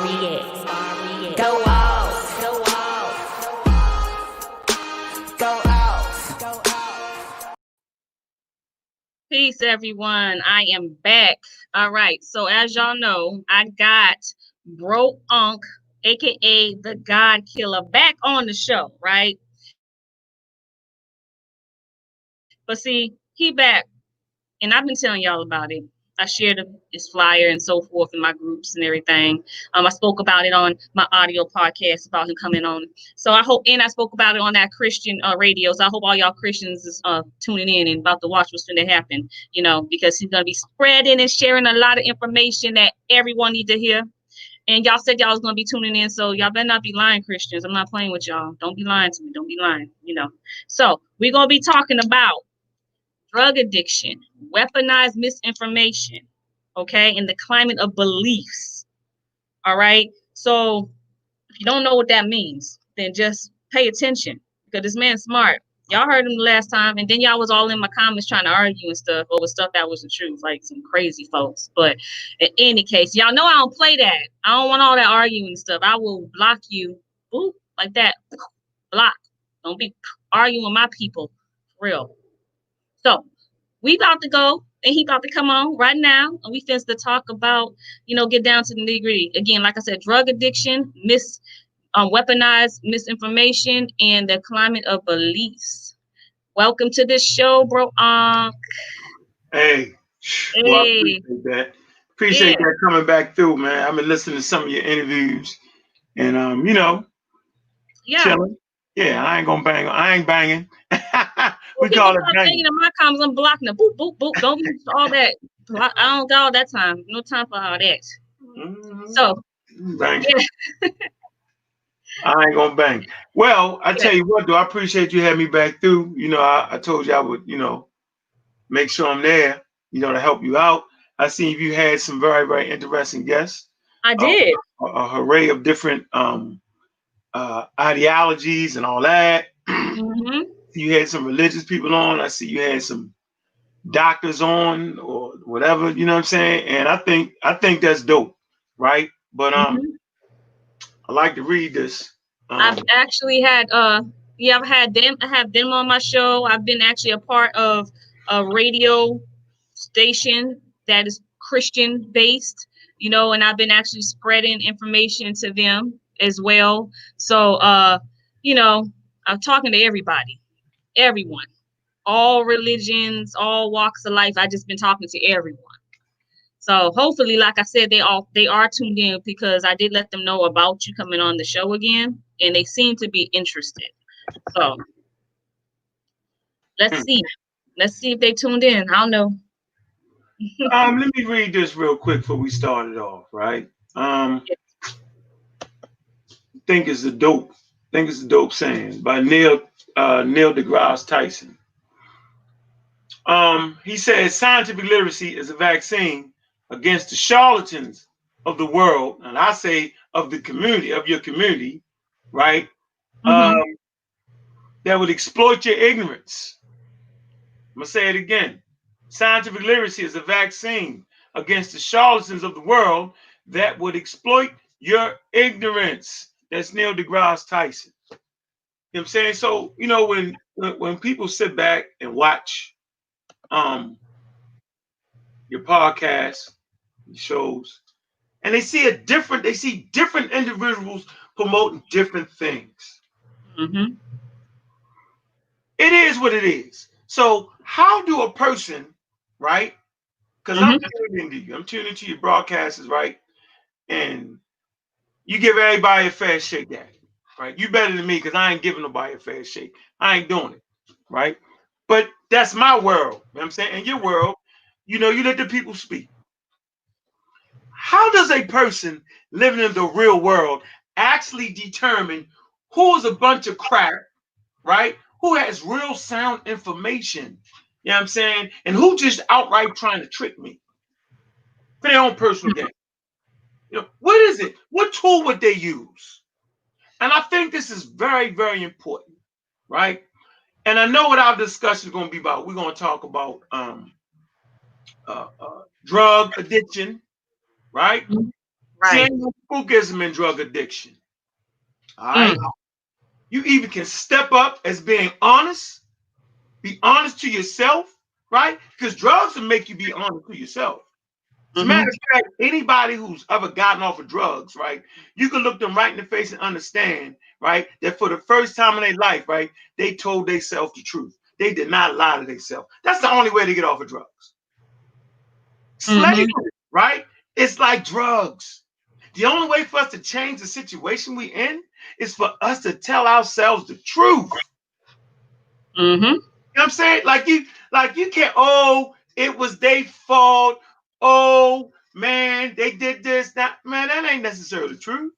Go off. Go off. Go off. Peace, everyone. I am back. All right. So as y'all know, I got Bro Ankh, aka the God Killer, back on the show, right? But see, he back, and I've been telling y'all about it. I shared his flyer and so forth in my groups and everything. I spoke about it on my audio podcast about him coming on. So I hope, and I spoke about it on that Christian radio. So I hope all y'all Christians is tuning in and about to watch what's going to happen. You know, because he's going to be spreading and sharing a lot of information that everyone needs to hear. And y'all said y'all was going to be tuning in, so y'all better not be lying, Christians. I'm not playing with y'all. Don't be lying to me. Don't be lying. You know. So we're going to be talking about drug addiction, weaponized misinformation, okay, and the climate of beliefs. All right. So if you don't know what that means, then just pay attention because this man's smart. Y'all heard him the last time, and then y'all was all in my comments trying to argue and stuff over stuff that was the truth, like some crazy folks. But in any case, y'all know I don't play that. I don't want all that arguing and stuff. I will block you, boop, like that. Block. Don't be arguing with my people, for real. So we about to go, and he about to come on right now, and we finna to talk about, get down to the nitty gritty. Again, like I said, drug addiction, weaponized misinformation, and the climate of beliefs. Welcome to this show, bro. Hey, well, I appreciate that. Appreciate that coming back through, man. I've been listening to some of your interviews, and chilling. Yeah, I ain't gonna bang. I ain't banging. We call it banging. In my comments, I'm blocking them. Boop, boop, boop. Don't use all that. I don't got all that time. No time for all that. Mm-hmm. So, bang. Yeah. I ain't gonna bang. Well, I tell you what, though, I appreciate you having me back through. I told you I would, make sure I'm there, to help you out. I seen you had some very, very interesting guests. I did. A array of different ideologies and all that. Mm-hmm. You had some religious people on. I see you had some doctors on or whatever, you know what I'm saying? And I think that's dope, right? But I like to read this. I've actually had I've had them. I have them on my show. I've been actually a part of a radio station that is Christian based, and I've been actually spreading information to them as well. So I'm talking to everyone, all religions, all walks of life. I just been talking to everyone. So hopefully, like I said, they are tuned in because I did let them know about you coming on the show again, and they seem to be interested. So let's see. Let's see if they tuned in. I don't know. Let me read this real quick before we started off, right? Think it's a dope saying by Neil deGrasse Tyson. He says scientific literacy is a vaccine against the charlatans of the world, and I say of your community, right? Mm-hmm. That would exploit your ignorance. I'm gonna say it again. Scientific literacy is a vaccine against the charlatans of the world that would exploit your ignorance. That's Neil deGrasse Tyson. You know what I'm saying? So, when people sit back and watch your podcasts, your shows, and they see different individuals promoting different things. Mm-hmm. It is what it is. So how do a person, right? Because I'm tuning into you. I'm tuning into your broadcasts, right? And you give everybody a fair shake at it, right? You better than me because I ain't giving nobody a fair shake. I ain't doing it, right? But that's my world. You know what I'm saying? In your world, you let the people speak. How does a person living in the real world actually determine who is a bunch of crap, right? Who has real sound information, you know what I'm saying? And who just outright trying to trick me for their own personal gain? What is it? What tool would they use? And I think this is very, very important, right? And I know what our discussion is going to be about. We're going to talk about drug addiction, right? See, Right. ain't no spookism in drug addiction. All right. You even can step up as being honest, be honest to yourself, right? Because drugs will make you be honest to yourself. As a matter of fact, anybody who's ever gotten off of drugs, right, you can look them right in the face and understand, right, that for the first time in their life, right, they told themselves the truth. They did not lie to themselves. That's the only way to get off of drugs. Slavery, right? It's like drugs. The only way for us to change the situation we in is for us to tell ourselves the truth. You know what I'm saying? Like you can't, oh, it was their fault. Oh man, they did this. That man, that ain't necessarily true. You know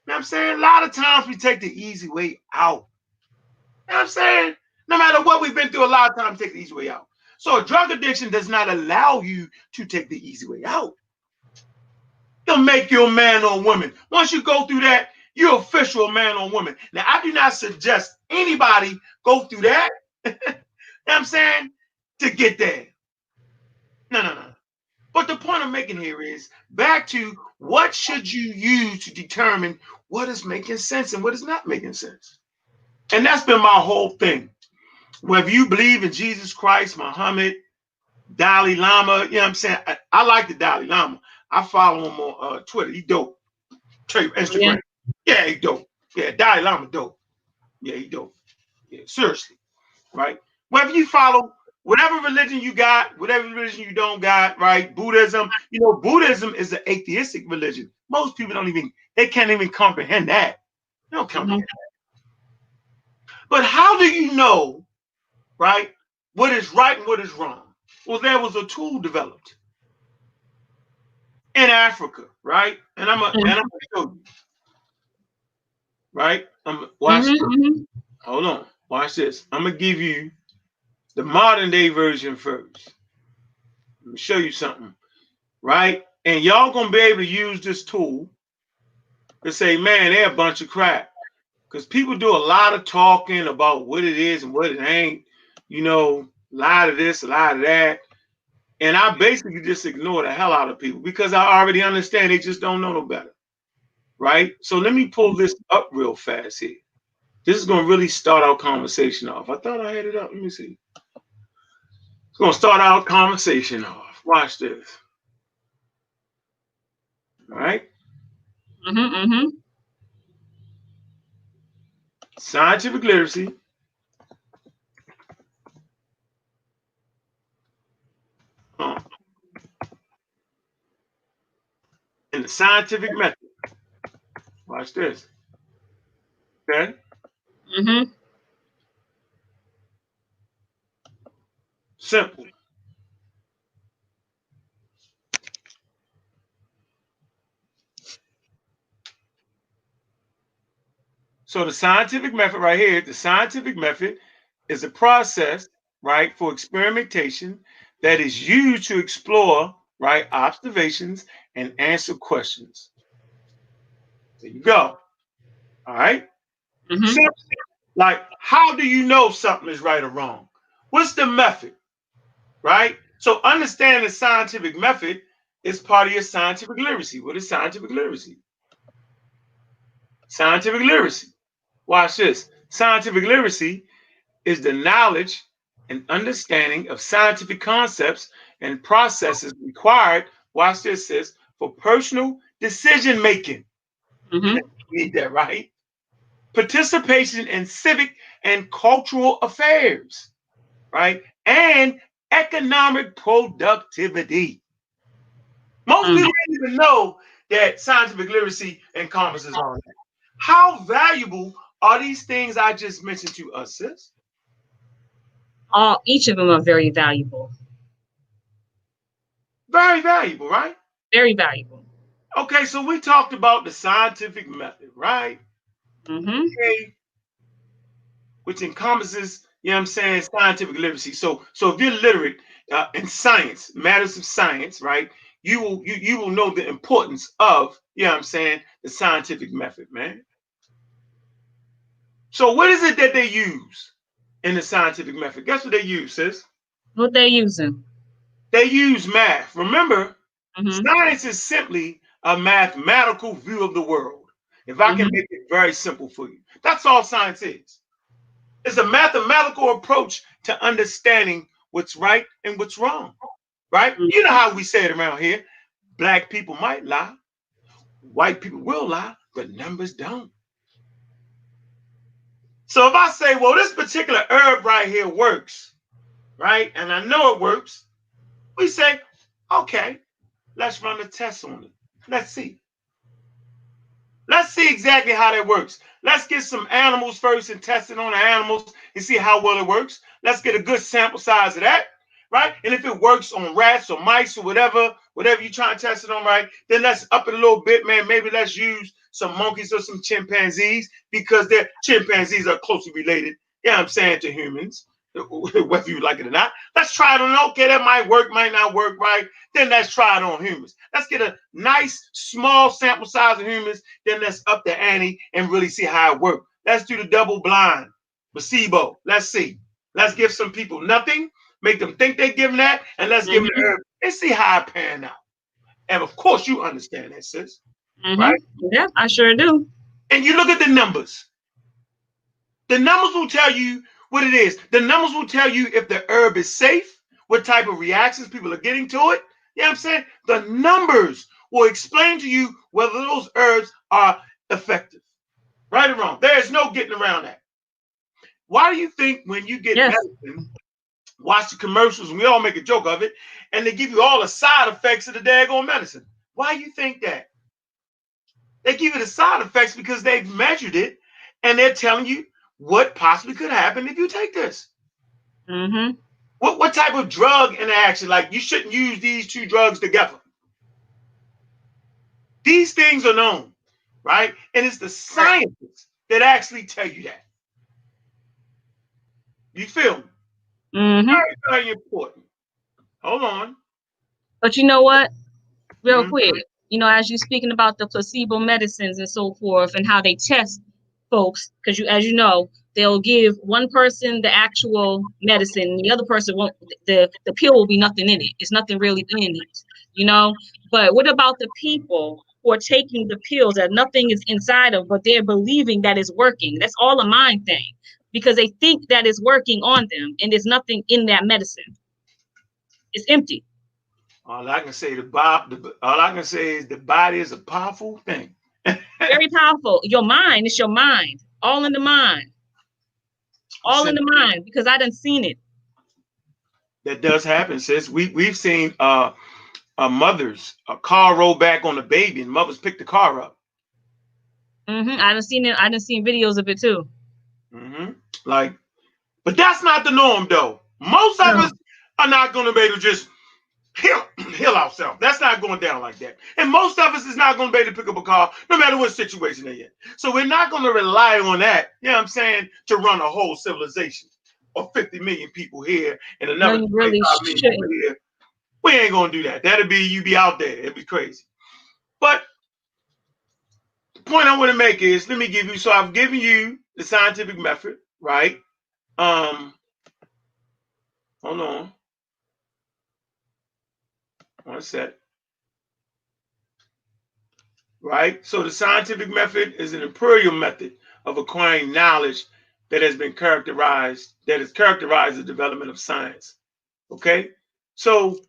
what I'm saying? A lot of times we take the easy way out. You know what I'm saying? No matter what we've been through, a lot of times we take the easy way out. So drug addiction does not allow you to take the easy way out. It'll make you a man or woman. Once you go through that, you're official man or woman. Now, I do not suggest anybody go through that. You know what I'm saying? To get there. No. But the point I'm making here is back to what should you use to determine what is making sense and what is not making sense. And that's been my whole thing. Whether you believe in Jesus Christ, Muhammad, Dalai Lama, you know what I'm saying? I like the Dalai Lama. I follow him on Twitter. He dope. Instagram. Yeah, he dope. Yeah, Dalai Lama dope. Yeah, he dope. Yeah, seriously. Right? Whether you follow whatever religion you got, whatever religion you don't got, right? Buddhism, you know, Buddhism is an atheistic religion. Most people they can't even comprehend that. They don't comprehend that. But how do you know, right, what is right and what is wrong? Well, there was a tool developed in Africa, right? And I'm gonna show you, right? Watch this. Hold on, watch this. I'm gonna give you the modern day version first. Let me show you something, right? And y'all gonna be able to use this tool to say, man, they're a bunch of crap. Because people do a lot of talking about what it is and what it ain't, you know, a lot of this, a lot of that. And I basically just ignore the hell out of people because I already understand they just don't know no better. Right? So let me pull this up real fast here. This is going to really start our conversation off. I thought I had it up. Let me see. It's going to start our conversation off. Watch this. All right? Scientific literacy. And the scientific method. Watch this. Okay? Simple. So the scientific method right here, the scientific method is a process, right, for experimentation that is used to explore, right, observations and answer questions. There you go. All right. So, like, how do you know something is right or wrong? What's the method, right? So understanding the scientific method is part of your scientific literacy. What is scientific literacy? Scientific literacy. Watch this. Scientific literacy is the knowledge and understanding of scientific concepts and processes required, watch this, sis, for personal decision making. You need that, right? Participation in civic and cultural affairs, right? And economic productivity. Most people don't even know that scientific literacy encompasses all that. How valuable are these things I just mentioned to us, sis? Each of them are very valuable. Very valuable, right? Very valuable. Okay, so we talked about the scientific method, right? Okay, which encompasses, you know what I'm saying, scientific literacy. So if you're literate in science, matters of science, right? You will know the importance of, you know what I'm saying, the scientific method, man. So what is it that they use in the scientific method? Guess what they use, sis? What they using? They use math. Remember, science is simply a mathematical view of the world. If I can make it very simple for you, that's all science is. It's a mathematical approach to understanding what's right and what's wrong, right? You know how we say it around here. Black people might lie. White people will lie, but numbers don't. So if I say, well, this particular herb right here works, right? And I know it works, we say, okay, let's run a test on it. Let's see. Let's see exactly how that works. Let's get some animals first and test it on the animals and see how well it works. Let's get a good sample size of that, right? And if it works on rats or mice or whatever you're trying to test it on, right, then let's up it a little bit, man. Maybe let's use some monkeys or some chimpanzees because their chimpanzees are closely related, you know what I'm saying, to humans, whether you like it or not. Let's try it on, okay, that might work, might not work, right? Then let's try it on humans. Let's get a nice, small sample size of humans. Then let's up the ante and really see how it works. Let's do the double blind, placebo. Let's see. Let's give some people nothing, make them think they're giving that, and let's give them the herb and see how it pan out. And of course, you understand that, sis, right? Yeah, I sure do. And you look at the numbers. The numbers will tell you what it is. The numbers will tell you if the herb is safe, what type of reactions people are getting to it. You know what I'm saying? The numbers will explain to you whether those herbs are effective. Right or wrong. There is no getting around that. Why do you think when you get medicine, watch the commercials, and we all make a joke of it, and they give you all the side effects of the daggone medicine? Why do you think that? They give you the side effects because they've measured it, and they're telling you what possibly could happen if you take this. What type of drug interaction? Like, you shouldn't use these two drugs together. These things are known, right? And it's the scientists that actually tell you that. You feel me? Very, very important. Hold on. But you know what? Real quick, you know, as you're speaking about the placebo medicines and so forth and how they test folks, because as you know, they'll give one person the actual medicine, the other person won't. The pill will be nothing in it. It's nothing really in it, you know. But what about the people who are taking the pills that nothing is inside of, but they're believing that it's working? That's all a mind thing, because they think that it's working on them, and there's nothing in that medicine. It's empty. All I can say is the body is a powerful thing. Very powerful. Your mind, it's your mind. All in the mind. All in the mind, because I done seen it. That does happen, sis. We've seen mothers, a car roll back on the baby and mothers pick the car up. I done seen it. I done seen videos of it too. Like, but that's not the norm though. Most of us are not going to be able to just heal ourselves. That's not going down like that. And most of us is not going to be able to pick up a car no matter what situation they're in. So we're not going to rely on that, you know what I'm saying, to run a whole civilization of 50 million people here and another 25 million people here. We ain't going to do that. That'll be, you be out there. It'd be crazy. But the point I want to make is, let me give you, so I've given you the scientific method, right? Hold on. One sec. Right? So the scientific method is an empirical method of acquiring knowledge that has been characterized, that has characterized the development of science. Okay? So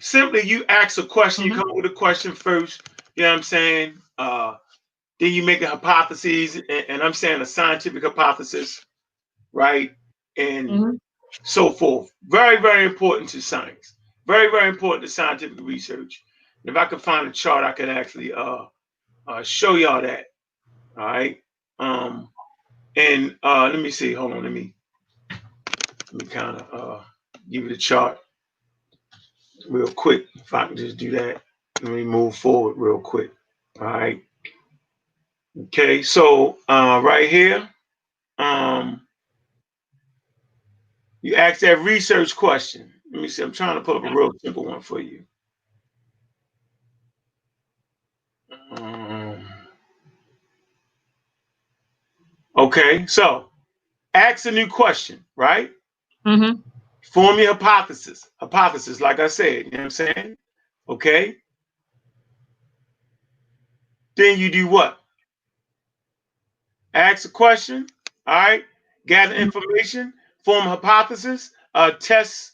simply you ask a question, you come up with a question first, you know what I'm saying? Then you make a hypothesis, and I'm saying a scientific hypothesis, right? And so forth. Very, very important to science. Very, very important to scientific research. And if I could find a chart, I could actually show y'all that. All right. And let me see. Hold on. Let me kind of give you the chart real quick. If I can just do that. Let me move forward real quick. All right. Okay. So right here, you ask that research question. Let me see. I'm trying to pull up a real simple one for you. Okay, so ask a new question, right? Form your hypothesis. Hypothesis, like I said, you know what I'm saying? Okay. Then you do what? Ask a question, all right? Gather information, form a hypothesis, test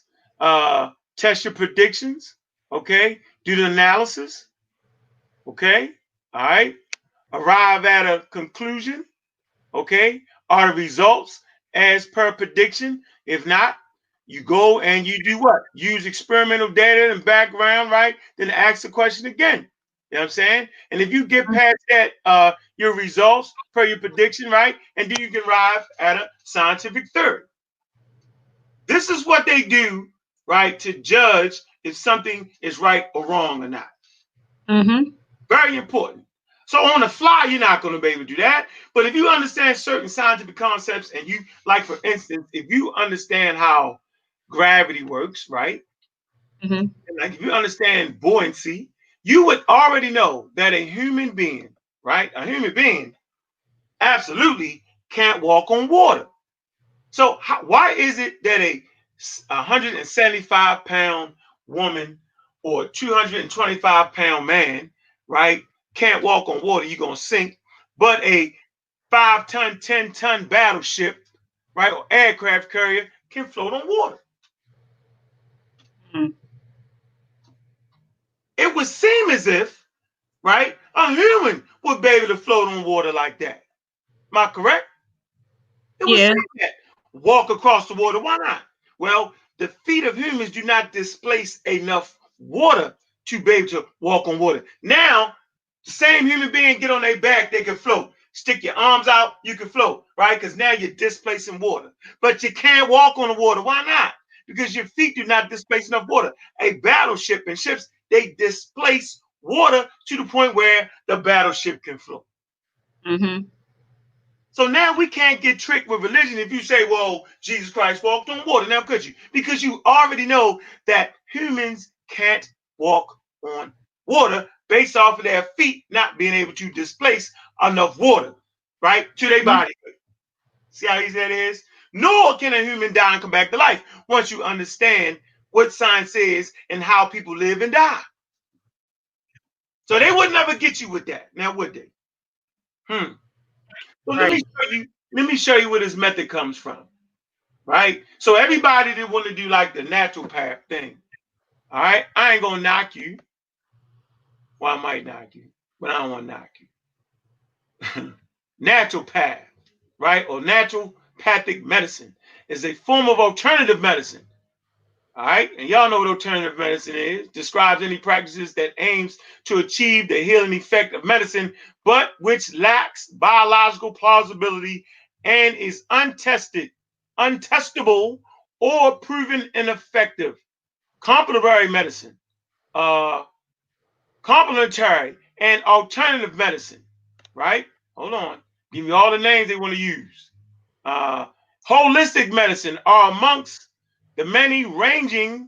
test your predictions, okay? Do the analysis, okay? All right? Arrive at a conclusion, okay? Are the results as per prediction? If not, you go and you do what? Use experimental data and background, right? Then ask the question again. You know what I'm saying? And if you get past that, your results per your prediction, right? And then you can arrive at a scientific theory. This is what they do, right, to judge if something is right or wrong or not. Mm-hmm. Very important. So on the fly, you're not going to be able to do that. But if you understand certain scientific concepts, and you, like for instance, if you understand how gravity works, right? Mm-hmm. And like if you understand buoyancy, you would already know that a human being, right? A human being absolutely can't walk on water. So why is it that a 175-pound woman or 225-pound man, right, can't walk on water? You're gonna sink, but a 5-ton, 10-ton battleship, right, or aircraft carrier can float on water. Mm-hmm. It would seem as if, right, a human would be able to float on water like that. Am I correct? It would Yeah. seem that. Walk across the water. Why not? Well, the feet of humans do not displace enough water to be able to walk on water. Now, the same human being get on their back, they can float. Stick your arms out, you can float, right? Because now you're displacing water. But you can't walk on the water. Why not? Because your feet do not displace enough water. A battleship and ships, they displace water to the point where the battleship can float. Mm-hmm. So now we can't get tricked with religion if you say, well, Jesus Christ walked on water. Now, could you? Because you already know that humans can't walk on water based off of their feet not being able to displace enough water, right, to their body. See how easy that is? Nor can a human die and come back to life once you understand what science is and how people live and die. So they would never get you with that. Now, would they? So let me Right. show you. Let me show you where this method comes from. Right? So everybody that want to do like the natural path thing, all right? I ain't gonna knock you. Well, I might knock you, but I don't want to knock you. Natural path, right? Or naturopathic medicine is a form of alternative medicine. All right, and y'all know what alternative medicine is. Describes any practices that aims to achieve the healing effect of medicine, but which lacks biological plausibility and is untested, untestable, or proven ineffective. Complementary medicine, uh, complementary and alternative medicine, right? Hold on, give me all the names they want to use. Uh, Holistic medicine are amongst the many rangings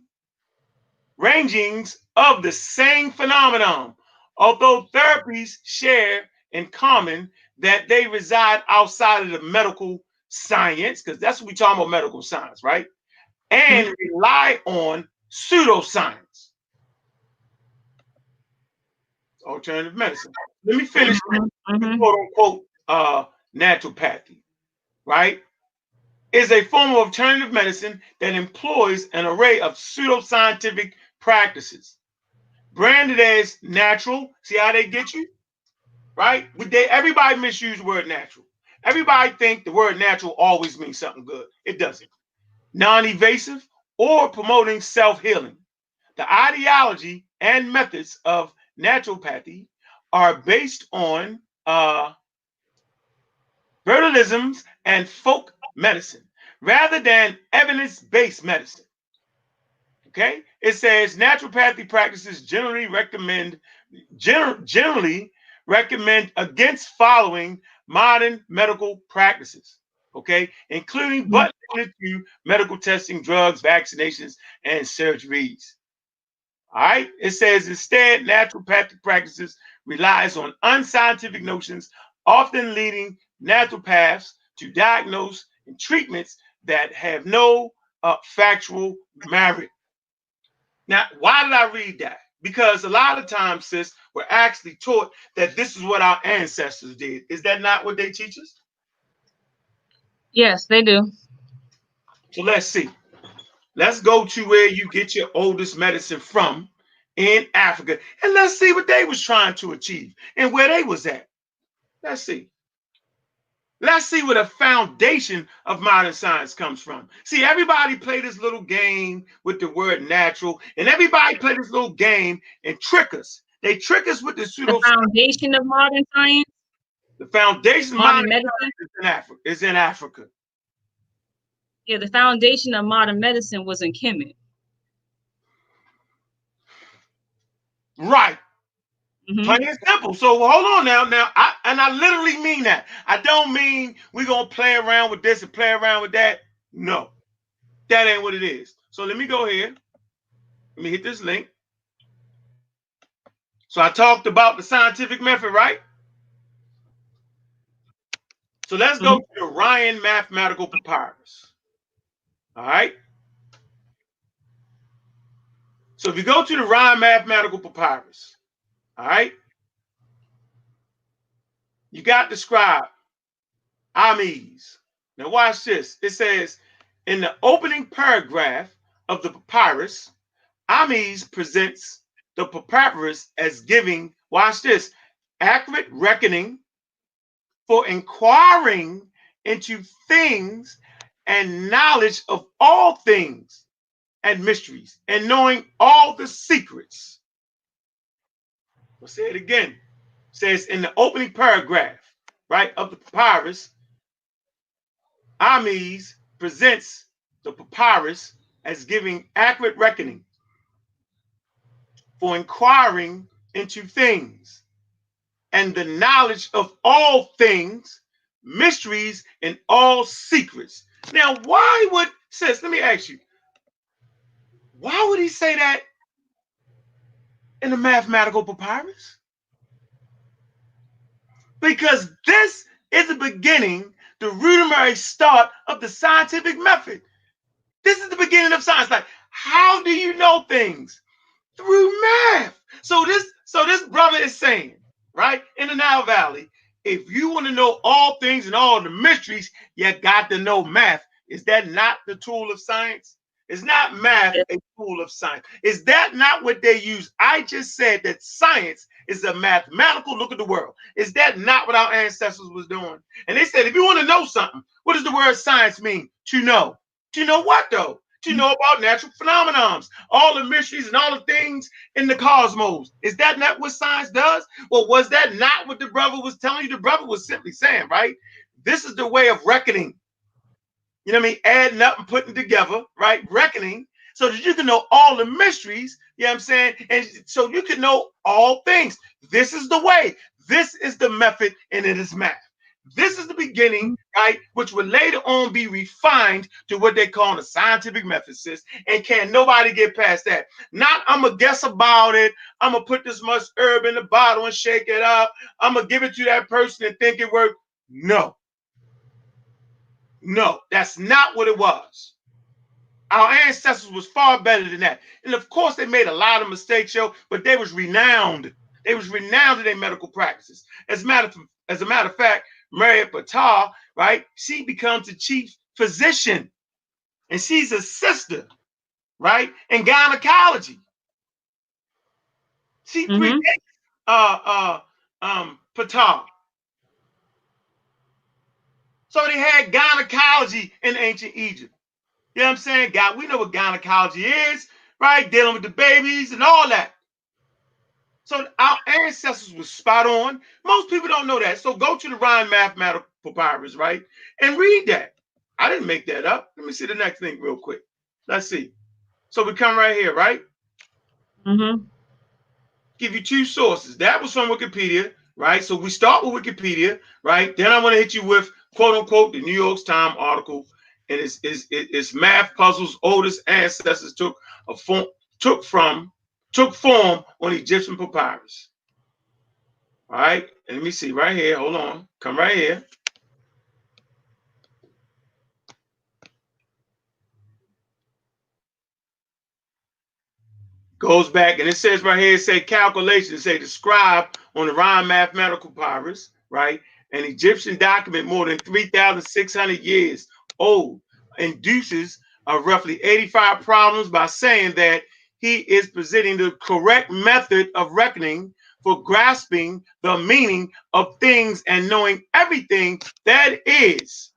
of the same phenomenon, although therapies share in common that they reside outside of the medical science, because that's what we're talking about, medical science, right? Mm-hmm. And rely on pseudoscience, alternative medicine. Let me finish the Mm-hmm. quote unquote naturopathy, right? Is a form of alternative medicine that employs an array of pseudoscientific practices branded as natural. See how they get you, right? Everybody misuse the word natural. Everybody think the word natural always means something good. It doesn't. Non-invasive or promoting self-healing. The ideology and methods of naturopathy are based on virtualisms and folk medicine rather than evidence-based medicine. Okay, it says naturopathy practices generally recommend against following modern medical practices, okay, including but limited to medical testing, drugs, vaccinations, and surgeries. All right, it says instead, naturopathic practices relies on unscientific notions, often leading naturopaths to diagnose and treatments that have no factual merit. Now, why did I read that? Because a lot of times, sis, we're actually taught that this is what our ancestors did. Is that not what they teach us? Yes, they do. So let's see. Let's go to where you get your oldest medicine from in Africa, and let's see what they was trying to achieve and where they was at. Let's see. Let's see where the foundation of modern science comes from. See, everybody play this little game with the word natural, and everybody play this little game and trick us. They trick us with the The pseudo. foundation of modern science, The foundation of modern modern medicine. science is in Africa. Is in Africa. Yeah, the foundation of modern medicine was in Kemet. Right. Mm-hmm. Plain and simple. So hold on now. I literally mean that. I don't mean we're gonna play around with this and play around with that. No, that ain't what it is. So let me go here. Let me hit this link. So I talked about the scientific method, right? So let's go to the Ryan Mathematical Papyrus. All right. So if you go to the Ryan Mathematical Papyrus, all right, you got the scribe Ames. Now watch this. It says in the opening paragraph of the papyrus, Ames presents the papyrus as giving, watch this, accurate reckoning for inquiring into things and knowledge of all things and mysteries and knowing all the secrets. I'll say it again. It says in the opening paragraph, right, of the papyrus, Ames presents the papyrus as giving accurate reckoning for inquiring into things and the knowledge of all things, mysteries, and all secrets. Now, why would, sis, let me ask you, why would he say that in the mathematical papyrus? Because this is the beginning, the rudimentary start of the scientific method. This is the beginning of science. Like, how do you know things? Through math. So this brother is saying, right, in the Nile Valley, if you want to know all things and all the mysteries, you got to know math. Is that not the tool of science? Is not math a tool of science? Is that not what they use? I just said that science is a mathematical look at the world. Is that not what our ancestors was doing? And they said, if you want to know something, what does the word science mean? To know. To know what though? To know about natural phenomenons, all the mysteries and all the things in the cosmos. Is that not what science does? Well, was that not what the brother was telling you? The brother was simply saying, right? This is the way of reckoning. You know what I mean? Adding up and putting together, right? Reckoning so that you can know all the mysteries, you know what I'm saying? And so you can know all things. This is the way. This is the method, and it is math. This is the beginning, right? Which will later on be refined to what they call the scientific method, sis. And can nobody get past that? Not, I'm going to guess about it. I'm going to put this much herb in the bottle and shake it up. I'm going to give it to that person and think it worked. No. No, that's not what it was. Our ancestors was far better than that. And of course, they made a lot of mistakes, yo, but they was renowned. They was renowned in their medical practices. As a matter of fact, Mariette Patar, right? She becomes the chief physician, and she's a sister, right? In gynecology. She predates Patar. So they had gynecology in ancient Egypt. You know what I'm saying? God, we know what gynecology is, right? Dealing with the babies and all that. So our ancestors were spot on. Most people don't know that. So go to the Ryan Mathematical Papyrus, right? And read that. I didn't make that up. Let me see the next thing real quick. Let's see. So we come right here, right? Mm-hmm. Give you two sources. That was from Wikipedia, right? So we start with Wikipedia, right? Then I want to hit you with, quote unquote, the New York Times article. And it's math puzzles oldest ancestors took form on Egyptian papyrus. All right, and let me see right here. Hold on, come right here. Goes back, and it says right here, it say calculation, it say the scribe on the Rhine mathematical papyrus, right? An Egyptian document more than 3,600 years old induces roughly 85 problems by saying that he is presenting the correct method of reckoning for grasping the meaning of things and knowing everything that is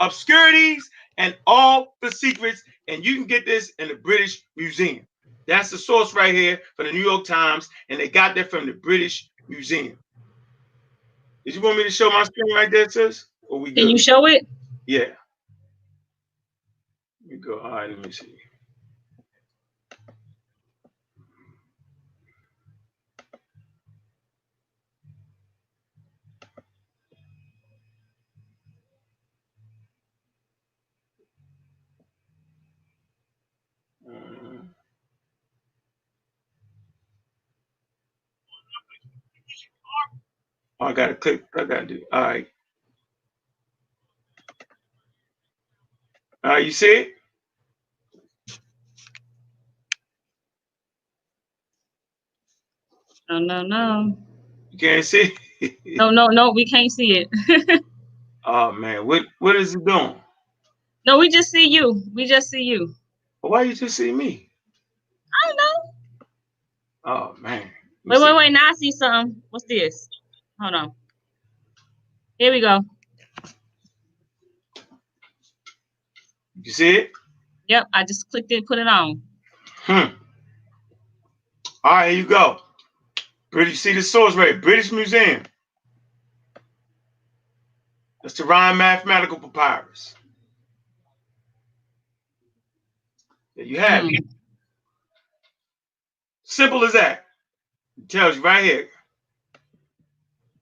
obscurities and all the secrets. And you can get this in the British Museum. That's the source right here for the New York Times, and they got that from the British Museum. Did you want me to show my screen right there, sis? Or we good? Can you show it? Yeah. Let me go. All right, let me see. I gotta click. I gotta do. All right. You see it? No. You can't see it? No, we can't see it. Oh man, what is it doing? No, we just see you. We just see you. Why you just see me? I don't know. Oh man. Wait. Now I see something. What's this? Hold on. Here we go. You see it? Yep, I just clicked it, put it on. All right, here you go. British, see the source right? British Museum. That's the Rhine mathematical papyrus. There you have it. Simple as that. It tells you right here.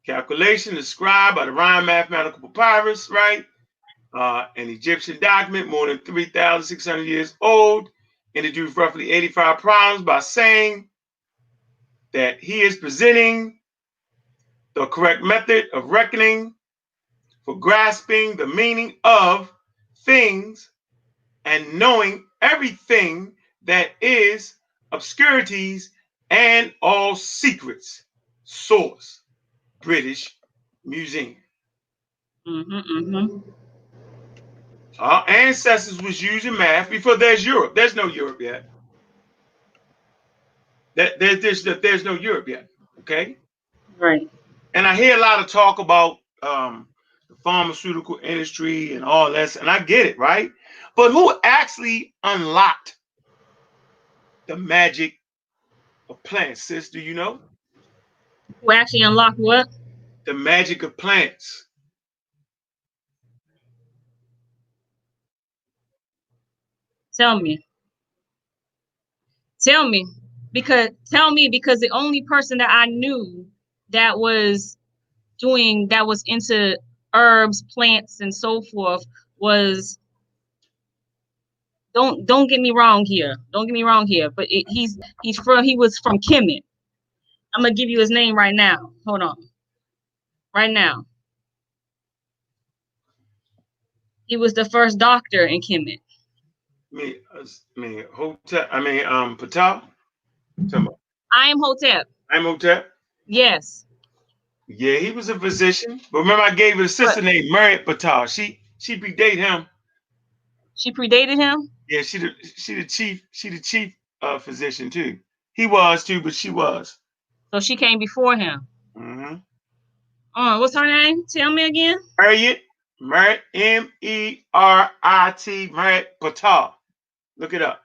Calculation described by the Rhine mathematical papyrus, right? An Egyptian document more than 3,600 years old, introduced roughly 85 problems by saying that he is presenting the correct method of reckoning for grasping the meaning of things and knowing everything that is obscurities and all secrets. Source, British Museum. Our ancestors was using math before there's Europe. There's no Europe yet. There's no Europe yet. Okay. Right. And I hear a lot of talk about the pharmaceutical industry and all that, and I get it, right? But who actually unlocked the magic of plants, sis? Do you know? Who actually unlocked what? The magic of plants. Tell me. Because the only person that I knew that was into herbs, plants, and so forth was, don't get me wrong here. But he was from Kemet. I'm gonna give you his name right now. Hold on. Right now. He was the first doctor in Kemet. Ptah. I am Hotep. I'm Hotep. Yes. Yeah, he was a physician. But remember, I gave you a sister named Mary Ptah. She predated him. She predated him? Yeah, she the chief physician too. He was too, but she was. So she came before him. What's her name? Tell me again. Merit, Merit, Merit Ptah. Look it up.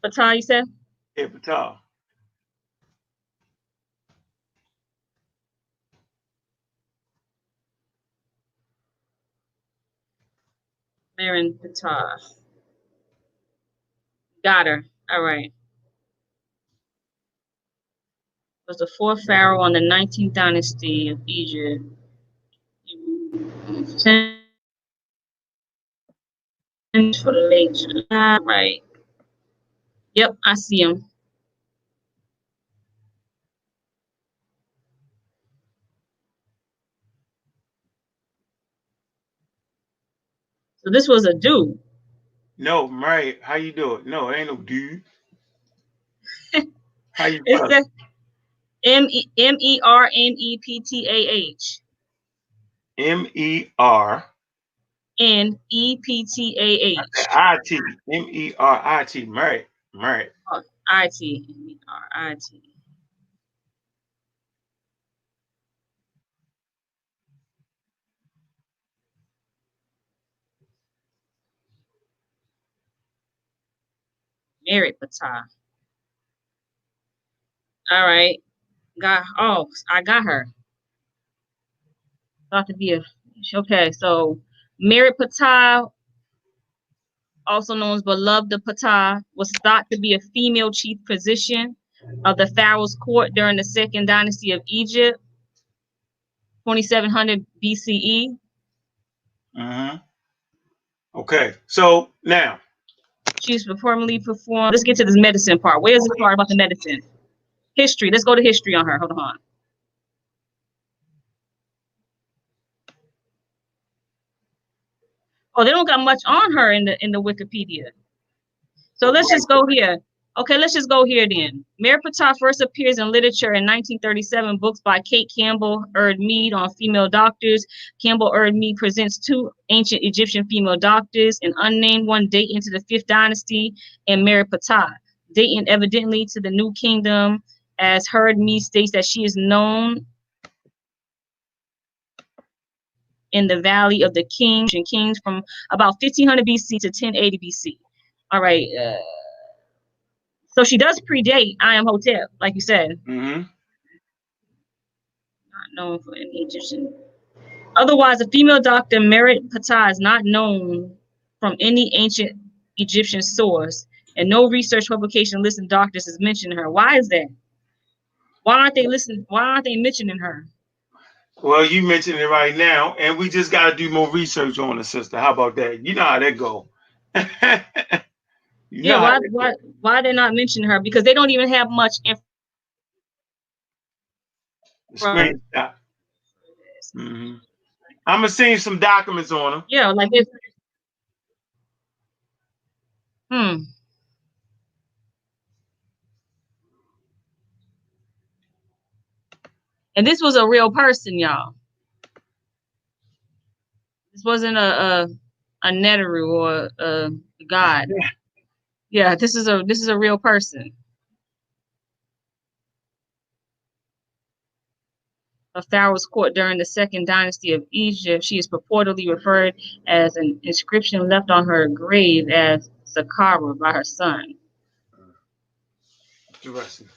Ptah, you said? Yeah, Ptah. Marin Ptah. Got her. All right. Was the fourth pharaoh on the 19th dynasty of Egypt. For the late July. Right. Yep, I see him. So this was a dude. No, right. How you do it? No, it ain't no dude. How you It spell it? says Merneptah. M-E-R. Neptah. I-T. M-E-R-I-T. Merit. Merit. Oh, it. Merit. Merit Patah. All right. I got her. Thought to be a okay. So Merit Patah, also known as Beloved Patah, was thought to be a female chief position of the Pharaoh's court during the Second Dynasty of Egypt, 2700 BCE. Mm-hmm. Okay. So now, She's formerly performed. Let's get to this medicine part. Where's this part about the medicine? History. Let's go to history on her. Hold on. Oh, they don't got much on her in the Wikipedia. So let's just go here. Okay, let's just go here then. Merit Patah first appears in literature in 1937, books by Kate Campbell Erd Mead on female doctors. Campbell Erd Mead presents two ancient Egyptian female doctors, an unnamed one dating to the 5th dynasty, and Merit Patah, dating evidently to the New Kingdom, as Erd Mead states that she is known in the Valley of the Kings from about 1500 BC to 1080 BC. All right. So she does predate I Am Hotep, like you said. mm-hmm. Not known for any Egyptian. Otherwise, a female doctor, Merit Patah, is not known from any ancient Egyptian source, and no research publication listing doctors has mentioned her. Why is that? Why aren't they listening? Why aren't they mentioning her? Well, you mentioned it right now, and we just got to do more research on the sister. How about that? You know how that go. You Yeah, know how that go. why they're not mentioning her? Because they don't even have much The information. screenshot. Mm-hmm. I'm gonna send you some documents on them. Yeah, like this. Hmm. And this was a real person, y'all. This wasn't a Neteru or a god. Yeah, this is a real person. Of Pharaoh's court during the Second Dynasty of Egypt. She is purportedly referred as an inscription left on her grave as Saqqara by her son. Interesting.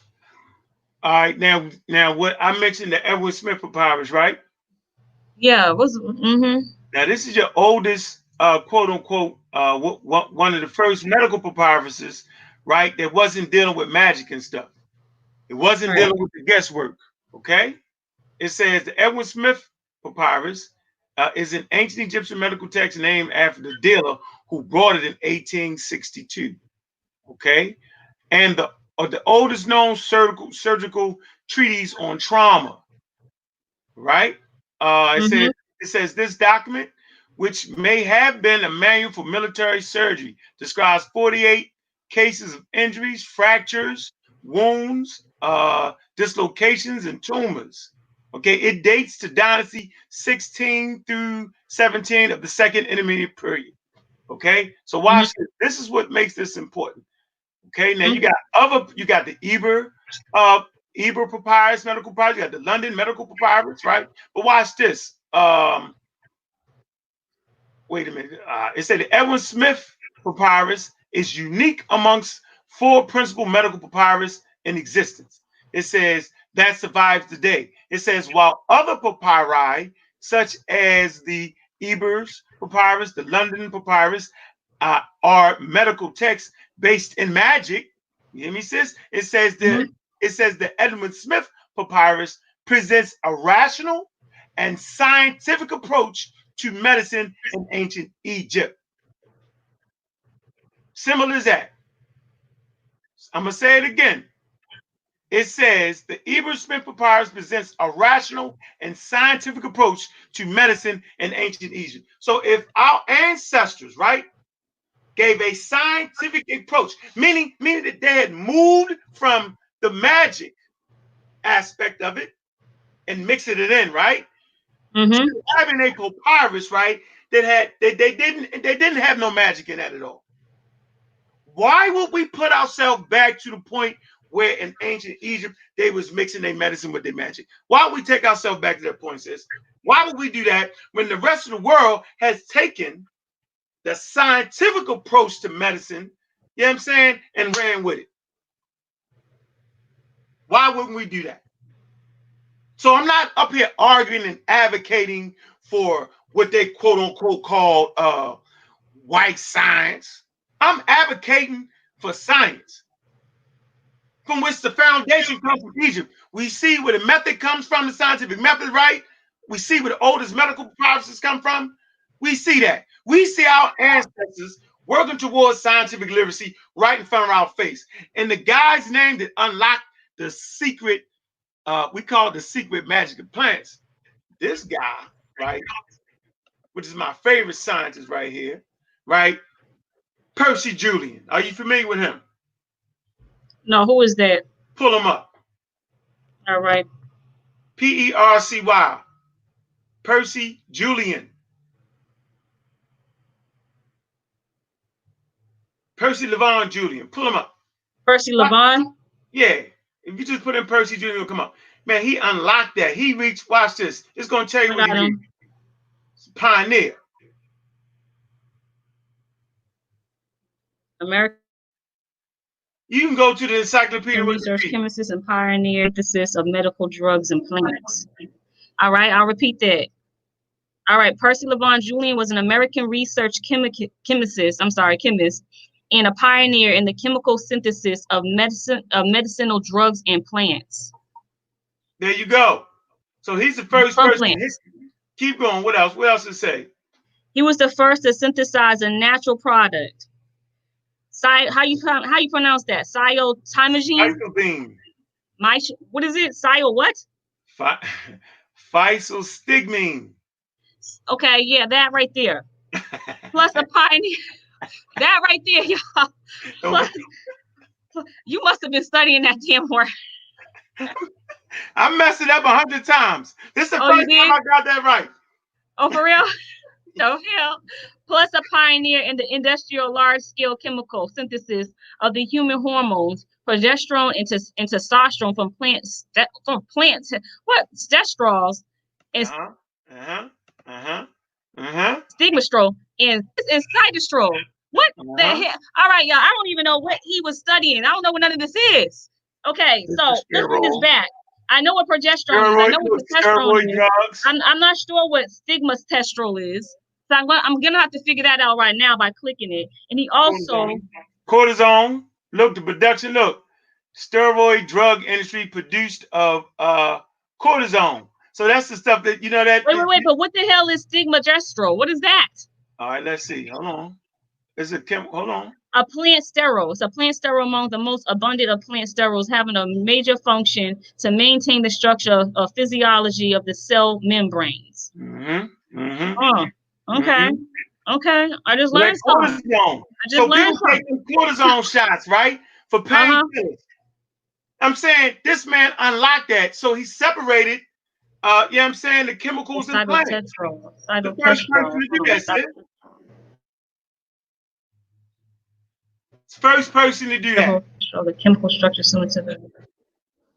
All right, now what I mentioned the Edward Smith papyrus, right? Yeah, it was mm-hmm. Now this is your oldest, quote unquote, one of the first medical papyruses, right? That wasn't dealing with magic and stuff. It wasn't Right. dealing with the guesswork. Okay. It says the Edwin Smith papyrus is an ancient Egyptian medical text named after the dealer who brought it in 1862. Okay, and the oldest known surgical treatise on trauma. Right? It Mm-hmm. says this document, which may have been a manual for military surgery, describes 48 cases of injuries, fractures, wounds, dislocations, and tumors. Okay, it dates to Dynasty 16 through 17 of the Second Intermediate Period. Okay, so watch this. This is what makes this important. Okay, now you got the Eber papyrus, medical papyrus, you got the London medical papyrus, right? But watch this. Wait a minute. It said the Edwin Smith papyrus is unique amongst four principal medical papyrus in existence. It says that survives today. It says while other papyri, such as the Ebers papyrus, the London papyrus, are medical texts based in magic. You hear me, sis? It says the Edmund Smith papyrus presents a rational and scientific approach to medicine in ancient Egypt. Similar as that. I'm gonna say it again. It says the Eber Smith Papyrus presents a rational and scientific approach to medicine in ancient Egypt. So if our ancestors, right, gave a scientific approach, meaning that they had moved from the magic aspect of it and mixing it in, right? Mm-hmm. Having a papyrus, right, that had they didn't have no magic in that at all. Why would we put ourselves back to the point where in ancient Egypt they was mixing their medicine with their magic? Why would we take ourselves back to that point, sis? Why would we do that when the rest of the world has taken the scientific approach to medicine, you know what I'm saying, and ran with it? Why wouldn't we do that? So I'm not up here arguing and advocating for what they quote unquote call white science. I'm advocating for science, from which the foundation comes from Egypt. We see where the method comes from, the scientific method, right? We see where the oldest medical processes come from. We see that. We see our ancestors working towards scientific literacy right in front of our face. And the guy's name that unlocked the secret, we call it the secret magic of plants. This guy, right, which is my favorite scientist right here, right? Percy Julian. Are you familiar with him? No, who is that? Pull him up. All right. Percy. Percy Julian. Percy Levon Julian. Pull him up. Percy Levon. Yeah. If you just put in Percy Julian, it'll come up. Man, he unlocked that. He reached, watch this. It's going to tell you I what he got him. reached. Pioneer. American You can go to the Encyclopedia research Wikipedia. chemist and pioneer synthesis of medical drugs and plants. All right, I'll repeat that. All right, Percy Levon Julian was an American research chemist, and a pioneer in the chemical synthesis of medicinal drugs and plants. There you go. So he's the first From person in plants. history. Keep going. What else? What else to say? He was the first to synthesize a natural product. How you pronounce that? Cyotimazine? Isobeam. What is it? Sio what? Physostigmine. Okay, yeah, that right there. Plus a pioneer. That right there, y'all. Plus, you must have been studying that damn word. I messed it up 100 times. This is the first time I got that right. Oh, for real? No hell. Plus a pioneer in the industrial large-scale chemical synthesis of the human hormones, progesterone and testosterone from plants. What? Stestrals and stigmastrol and cytostrol. What the hell? All right, y'all. I don't even know what he was studying. I don't know what none of this is. Okay, so let's bring this back. I know what progesterone is. I know what testosterone is. I'm not sure what stigmastrol is. So I'm gonna have to figure that out right now by clicking it. And he also cortisone. Look, the production. Look, steroid drug industry produced of cortisone. So that's the stuff that that. Wait. But what the hell is stigmastrol? What is that? All right, let's see. Hold on. It's a hold on. A plant sterol. It's a plant sterol among the most abundant of plant sterols, having a major function to maintain the structure of physiology of the cell membranes. Okay. Okay. I just learned something. So people taking cortisone shots, right? For painkillers. I'm saying this man unlocked that. So he separated, I'm saying, the chemicals in plants. The first person to do that, sis. First person to do that. The chemical structure similar to the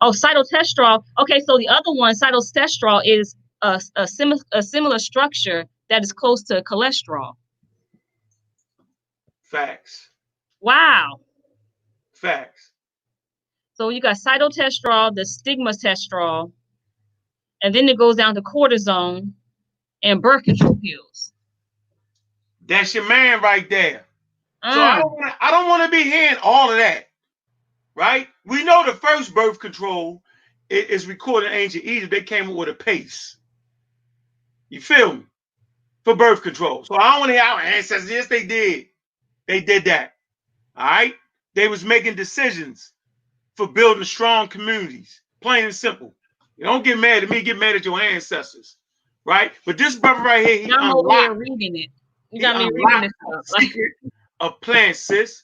cytotestrol. Okay, so the other one, cytotestrol, is a similar structure that is close to cholesterol. Facts. Wow. Facts. So you got cytotestrol, the stigmatestrol, and then it goes down to cortisone and birth control pills. That's your man right there. So I don't want to be hearing all of that, right? We know the first birth control is recorded in ancient Egypt. They came up with a pace. You feel me? For birth control. So I don't want to hear our ancestors. Yes, they did. They did that. All right? They was making decisions for building strong communities. Plain and simple. You don't get mad at me, get mad at your ancestors. Right? But this brother right here, he I'm over here unlocked. reading it. You He got me reading this unlocked stuff. the secret of plants, sis.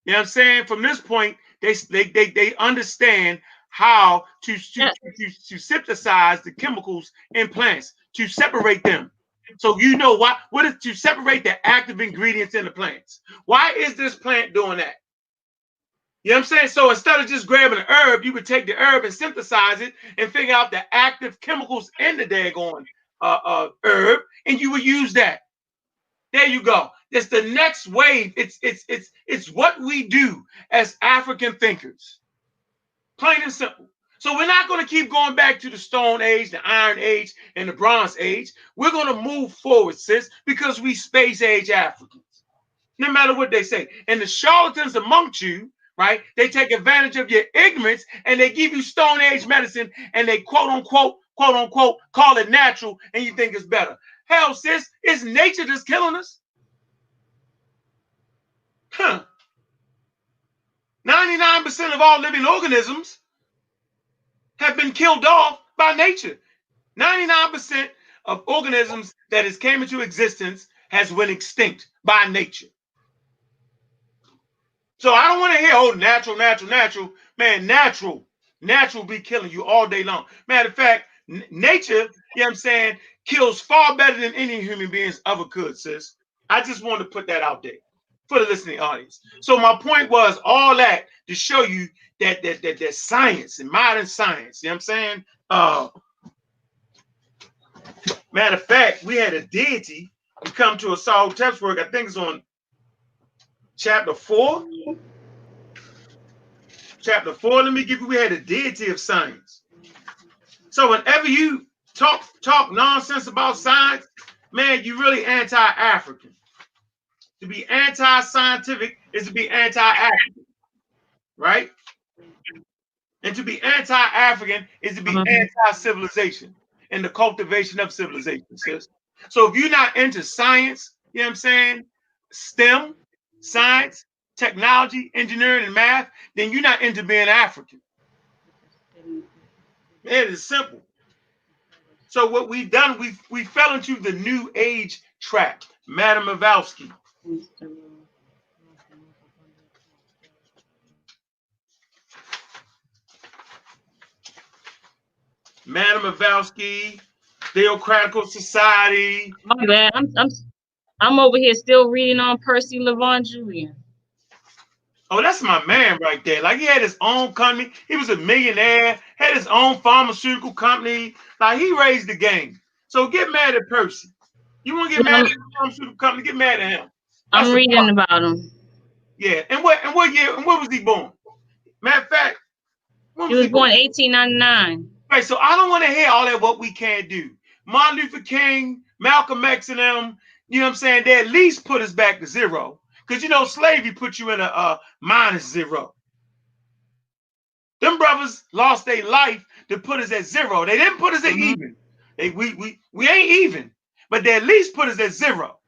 You know what I'm saying? From this point, they understand how to synthesize the chemicals in plants, to separate them. So you know what is to separate the active ingredients in the plants. Why is this plant doing that? You know what I'm saying? So instead of just grabbing an herb, you would take the herb and synthesize it and figure out the active chemicals in the daggone herb, and you would use that. There you go. It's the next wave. It's what we do as African thinkers. Plain and simple. So we're not going to keep going back to the Stone Age, the Iron Age, and the Bronze Age. We're going to move forward, sis, because we space age Africans. No matter what they say. And the charlatans amongst you, right? They take advantage of your ignorance and they give you Stone Age medicine and they quote unquote, call it natural and you think it's better. Hell, sis, it's nature that's killing us. 99% of all living organisms have been killed off by nature. 99% of organisms that has came into existence has went extinct by nature. So I don't want to hear, oh, natural. Man, natural be killing you all day long. Matter of fact, nature, you know what I'm saying, kills far better than any human beings ever could, sis. I just wanted to put that out there for the listening audience. So my point was all that to show you that science and modern science, you know what I'm saying? Matter of fact, we had a deity who come to a Saul Tep's work, I think it's on chapter 4. Chapter 4, let me give you, we had a deity of science. So whenever you talk nonsense about science, man, you're really anti-African. To be anti-scientific is to be anti-African, right? And to be anti-African is to be anti-civilization and the cultivation of civilization, sis. So if you're not into science, you know what I'm saying, STEM, science, technology, engineering, and math, then you're not into being African. It is simple. So what we've done, we fell into the new age trap. Madam Mavalsky. Madam Mavalsky, Theocratical Society. My bad. I'm over here still reading on Percy LeVon Julian. Oh, that's my man right there. Like he had his own company. He was a millionaire, had his own pharmaceutical company. Like he raised the game. So get mad at Percy. You want to get mad at the pharmaceutical company, get mad at him. That's I'm reading about him. Yeah. And what year and what was he born? Matter of fact, he was born 1899. Right. So I don't want to hear all that what we can't do. Martin Luther King, Malcolm X and them, you know what I'm saying? They at least put us back to zero. Because, you know, slavery put you in a -0. Them brothers lost their life to put us at zero. They didn't put us at even. We ain't even. But they at least put us at zero.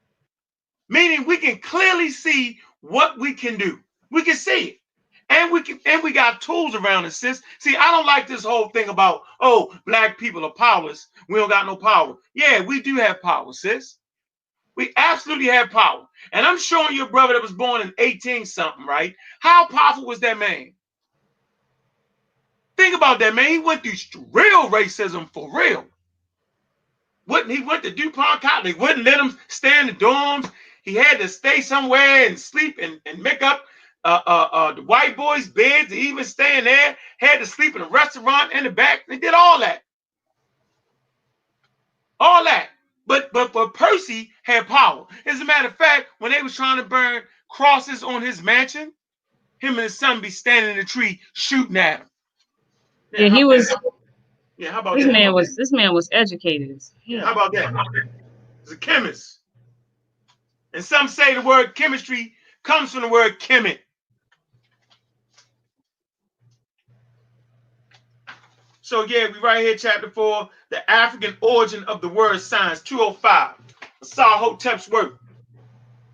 Meaning we can clearly see what we can do. We can see it. And we got tools around us, sis. See, I don't like this whole thing about, oh, black people are powerless. We don't got no power. Yeah, we do have power, sis. We absolutely have power. And I'm showing you a brother that was born in 18-something, right? How powerful was that man? Think about that, man. He went through real racism for real. He went to DuPont College. They wouldn't let him stay in the dorms. He had to stay somewhere and sleep and make up the white boys' beds to even stay in there. Had to sleep in a restaurant in the back. They did all that. All that. But Percy had power. As a matter of fact, when they was trying to burn crosses on his mansion, him and his son be standing in the tree shooting at him. Yeah, he was. Yeah, how about this that? This man was educated. Yeah, how about that? He's a chemist. And some say the word chemistry comes from the word chemet. So yeah, we right here, chapter 4, the African origin of the word science, 205. Sahotep's work.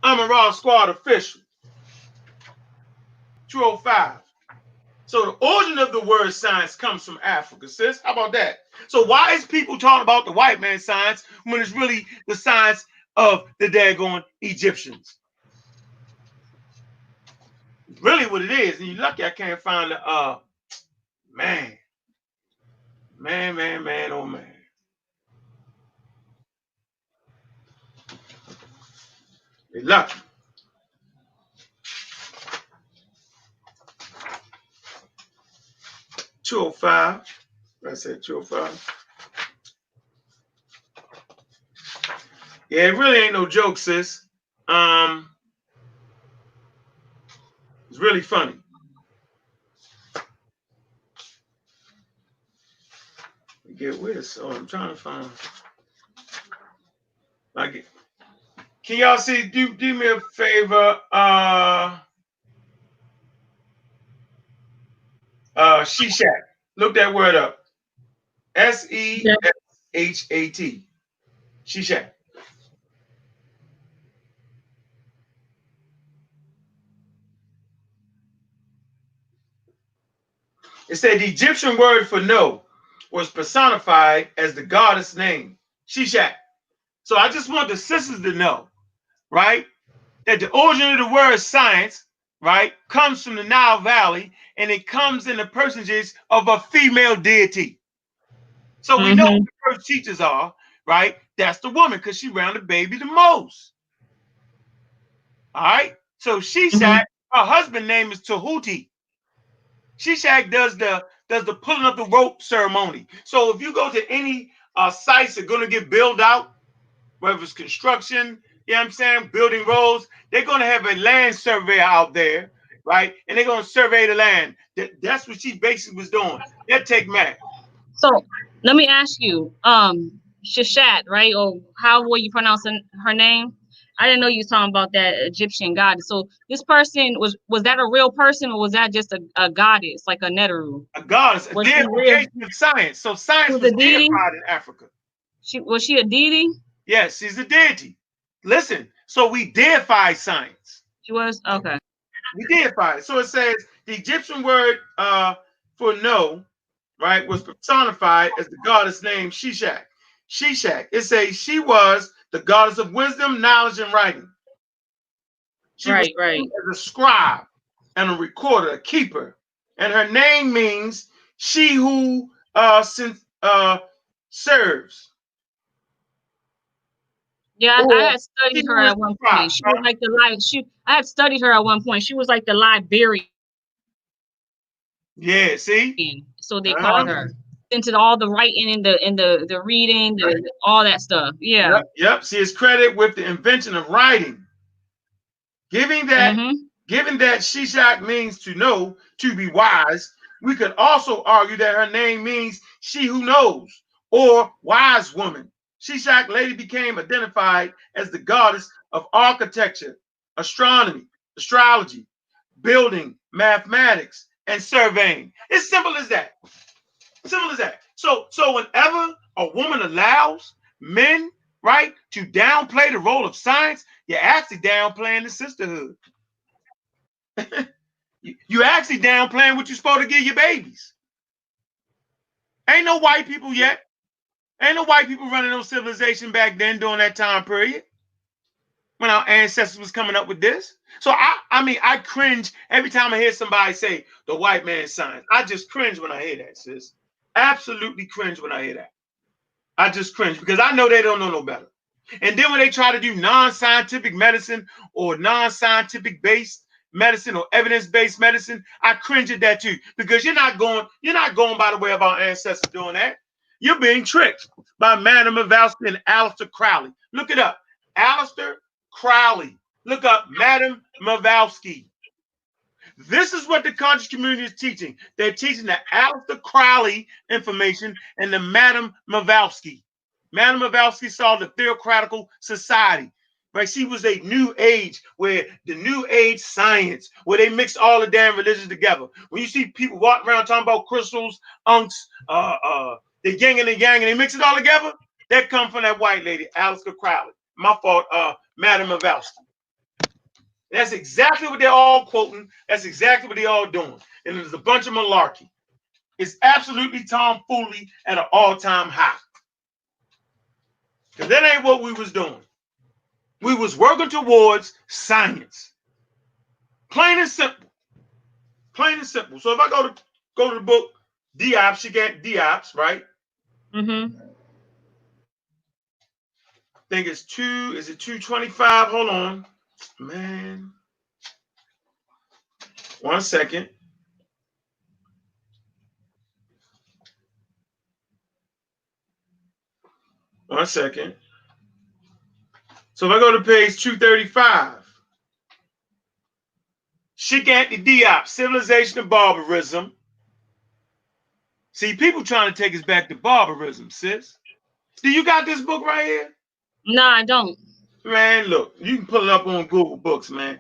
I'm a Raw Squad official. 205. So the origin of the word science comes from Africa, sis. How about that? So why is people talking about the white man science when it's really the science of the daggone Egyptians? Really what it is. And you're lucky I can't find the man. Man, oh man. You're lucky. $205. I said $205. Yeah, it really ain't no joke, sis. It's really funny. Get with. Oh, I'm trying to find. Like, can y'all see? Do me a favor. Sheshat. Look that word up. Seshat. Sheshat. It said the Egyptian word for no was personified as the goddess name, Sheshat. So I just want the sisters to know, right, that the origin of the word science, right, comes from the Nile Valley, and it comes in the personages of a female deity. So we know who the first teachers are, right? That's the woman, because she round the baby the most. All right. So Sheshat, her husband name is Tahuti. Sheshat does the pulling up the rope ceremony. So if you go to any sites that are going to get built out, whether it's construction, you know what I'm saying, building roads, they're going to have a land surveyor out there, right? And they're going to survey the land. That's what she basically was doing. That take math. So let me ask you, Sheshat, right? Or how were you pronouncing her name? I didn't know you was talking about that Egyptian goddess. So this person was that a real person, or was that just a goddess, like a Neteru? A goddess, a Was she real? deification of science. So science She was was a deity. deified in Africa. Was she a deity? Yes, she's a deity. Listen, so we deify science. She was okay. We deify it. So it says the Egyptian word for no, right, was personified as the goddess named Sheshat. Sheshat. It says she was the goddess of wisdom, knowledge, and writing. She was Right. as a scribe and a recorder, a keeper. And her name means she who serves. Yeah, I had studied her at one Scribe, point. She was like I had studied her at one point. She was like the librarian. Yeah, see? So they called her. Into all the writing and the reading, all that stuff. Yeah. Yep. She is credited with the invention of writing. Given that Sheshat means to know, to be wise, we could also argue that her name means she who knows, or wise woman. Sheshat later became identified as the goddess of architecture, astronomy, astrology, building, mathematics, and surveying. It's simple as that. Simple as that. So whenever a woman allows men, right, to downplay the role of science, you're actually downplaying the sisterhood. You actually downplaying what you're supposed to give your babies. Ain't no white people yet. Ain't no white people running no civilization back then during that time period when our ancestors was coming up with this. So I mean, I cringe every time I hear somebody say the white man's science. I just cringe when I hear that, sis. Absolutely cringe when I hear that. I just cringe because I know they don't know no better. And then when they try to do non-scientific medicine or non-scientific based medicine or evidence-based medicine, I cringe at that too, because you're not going by the way of our ancestors doing that. You're being tricked by Madame Blavatsky and Aleister Crowley. Look it up. Aleister Crowley. Look up Madame Blavatsky. This is what the conscious community is teaching. They're teaching the Aleister Crowley information and the Madame Blavatsky. Madame Blavatsky saw the theocratical society. Right? She was a new age, where the new age science, where they mix all the damn religions together. When you see people walking around talking about crystals, unks, the yin and the yang, and they mix it all together, that come from that white lady, Aleister Crowley. My fault, Madame Blavatsky. That's exactly what they're all quoting. That's exactly what they're all doing. and it is a bunch of malarkey. It's absolutely tomfoolery at an all-time high. Because that ain't what we was doing. We was working towards science. Plain and simple. Plain and simple. So if I go to the book, Diops, she got Diops, right? Mm-hmm. I think it's 225? Hold on. Man. 1 second. One second. So if I go to page 235, Shigant Diop, Civilization of Barbarism. See, people trying to take us back to barbarism, sis. Do you got this book right here? No, I don't. Man, look, you can pull it up on Google Books, man.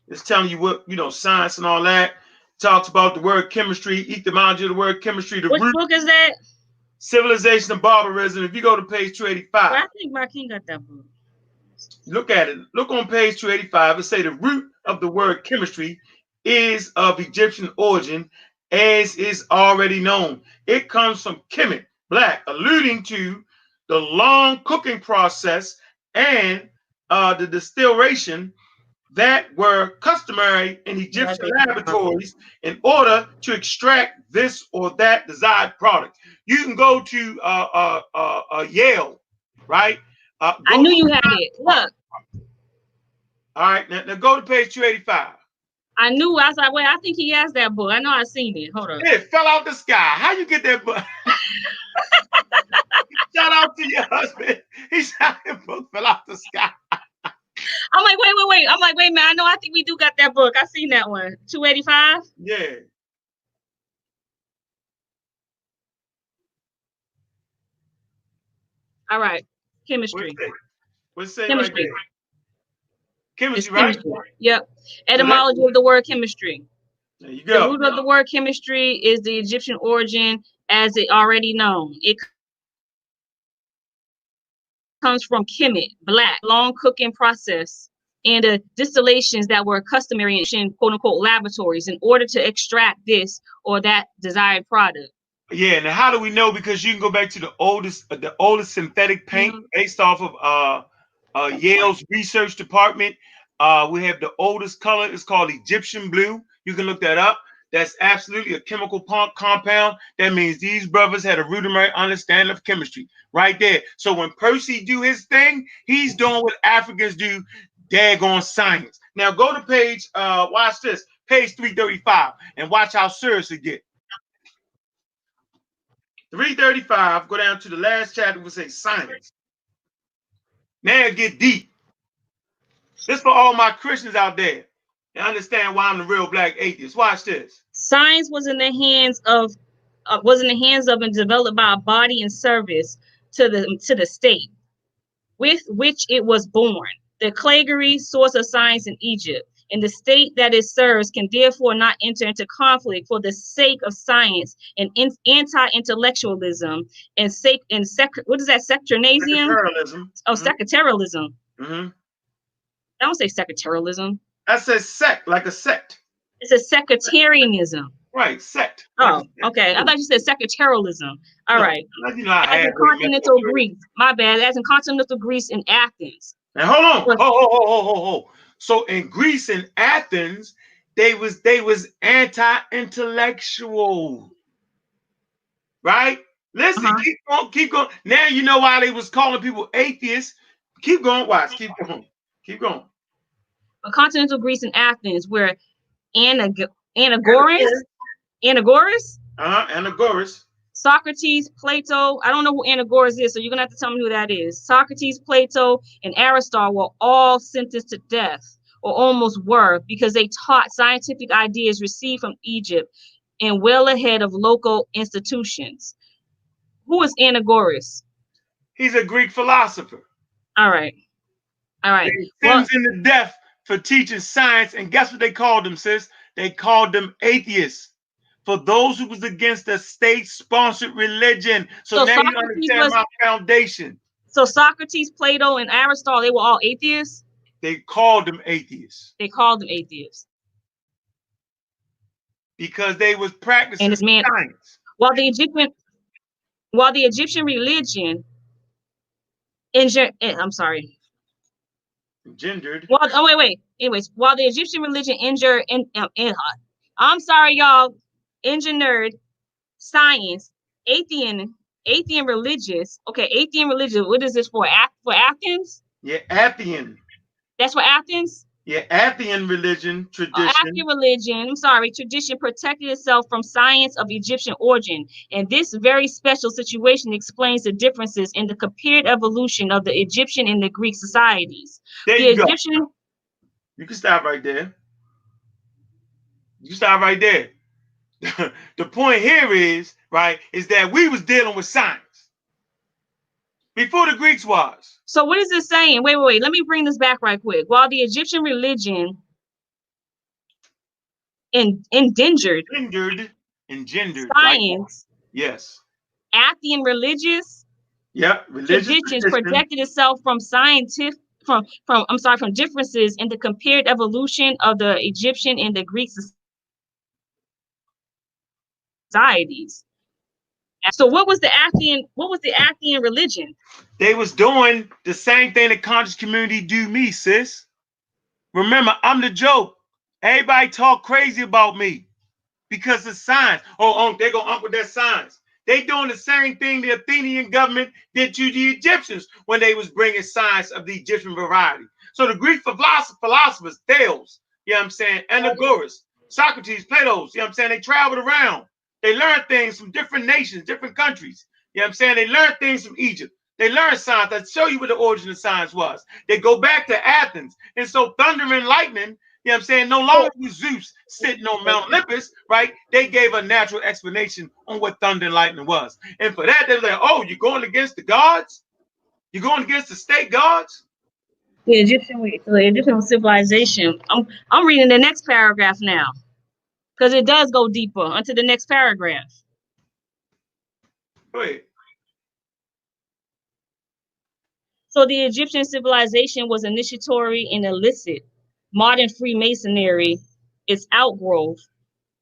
It's telling you what, science and all that. Talks about the word chemistry, etymology of the word chemistry, the Which root. book is that? Civilization of Barbarism. If you go to page 285. Well, I think Marquine got that book. Look at it. Look on page 285. It say the root of the word chemistry is of Egyptian origin, as is already known. It comes from Kemet, black, alluding to the long cooking process and the distillation that were customary in Egyptian laboratories in order to extract this or that desired product. You can go to Yale, right? I knew you had it. Look. All right, now go to page 285. I knew. I was like, wait, I think he has that book. I know I've seen it. Hold on. It fell out the sky. How you get that book? Shout out to your husband. He said the book fell out the sky. I'm like, wait. I'm like, wait, man. I know. I think we do got that book. I seen that one. 285. Yeah. All right. Chemistry. What's it say Chemistry. right there? Chemistry, it's right? Chemistry. Yep. Etymology of the word chemistry. There you go. The root of the word chemistry is the Egyptian origin, as it already known. It comes from Kemet, black, long cooking process, and the distillations that were customary in quote unquote laboratories in order to extract this or that desired product. Yeah, now how do we know? Because you can go back to the oldest synthetic paint based off of Yale's research department. We have the oldest color. It's called Egyptian blue. You can look that up. That's absolutely a chemical compound. That means these brothers had a rudimentary understanding of chemistry right there. So when Percy do his thing, he's doing what Africans do, daggone science. Now go to page, watch this, page 335, and watch how serious it gets. 335, go down to the last chapter, we'll say science. Now it get deep. This for all my Christians out there. You understand why I'm the real black atheist. Watch this. Science was in the hands of and developed by a body in service to the state, with which it was born. The Claggery, source of science in Egypt, and the state that it serves can therefore not enter into conflict for the sake of science and anti-intellectualism and what is that, sectarianism? Oh, sectarianism. Mm-hmm. I don't say sectarianism. I said sect, like a sect. It's a sectarianism. Right, sect. Oh, okay. I thought you said sectarianism. All right. You know, as in continental Greece. My bad. As in continental Greece in Athens. And hold on. Ho. So in Greece and Athens, they was anti-intellectual. Right? Listen, keep going. Now you know why they was calling people atheists. Keep going. Watch. Keep going. But continental Greece and Athens, where Anaxagoras. Anaxagoras. Socrates, Plato. I don't know who Anaxagoras is, so you're gonna have to tell me who that is. Socrates, Plato, and Aristotle were all sentenced to death, or almost were, because they taught scientific ideas received from Egypt and well ahead of local institutions. Who is Anaxagoras? He's a Greek philosopher. All right. They sentenced him to death for teaching science, and guess what they called them, sis? They called them atheists. For those who was against the state-sponsored religion. So now you understand my foundation. So Socrates, Plato, and Aristotle, they were all atheists? They called them atheists. They called them atheists. because they was practicing And this man, science. while the Egyptian religion I'm sorry. Gendered. Well, oh wait. Anyways, while the Egyptian religion I'm sorry, y'all, engineered science, atheism religious. Okay, atheism religious. What is this for? For Athens? Yeah, Athean. That's for Athens? Yeah, Athean religion, tradition. Athean religion, I'm sorry, tradition protected itself from science of Egyptian origin. And this very special situation explains the differences in the compared evolution of the Egyptian and the Greek societies. There The you go. Egyptian. You can stop right there. You stop right there. The point here is, right, is that we was dealing with science before the Greeks was. So what is it saying? Wait. Let me bring this back right quick. While the Egyptian religion engendered science, like, yes. Athenian religious religious traditions protected itself from scientific from differences in the compared evolution of the Egyptian and the Greek societies. So what was the Athenian religion? They was doing the same thing the conscious community do me, sis. Remember, I'm the joke. Everybody talk crazy about me because of science. Oh, they go with their science. They doing the same thing the Athenian government did to the Egyptians when they was bringing science of the Egyptian variety. So the Greek philosophers, Thales, you know what I'm saying, Anaxagoras, Socrates, Plato's, you know what I'm saying, they traveled around. They learned things from different nations, different countries. You know what I'm saying? They learned things from Egypt. They learned science. I'll show you what the origin of science was. They go back to Athens. And so thunder and lightning, you know what I'm saying, no longer was Zeus sitting on Mount Olympus, right? They gave a natural explanation on what thunder and lightning was. And for that, they're like, oh, you're going against the gods? You're going against the state gods? The Egyptian civilization. I'm reading the next paragraph now, because it does go deeper onto the next paragraph. Go ahead. So the Egyptian civilization was initiatory and illicit. Modern Freemasonry, its outgrowth,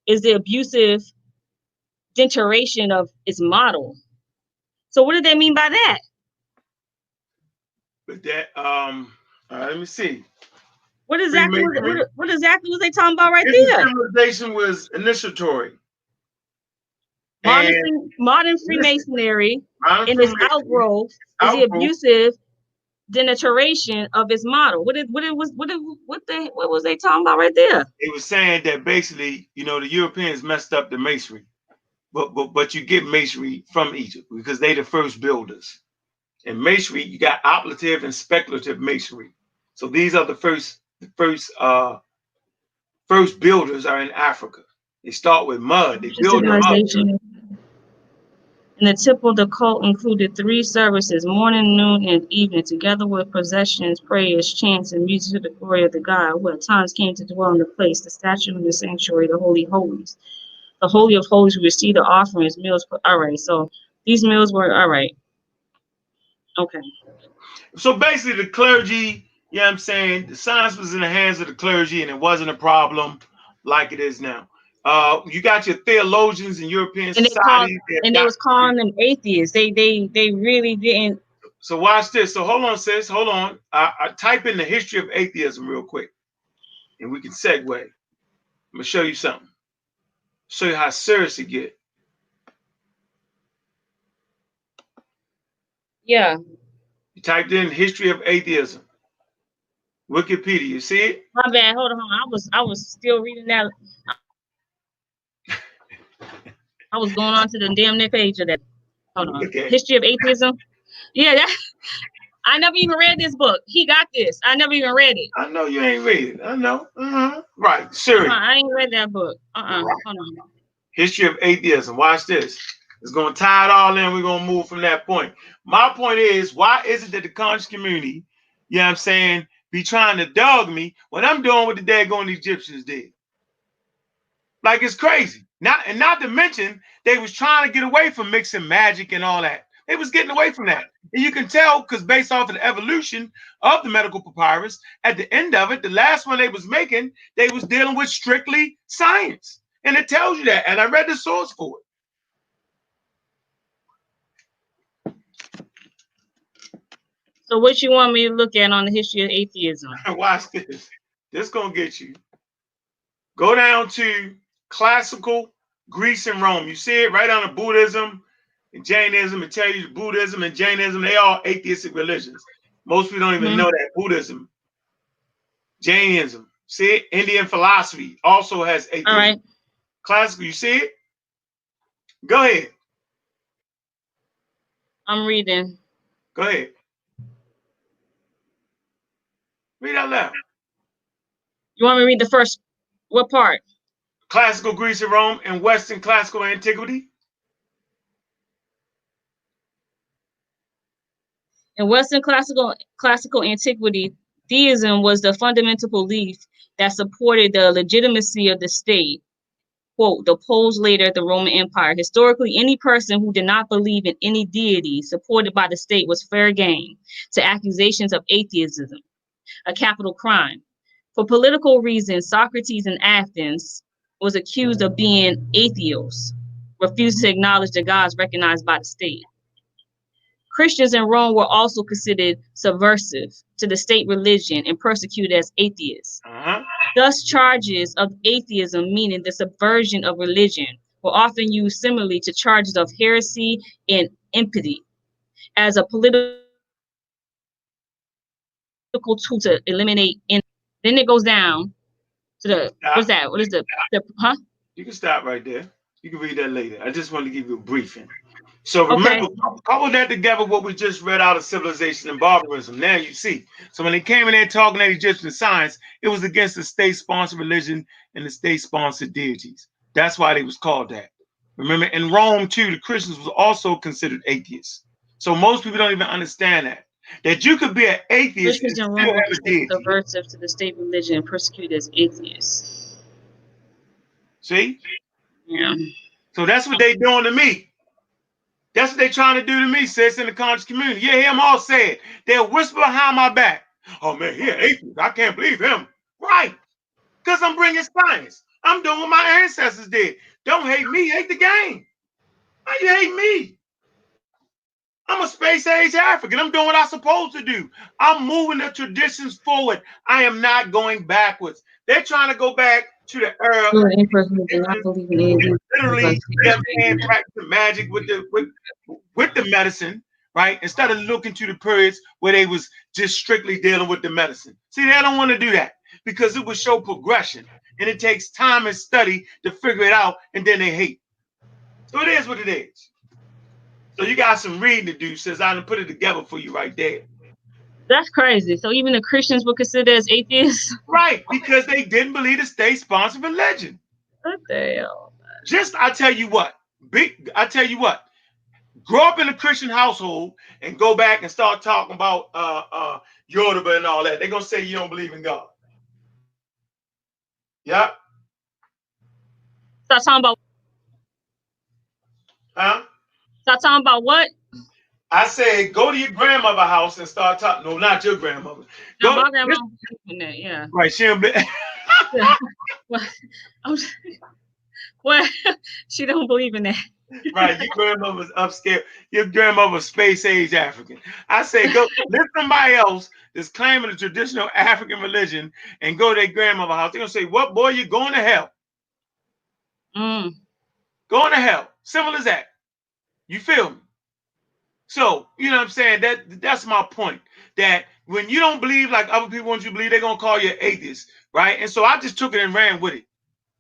is the abusive denturation of its model. So what did they mean by that? But that, let me see. What exactly was they talking about right there? Civilization was initiatory. Modern Freemasonry in its outgrowth is the abusive denaturation of its model. What was they talking about right there? It was saying that basically, you know, the Europeans messed up the masonry, but you get masonry from Egypt because they the first builders. In masonry, you got operative and speculative masonry. So these are the first builders are in Africa. They start with mud. They build them up. And the temple of the cult included 3 services, morning, noon, and evening, together with processions, prayers, chants, and music to the glory of the God, who at times came to dwell in the place, the statue in the sanctuary, the Holy Holies. The Holy of Holies who received the offerings, meals. All right, so these meals were, all right. Okay. So basically the clergy, you know what I'm saying, the science was in the hands of the clergy and it wasn't a problem like it is now. You got your theologians in European society. They was calling them atheists. They really didn't. So watch this. So hold on, sis. Hold on. I type in the history of atheism real quick, and we can segue. I'm gonna show you something. Show you how serious it get. Yeah. You typed in history of atheism. Wikipedia. You see it? My bad. Hold on. I was still reading that. I was going on to the damn next page of that. Hold on. Okay. History of atheism. Yeah, I never even read this book. He got this. I never even read it. I know you ain't read it. I know. Right. Sure. I ain't read that book. Right. Hold on. History of atheism. Watch this. It's going to tie it all in. We're going to move from that point. My point is, why is it that the conscious community, you know what I'm saying, be trying to dog me when I'm doing what the daggone Egyptians did? Like, it's crazy. Not to mention, they was trying to get away from mixing magic and all that. They was getting away from that. And you can tell because based off of the evolution of the medical papyrus, at the end of it, the last one they was making, they was dealing with strictly science. And it tells you that. And I read the source for So what you want me to look at on the history of atheism? it. Watch this. This gonna get you. Go down to classical Greece and Rome. You see it right on the Buddhism and Jainism. It tell you Buddhism and Jainism, they all atheistic religions. Most people don't even know that. Buddhism, Jainism. See it? Indian philosophy also has atheism. All right. Classical, you see it? Go ahead. I'm reading. Go ahead. Read out loud. You want me to read the first, what part? Classical Greece and Rome and Western classical antiquity. In Western classical antiquity, theism was the fundamental belief that supported the legitimacy of the state. Quote, the Poles later the Roman Empire. Historically, any person who did not believe in any deity supported by the state was fair game to accusations of atheism, a capital crime. For political reasons, Socrates in Athens was accused of being atheos, refused to acknowledge the gods recognized by the state. Christians in Rome were also considered subversive to the state religion and persecuted as atheists. Thus, charges of atheism, meaning the subversion of religion, were often used similarly to charges of heresy and impiety as a political tool to eliminate. Then it goes down to the, what's that? What is the huh? You can stop right there. You can read that later. I just wanted to give you a briefing. So remember, couple that together what we just read out of Civilization and Barbarism. Now you see. So when they came in there talking at Egyptian science, it was against the state-sponsored religion and the state-sponsored deities. That's why they was called that. Remember, in Rome too, the Christians was also considered atheists. So most people don't even understand that you could be an atheist and still have a deity. Subversive to the state religion and persecuted as atheists. See? Yeah. So that's what they doing to me. That's what they trying to do to me, sis, in the conscious community. You hear them all say it. They'll whisper behind my back. Oh, man, he an atheist. I can't believe him. Right. Because I'm bringing science. I'm doing what my ancestors did. Don't hate me. Hate the game. Why you hate me? I'm a space-age African. I'm doing what I'm supposed to do. I'm moving the traditions forward. I am not going backwards. They're trying to go back to the era. Literally, practicing magic with the medicine, right? Instead of looking to the periods where they was just strictly dealing with the medicine. See, they don't want to do that because it would show progression, and it takes time and study to figure it out, and then they hate. So it is what it is. So you got some reading to do, since I done put it together for you right there. That's crazy. So even the Christians were considered as atheists? Right, because they didn't believe the state-sponsored religion. What the hell? I tell you what, grow up in a Christian household and go back and start talking about Yoruba and all that. They're gonna say you don't believe in God. Yep. Stop talking about. Huh? Stop talking about what? I said go to your grandmother's house and start talking. No, not your grandmother. No, my grandma. Yeah. Right. She don't believe. Well, she don't believe in that. Right, your grandmother was upscale. Your grandmother was space-age African. I say go let somebody else that's claiming the traditional African religion and go to their grandmother's house. They're gonna say, "What, boy? You're going to hell." Going to hell. Simple as that. You feel me? So, you know what I'm saying? That's my point. That when you don't believe like other people want you to believe, they're going to call you an atheist, right? And so I just took it and ran with it,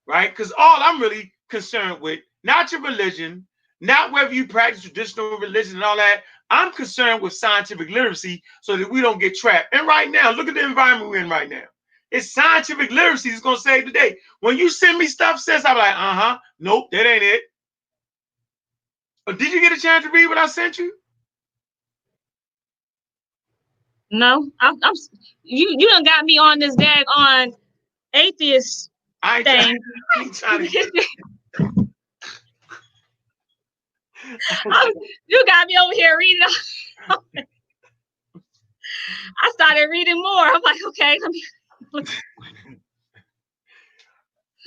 right? Because all I'm really concerned with, not your religion, not whether you practice traditional religion and all that. I'm concerned with scientific literacy so that we don't get trapped. And right now, look at the environment we're in right now. It's scientific literacy that's going to save the day. When you send me stuff, sis, I'm like, nope, that ain't it. But did you get a chance to read what I sent you? No, you done got me on this on atheist thing. I ain't trying to get you got me over here reading. I started reading more. I'm like, okay, let me.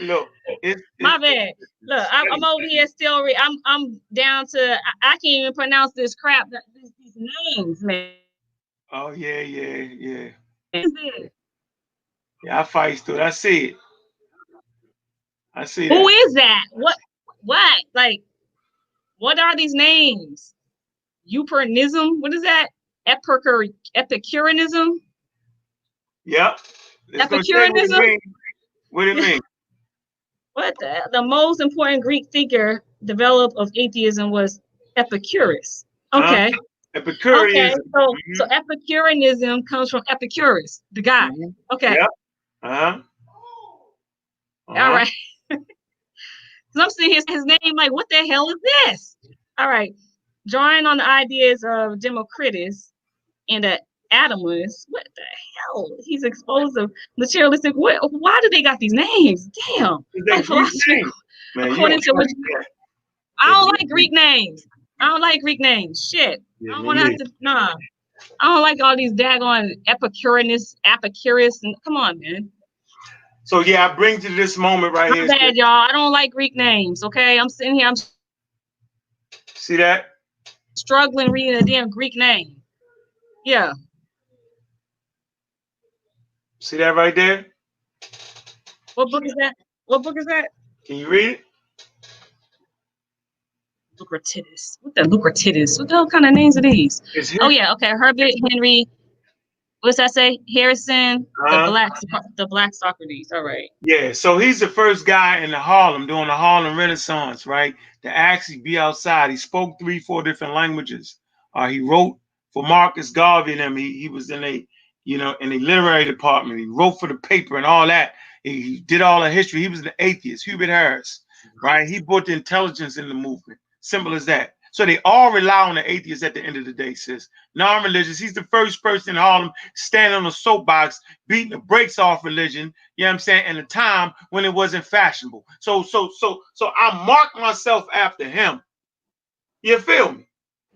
Look, My bad. Look, I'm over here still. I'm down to. I can't even pronounce this crap. These names, man. oh yeah. Is it? Yeah, I fight through it. I see it. I see Who that. is that? What? Like, what are these names? Eupernism? What is that? Epicureanism? Yep. It's gonna tell you what it Epicureanism? means. What it means. What the most important Greek thinker developed of atheism was Epicurus. Okay. Okay. Epicureanism. So Epicureanism comes from Epicurus, the guy. Okay. Yep. Uh-huh. All right. So I'm seeing his name like, what the hell is this? All right. Drawing on the ideas of Democritus and the Atomists, what the hell? He's exposed to materialistic. Why do they got these names? Damn. Like philosophy, Man, according to which I don't like Greek names. I don't like Greek names. Shit. I don't want to have to. Nah. I don't like all these daggone Epicurus, and come on, man. So yeah, I bring to this moment right here. My bad, y'all. I don't like Greek names. Okay, I'm sitting here. I'm see that? Struggling reading a damn Greek name. Yeah. See that right there? What book is that? What book is that? Can you read it? Lucratitus. What the Lucratitus? What the hell kind of names are these? Oh yeah, okay. Herbert Henry. What's that say? Harrison, the black Socrates. All right. Yeah, so he's the first guy in the Harlem during the Harlem Renaissance, right? To actually be outside. He spoke 3-4 different languages. He wrote for Marcus Garvey and him. He was in a, in the literary department. He wrote for the paper and all that. He did all the history. He was an atheist, Hubert Harris, right? He brought the intelligence in the movement. Simple as that. So they all rely on the atheists at the end of the day, sis. Non-religious. He's the first person in Harlem standing on a soapbox, beating the brakes off religion, you know what I'm saying, in a time when it wasn't fashionable. So I mark myself after him. You feel me?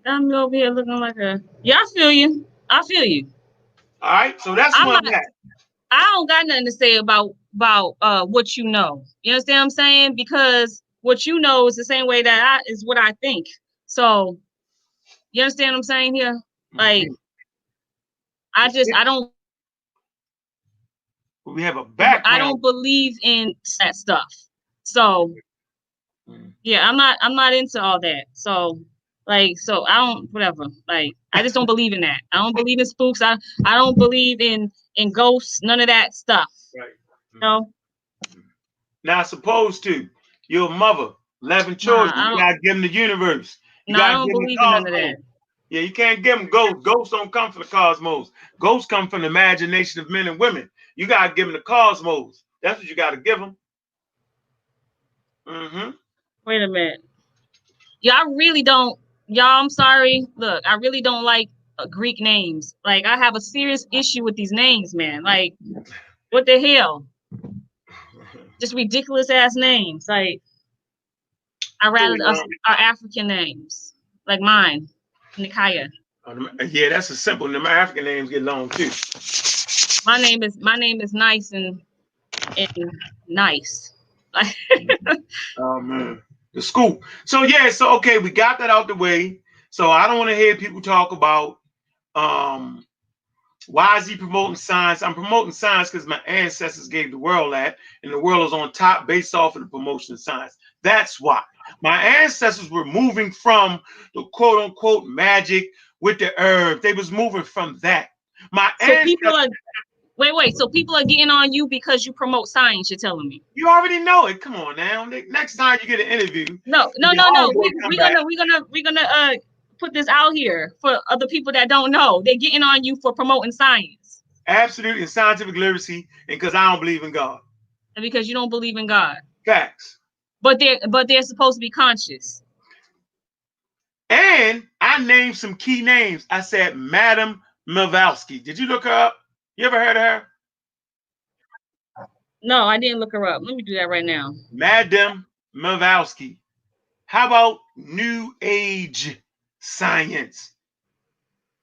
I'm over here looking like a I feel you. I feel you. All right, so that's I'm one not, I don't got nothing to say about what you know. You understand what I'm saying? Because what you know is the same way that is what I think. So you understand what I'm saying here? Like I don't we have a background. I don't believe in that stuff. So yeah, I'm not into all that. So I don't whatever. Like I just don't believe in that. I don't believe in spooks. I don't believe in ghosts, none of that stuff. Right. No. Now supposed to your mother, 11 children, you gotta give them the universe. You gotta I don't give them believe the in none of that. Yeah, you can't give them ghosts. Ghosts don't come from the cosmos. Ghosts come from the imagination of men and women. You gotta give them the cosmos. That's what you gotta give them. Wait a minute. Yeah, I really don't. Y'all, I'm sorry. Look, I really don't like Greek names. Like, I have a serious issue with these names, man. Like, what the hell? Just ridiculous ass names. Like, I rather our African names, like mine, Nikaya. Yeah, that's a simple. The African names get long too. My name is nice and nice. Oh man, the scoop. So yeah, so okay, we got that out the way. So I don't want to hear people talk about why is he promoting science? I'm promoting science because my ancestors gave the world that, and the world is on top based off of the promotion of science. That's why. My ancestors were moving from the quote unquote magic with the herb. They was moving from that. Wait. So people are getting on you because you promote science, you're telling me. You already know it. Come on now. Next time you get an interview. No. We're gonna put this out here for other people that don't know. They're getting on you for promoting science. Absolutely, and scientific literacy, and because I don't believe in God. And because you don't believe in God. Facts. But they're supposed to be conscious. And I named some key names. I said Madame Blavatsky. Did you look her up? You ever heard of her? No, I didn't look her up. Let me do that right now. Madame Blavatsky. How about New Age science?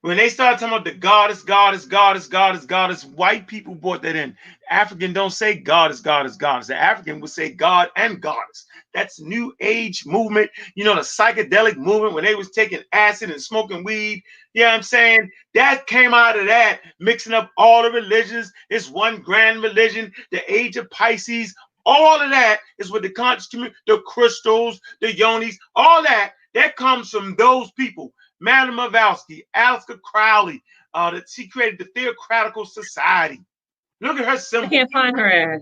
When they started talking about the goddess, goddess, goddess, goddess, goddess, white people brought that in. African don't say goddess, goddess, goddess. The African would say God and goddess. That's new age movement. You know, the psychedelic movement when they was taking acid and smoking weed. You know what I'm saying? That came out of that, mixing up all the religions. It's one grand religion, the age of Pisces. All of that is what the conscious community, the crystals, the yonis, all that comes from those people. Madame Blavatsky, Alistair Crowley, that she created the Theocratical Society. Look at her I symbol. can't find her ass.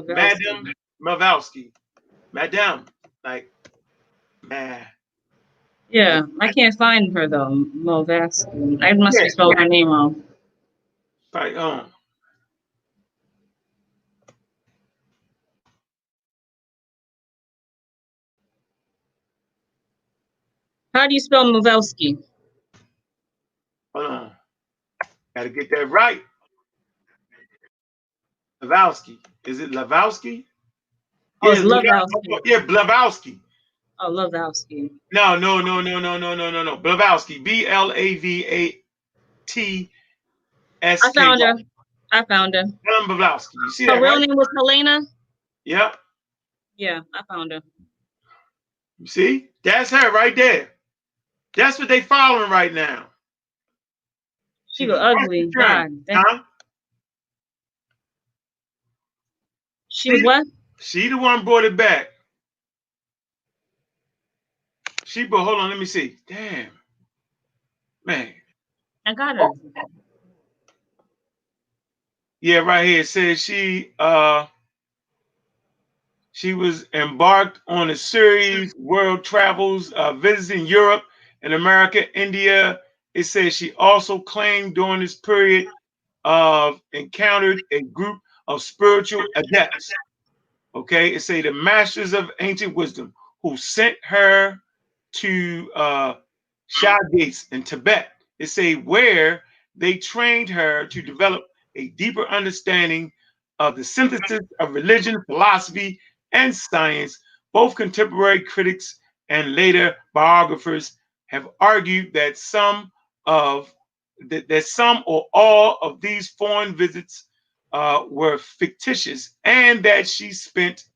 Madame Blavatsky. Madame. Like, man. Yeah, I can't find her though. Blavatsky. I must be spelling her name wrong. Right on. How do you spell Blavatsky? Hold on. Gotta get that right. Blavatsky. Is it Blavatsky? Oh, it's Blavatsky. Yeah, Blavatsky. Oh, Blavatsky. No. Blavatsky. Blavatotsky. I found her. Helen Blavatsky. You see Her that, real right? name was Helena. Yep. Yeah, I found her. You see? That's her right there. That's what they following right now. She was ugly. God. Huh? She was what? She the one brought it back. Hold on, let me see. Damn. Man. I got her. Yeah, right here. It says she was embarked on a series world travels, visiting Europe and America, India. It says she also claimed during this period of encountered a group of spiritual adepts. Okay, it say the masters of ancient wisdom who sent her to Shagates in Tibet. It say where they trained her to develop a deeper understanding of the synthesis of religion, philosophy, and science. Both contemporary critics and later biographers have argued that some or all of these foreign visits were fictitious, and that she spent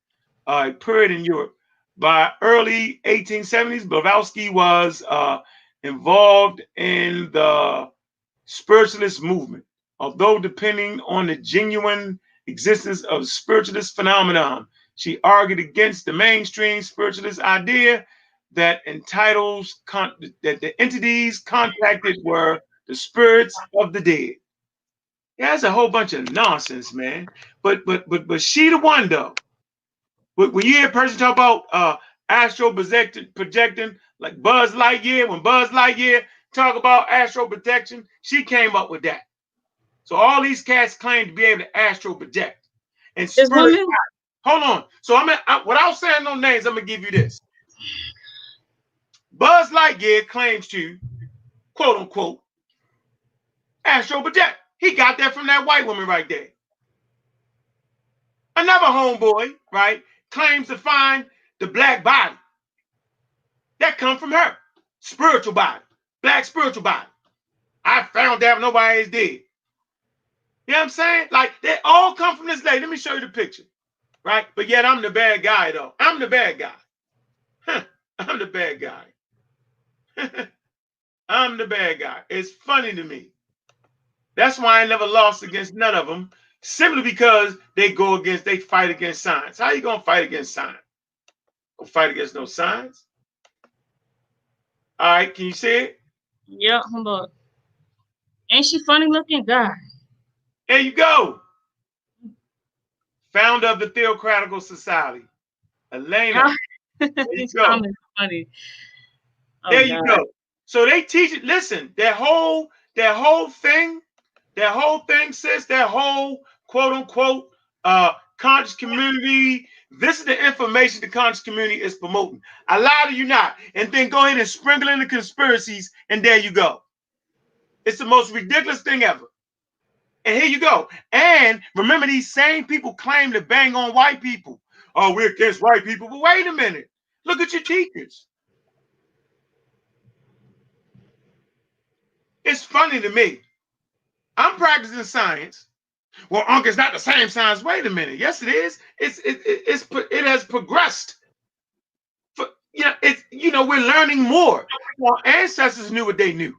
a period in Europe. By early 1870s, Blavatsky was involved in the spiritualist movement. Although depending on the genuine existence of spiritualist phenomenon, she argued against the mainstream spiritualist idea that that the entities contacted were the spirits of the dead. Yeah, that's a whole bunch of nonsense, man. But she the one though. When you hear a person talk about astral projecting, like Buzz Lightyear, when Buzz Lightyear talk about astral projection, she came up with that. So all these cats claim to be able to astral project. And spirit. Hold on. So without saying no names, I'm gonna give you this. Buzz Lightyear claims to, quote unquote, astral project. He got that from that white woman right there. Another homeboy, right, claims to find the black body. That come from her. Spiritual body. Black spiritual body. I found that nobody is dead. You know what I'm saying? Like, they all come from this lady. Let me show you the picture. Right? But yet I'm the bad guy, though. I'm the bad guy. Huh. I'm the bad guy. I'm the bad guy. It's funny to me. That's why I never lost against none of them. Simply because they fight against science. How you gonna fight against science? Don't fight against no science. All right, can you see it? Yeah, hold on. Ain't she funny looking? God. There you go. Founder of the Theocratical Society. Elena. There you go. Funny. Oh, there you go. So they teach it. Listen, that whole thing, sis, that whole quote unquote conscious community. This is the information the conscious community is promoting. Allow you not, and then go ahead and sprinkle in the conspiracies, and there you go. It's the most ridiculous thing ever. And here you go. And remember, these same people claim to bang on white people. Oh, we're against white people. But wait a minute. Look at your teachers. It's funny to me. I'm practicing science. Well, Ankh is not the same science. Wait a minute. Yes, it is. It has progressed. We're learning more. Our ancestors knew what they knew.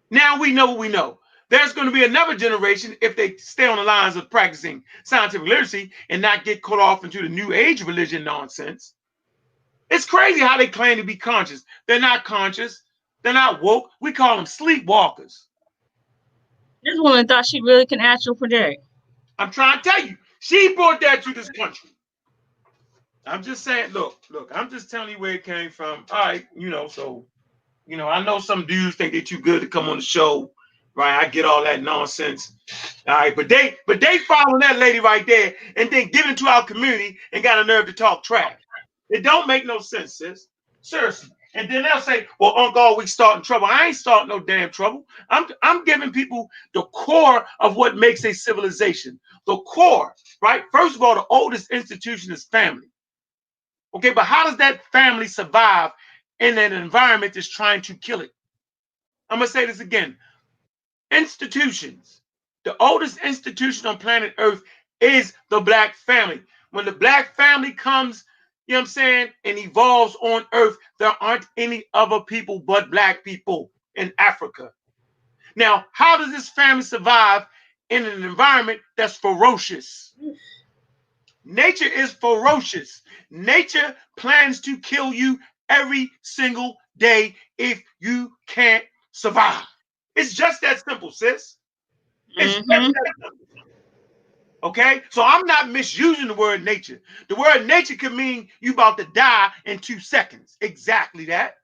Now we know what we know. There's going to be another generation, if they stay on the lines of practicing scientific literacy and not get caught off into the new age religion nonsense. It's crazy how they claim to be conscious. They're not conscious. They're not woke. We call them sleepwalkers. This woman thought she really can astral project. I'm trying to tell you, she brought that to this country. I'm just saying, look, I'm just telling you where it came from. All right, I know some dudes think they're too good to come on the show, right? I get all that nonsense. All right, but they following that lady right there and then giving it to our community and got a nerve to talk trash. It don't make no sense, sis. Seriously. And then they'll say, well, Uncle always starting trouble. I ain't starting no damn trouble. I'm giving people the core of what makes a civilization. The core, right? First of all, the oldest institution is family. Okay, but how does that family survive in an environment that's trying to kill it? I'm going to say this again. Institutions. The oldest institution on planet Earth is the Black family. When the Black family comes, you know what I'm saying, and evolves on Earth, there aren't any other people but Black people in Africa. Now, how does this family survive in an environment that's ferocious? Nature is ferocious. Nature plans to kill you every single day if you can't survive. It's just that simple, sis. It's just that simple. Okay? So I'm not misusing the word nature. The word nature could mean you about to die in 2 seconds. Exactly that.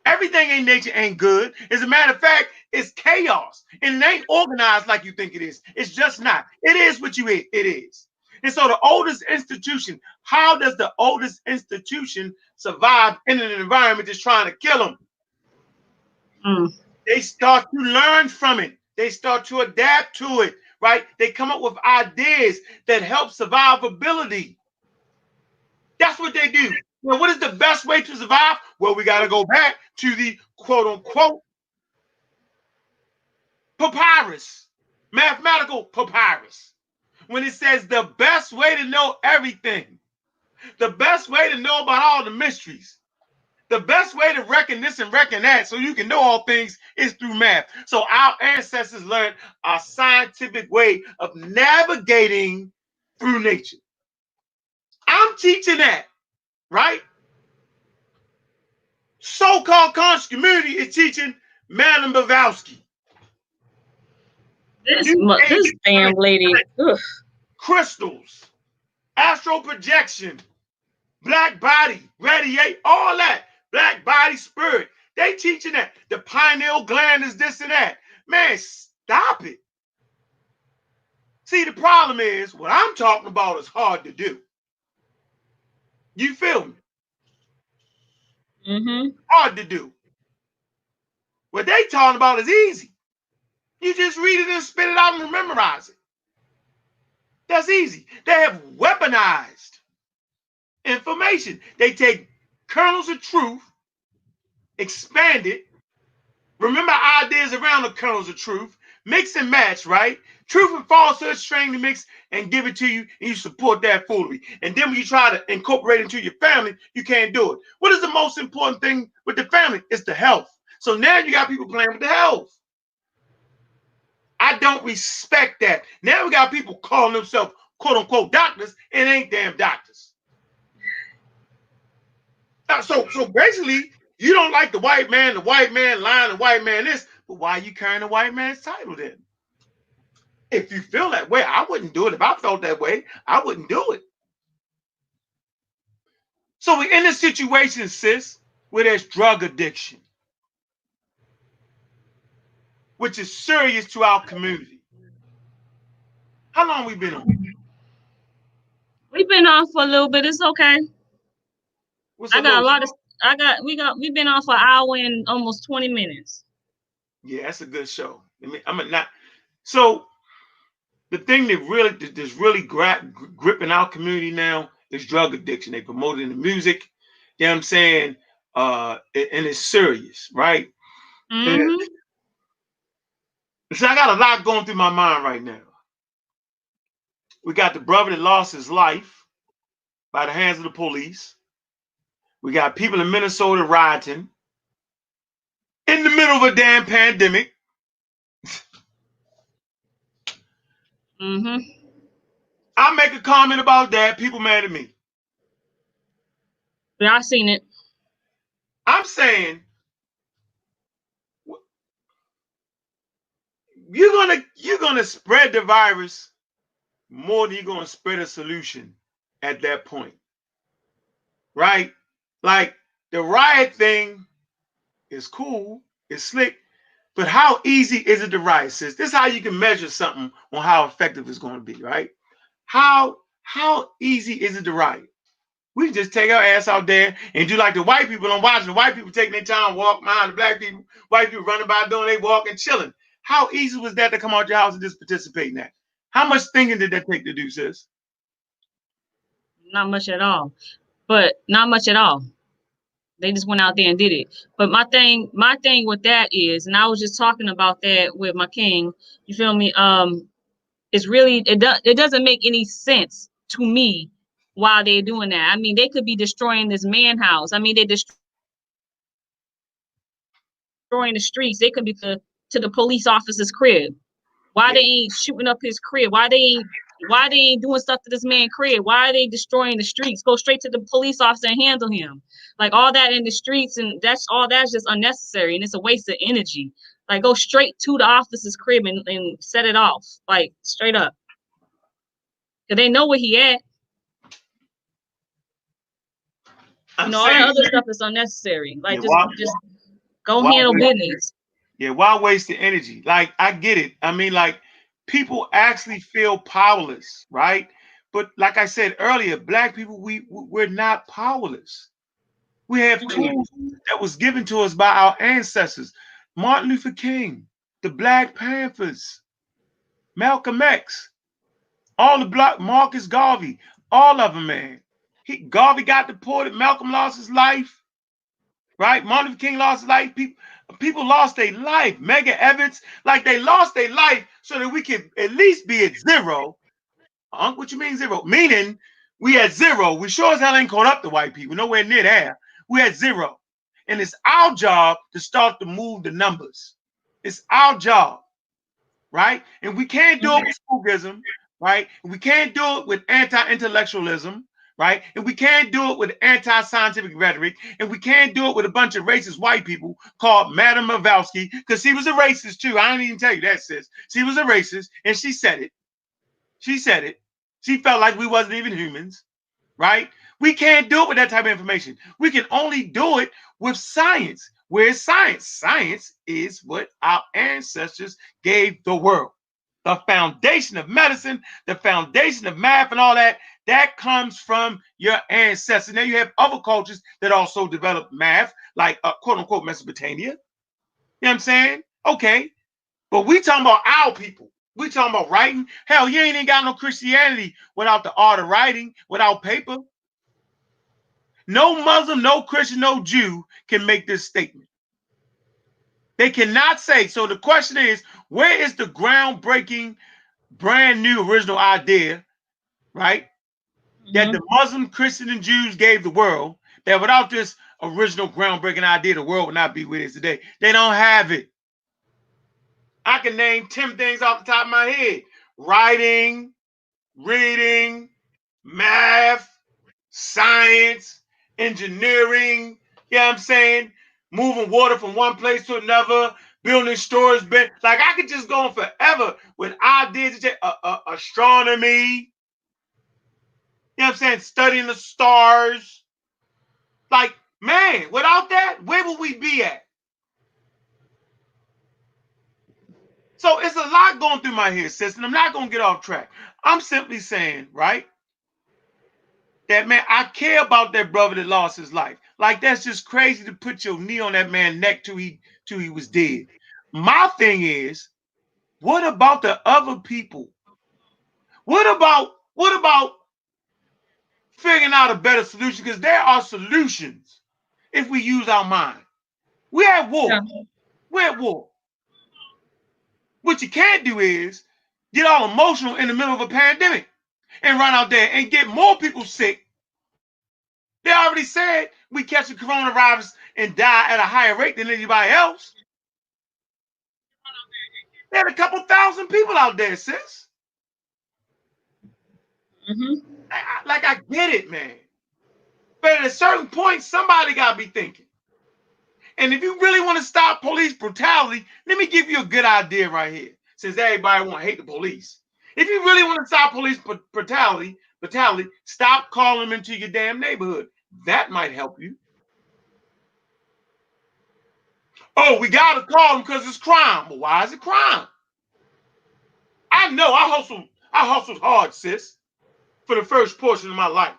Everything in nature ain't good. As a matter of fact, it's chaos. And it ain't organized like you think it is. It's just not. It is what it is. And so the oldest institution, how does the oldest institution survive in an environment that's trying to kill them? They start to learn from it. They start to adapt to it, right? They come up with ideas that help survivability. That's what they do. Now, what is the best way to survive? Well, we got to go back to the quote-unquote papyrus, mathematical papyrus. When it says the best way to know everything, the best way to know about all the mysteries, the best way to reckon this and reckon that so you can know all things is through math. So our ancestors learned a scientific way of navigating through nature. I'm teaching that, right? So-called conscious community is teaching Madame Blavatsky. This damn lady. Ugh. Crystals, astral projection, black body, radiate, all that. Black body, spirit. They teaching that. The pineal gland is this and that. Man, stop it. See, the problem is what I'm talking about is hard to do. You feel me? Hard to do. What they talking about is easy. You just read it and spit it out and memorize it. That's easy. They have weaponized information. They take kernels of truth, expand it. Remember ideas around the kernels of truth, mix and match, right? Truth and falsehood, string the mix and give it to you, and you support that foolery. And then when you try to incorporate it into your family, you can't do it. What is the most important thing with the family? It's the health. So now you got people playing with the health. I don't respect that. Now we got people calling themselves quote unquote doctors and ain't damn doctors. So basically, you don't like the white man lying, the white man this, but why are you carrying the white man's title then? If you feel that way, I wouldn't do it. If I felt that way, I wouldn't do it. So we're in a situation, sis, where there's drug addiction, which is serious to our community. How long we been on? We've been on for a little bit. It's okay. We've been on for an hour and almost 20 minutes. Yeah, that's a good show. So the thing that's really gripping our community now is drug addiction. They promote it in the music, you know what I'm saying? And it's serious, right? Mm-hmm. See, I got a lot going through my mind right now. We got the brother that lost his life by the hands of the police. We got people in Minnesota rioting in the middle of a damn pandemic. Mm-hmm. I make a comment about that. People mad at me. Yeah, I seen it. I'm saying you're gonna spread the virus more than you're gonna spread a solution at that point, right? Like the riot thing is cool, it's slick, but how easy is it to riot, sis? This is how you can measure something on how effective it's going to be, right? How easy is it to riot? We can just take our ass out there and do like the white people. I'm watching the white people taking their time, walk behind the black people, white people running by doing their walk and chilling. How easy was that to come out your house and just participate in that? How much thinking did that take to do, sis? Not much at all. But not much at all. They just went out there and did it. But my thing with that is, and I was just talking about that with my king. You feel me? It's really it doesn't make any sense to me why they're doing that. I mean, they could be destroying this man house. I mean, they're destroying the streets. They could be to the police officer's crib. Why Yeah. they ain't shooting up his crib? Why they ain't doing stuff to this man's crib? Why are they destroying the streets? Go straight to the police officer and handle him. Like all that in the streets, and that's just unnecessary, and it's a waste of energy. Like go straight to the officer's crib and set it off. Like straight up. Cause they know where he at. I'm All that saying, other stuff is unnecessary. yeah, Like just go why handle waste, business. yeah, why waste the energy? Like, I get it. I mean, like, people actually feel powerless, right? But like I said earlier, black people, we're not powerless. We have tools that was given to us by our ancestors. Martin Luther King, the Black Panthers, Malcolm X, all the black Marcus Garvey, all of them, man. Garvey got deported, Malcolm lost his life, right? Martin Luther King lost his life. People lost their life. Medgar Evers, like they lost their life so that we could at least be at zero. What you mean zero? Meaning we at zero. We sure as hell ain't caught up to white people. Nowhere near there. We at zero. And it's our job to start to move the numbers. It's our job, right? And we can't do it with spookism, right? And we can't do it with anti-intellectualism, right? And we can't do it with anti-scientific rhetoric. And we can't do it with a bunch of racist white people called Madame Mavalsky, because she was a racist too. I didn't even tell you that, sis. She was a racist, and she said it. She said it. She felt like we wasn't even humans, right? We can't do it with that type of information. We can only do it with science. Where's science? Science is what our ancestors gave the world. The foundation of medicine, the foundation of math and all that, that comes from your ancestors. Now you have other cultures that also develop math, like quote unquote Mesopotamia. You know what I'm saying? Okay. But we talking about our people. We talking about writing. Hell, you ain't even got no Christianity without the art of writing, without paper. No Muslim, no Christian, no Jew can make this statement. They cannot say. So the question is, where is the groundbreaking, brand new original idea, right? That the Muslim, Christian, and Jews gave the world, that without this original groundbreaking idea, the world would not be where it is today. They don't have it. I can name 10 things off the top of my head. Writing, reading, math, science, engineering, you know what I'm saying? Moving water from one place to another, building storage bed. Like I could just go on forever with ideas, astronomy, you know what I'm saying? Studying the stars. Like, man, without that, where would we be at? So it's a lot going through my head, sis, and I'm not going to get off track. I'm simply saying, right? That man, I care about that brother that lost his life. Like that's just crazy to put your knee on that man's neck till he was dead. My thing is, what about the other people? What about figuring out a better solution? Because there are solutions if we use our mind. We're at war. Yeah. We're at war. What you can't do is get all emotional in the middle of a pandemic and run out there and get more people sick. They already said we catch the coronavirus and die at a higher rate than anybody else. They had a couple thousand people out there, sis. I get it, man. But at a certain point, somebody got to be thinking. And if you really want to stop police brutality, let me give you a good idea right here, since everybody want to hate the police. If you really want to stop police brutality, stop calling them into your damn neighborhood. That might help you. Oh, we got to call them because it's crime. Well, why is it crime? I know I hustled hard, sis, for the first portion of my life.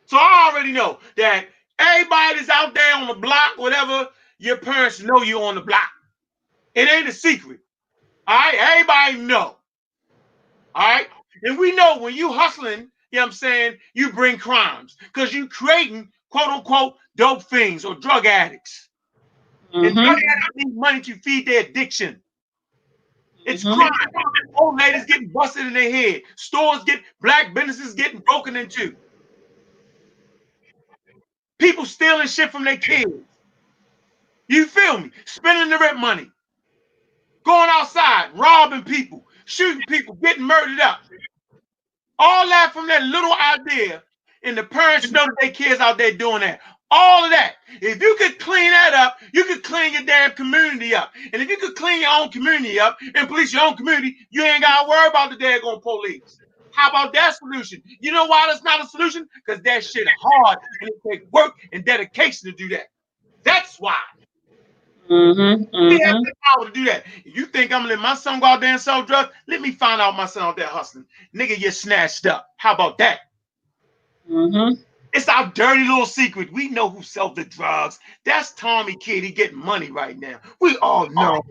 So I already know that everybody that's out there on the block, whatever, your parents know you're on the block. It ain't a secret. All right? Everybody know. All right? And we know when you hustling, you know what I'm saying, you bring crimes because you creating, quote unquote, dope fiends or drug addicts. And drug addicts need money to feed their addiction. It's crime. Old ladies getting busted in their head. Black businesses getting broken into. People stealing shit from their kids. You feel me? Spending the rent money. Going outside, robbing people, shooting people, getting murdered up. All that from that little idea, and the parents know that their kids out there doing that. All of that. If you could clean that up, you could clean your damn community up. And if you could clean your own community up and police your own community, you ain't got to worry about the daggone police. How about that solution? You know why that's not a solution? Because that shit hard and it takes work and dedication to do that. That's why. We have the power to do that. If you think I'm gonna let my son go out there and sell drugs, let me find out my son out there hustling. Nigga, you're snatched up. How about that? It's our dirty little secret. We know who sells the drugs. That's Tommy Kid. He getting money right now. We all know.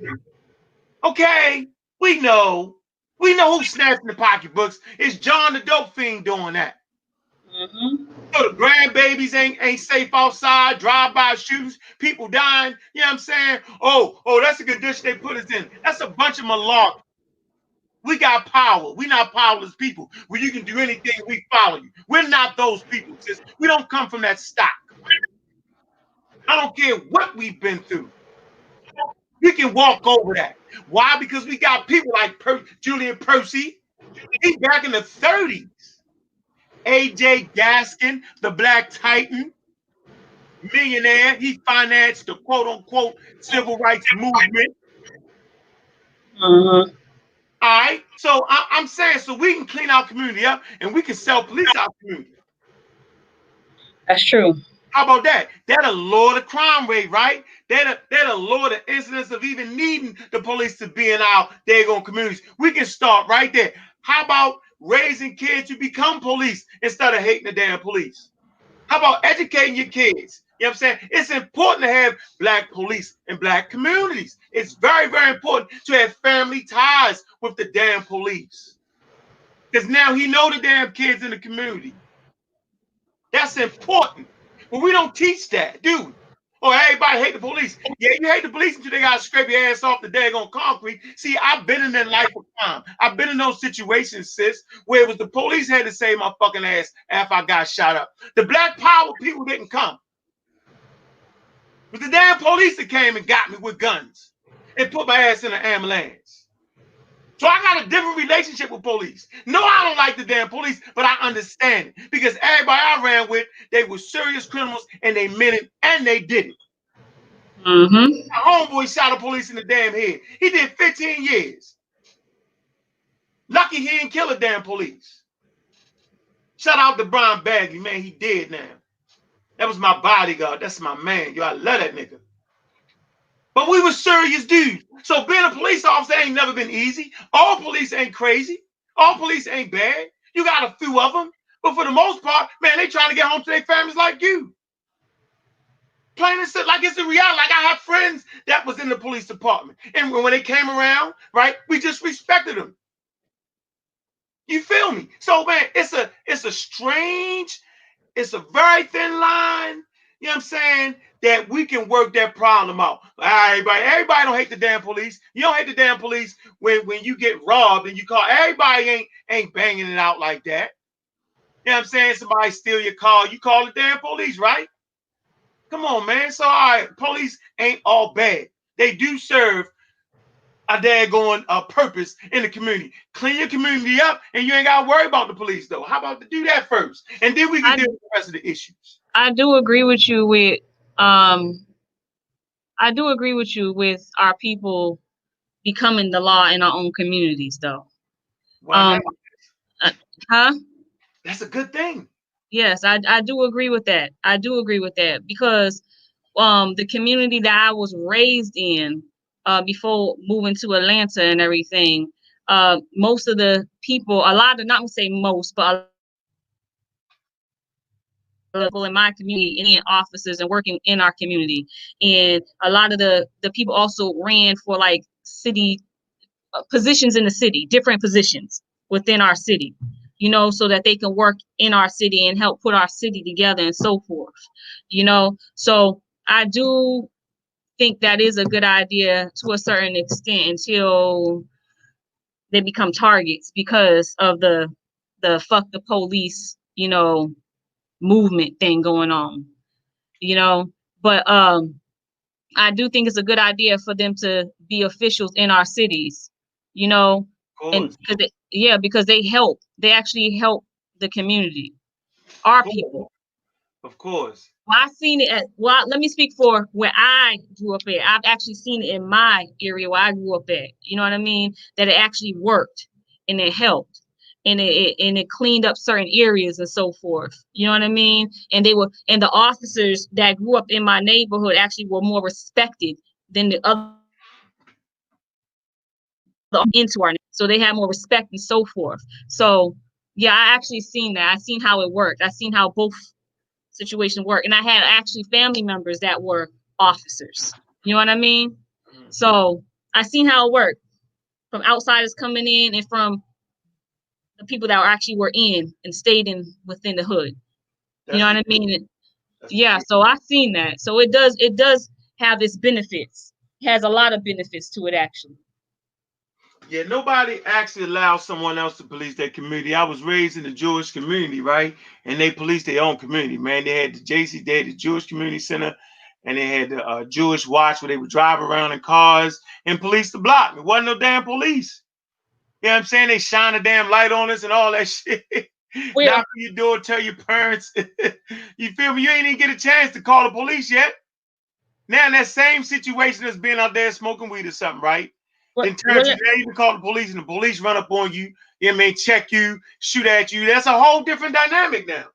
Okay? We know. We know who's snatching the pocketbooks. It's John the Dope Fiend doing that. So the grandbabies ain't safe outside, drive-by shootings, people dying. You know what I'm saying? Oh, that's a condition they put us in. That's a bunch of malarkey. We got power. We're not powerless people where you can do anything, we follow you. We're not those people, sis. We don't come from that stock. I don't care what we've been through. We can walk over that. Why? Because we got people like Julian Percy. He's back in the 30s. A.J. Gaskin, the Black Titan, millionaire. He financed the quote-unquote civil rights movement. All right. So I'm saying, so we can clean our community up and we can self-police our community. That's true. How about that? That'll lower the crime rate, right? That'll lower the incidence of even needing the police to be in our daggone communities. We can start right there. How about raising kids to become police instead of hating the damn police? How about educating your kids? You know what I'm saying? It's important to have Black police in Black communities. It's very, very important to have family ties with the damn police. Because now he know the damn kids in the community. That's important. But we don't teach that, do we? Oh, everybody hate the police. Yeah, you hate the police until they got to scrape your ass off the daggone concrete. See, I've been in that life of crime. I've been in those situations, sis, where it was the police had to save my fucking ass after I got shot up. The Black Power people didn't come. It was the damn police that came and got me with guns and put my ass in an ambulance. So I got a different relationship with police. No, I don't like the damn police, but I understand it because everybody I ran with, they were serious criminals and they meant it and they did it. My homeboy shot a police in the damn head. He did 15 years. Lucky he didn't kill a damn police. Shout out to Brian Bagley, man. He dead now. That was my bodyguard. That's my man. Yo, I love that nigga. But we were serious dudes. So being a police officer ain't never been easy. All police ain't crazy. All police ain't bad. You got a few of them. But for the most part, man, they trying to get home to their families like you. Plain and simple, like it's a reality. Like I have friends that was in the police department. And when they came around, right, we just respected them. You feel me? So, man, it's a strange, it's a very thin line. you know what I'm saying, that we can work that problem out. All right, everybody don't hate the damn police. You don't hate the damn police when you get robbed and you call. Everybody ain't banging it out like that. You know what I'm saying? Somebody steal your car, you call the damn police, right? Come on, man. So, all right, police ain't all bad. They do serve a daggone purpose in the community. Clean your community up, and you ain't got to worry about the police, though. How about to do that first? And then we can deal with the rest of the issues. I do agree with you with um I do agree with you with our people becoming the law in our own communities, though. Why not? Huh? That's a good thing. Yes, I do agree with that. I do agree with that because the community that I was raised in before moving to Atlanta and everything, most of the people, a lot of, not gonna say most, but a lot of people in my community, in offices and working in our community, and a lot of the people also ran for like city positions in the city, different positions within our city, you know, so that they can work in our city and help put our city together and so forth, you know. So I do think that is a good idea to a certain extent until they become targets because of the fuck the police, you know, movement thing going on, you know. But I do think it's a good idea for them to be officials in our cities, you know, and because they help, they actually help the community, our people. Of course. Well, I've seen it well, let me speak for where I grew up at. I've actually seen it in my area where I grew up at. You know what I mean? That it actually worked and it helped. And it cleaned up certain areas and so forth. You know what I mean? And the officers that grew up in my neighborhood actually were more respected than the other into our, so they had more respect and so forth. So yeah, I actually seen that. I seen how it worked. I seen how both situations work, and I had actually family members that were officers. You know what I mean? So I seen how it worked from outsiders coming in and from the people that actually were in and stayed in within the hood. You know what I mean? Yeah. So I've seen that. So it does have its benefits. It has a lot of benefits to it actually. Yeah, nobody actually allows someone else to police their community. I was raised in the Jewish community, right? And they police their own community, man. They had the JC, they had the Jewish Community Center, and they had the Jewish Watch where they would drive around in cars and police the block. It wasn't no damn police. You know what I'm saying? They shine a damn light on us and all that shit. Knock on your door, tell your parents. You feel me? You ain't even get a chance to call the police yet. Now in that same situation as being out there smoking weed or something, right? Then turns you, now you can call the police and the police run up on you, it may check you, shoot at you. That's a whole different dynamic now.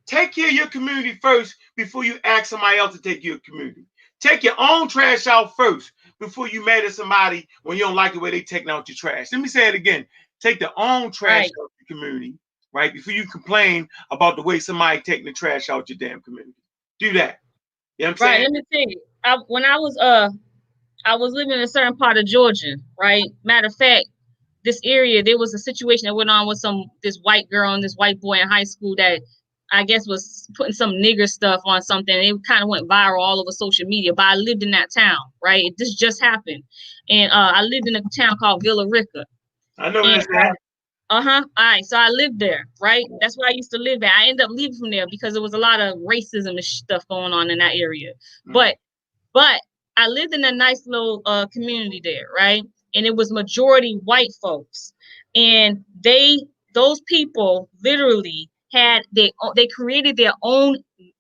Take care of your community first before you ask somebody else to take your community. Take your own trash out first before you mad at somebody when you don't like the way they taking out your trash. Let me say it again. Take the own trash out of your community, right? Before you complain about the way somebody taking the trash out your damn community. Do that. You know what I'm saying? Let me tell you. When I was living in a certain part of Georgia, right? Matter of fact, this area, there was a situation that went on with this white girl and this white boy in high school that I guess was putting some nigger stuff on something. And it kind of went viral all over social media. But I lived in that town, right? This just happened. And I lived in a town called Villa Rica. I know this. All right. So I lived there, right? That's where I used to live at. I ended up leaving from there because there was a lot of racism and stuff going on in that area. But I lived in a nice little community there, right? And it was majority white folks. And those people literally they created their own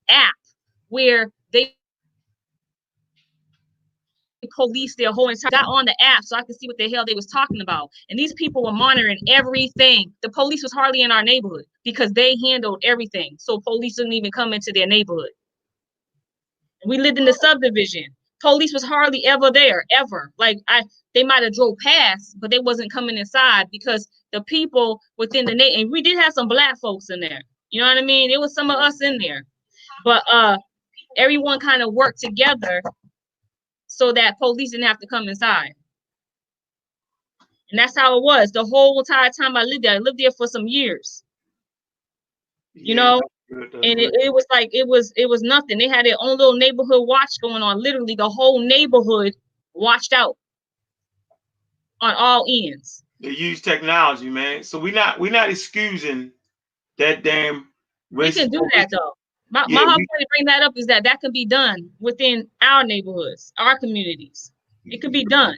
app where they police their whole entire, got on the app so I could see what the hell they was talking about. And these people were monitoring everything. The police was hardly in our neighborhood because they handled everything. So police didn't even come into their neighborhood. We lived in the subdivision. Police was hardly ever there, ever. Like they might have drove past, but they wasn't coming inside because the people within the and we did have some black folks in there. You know what I mean? It was some of us in there, but everyone kind of worked together so that police didn't have to come inside. And that's how it was the whole entire time I lived there. I lived there for some years. You know, And it was like it was nothing. They had their own little neighborhood watch going on. Literally, the whole neighborhood watched out on all ends. They use technology, man. So we're not excusing that damn We can racist. do that though. My Yeah, whole point to bring that up is that can be done within our neighborhoods, our communities. It could be done.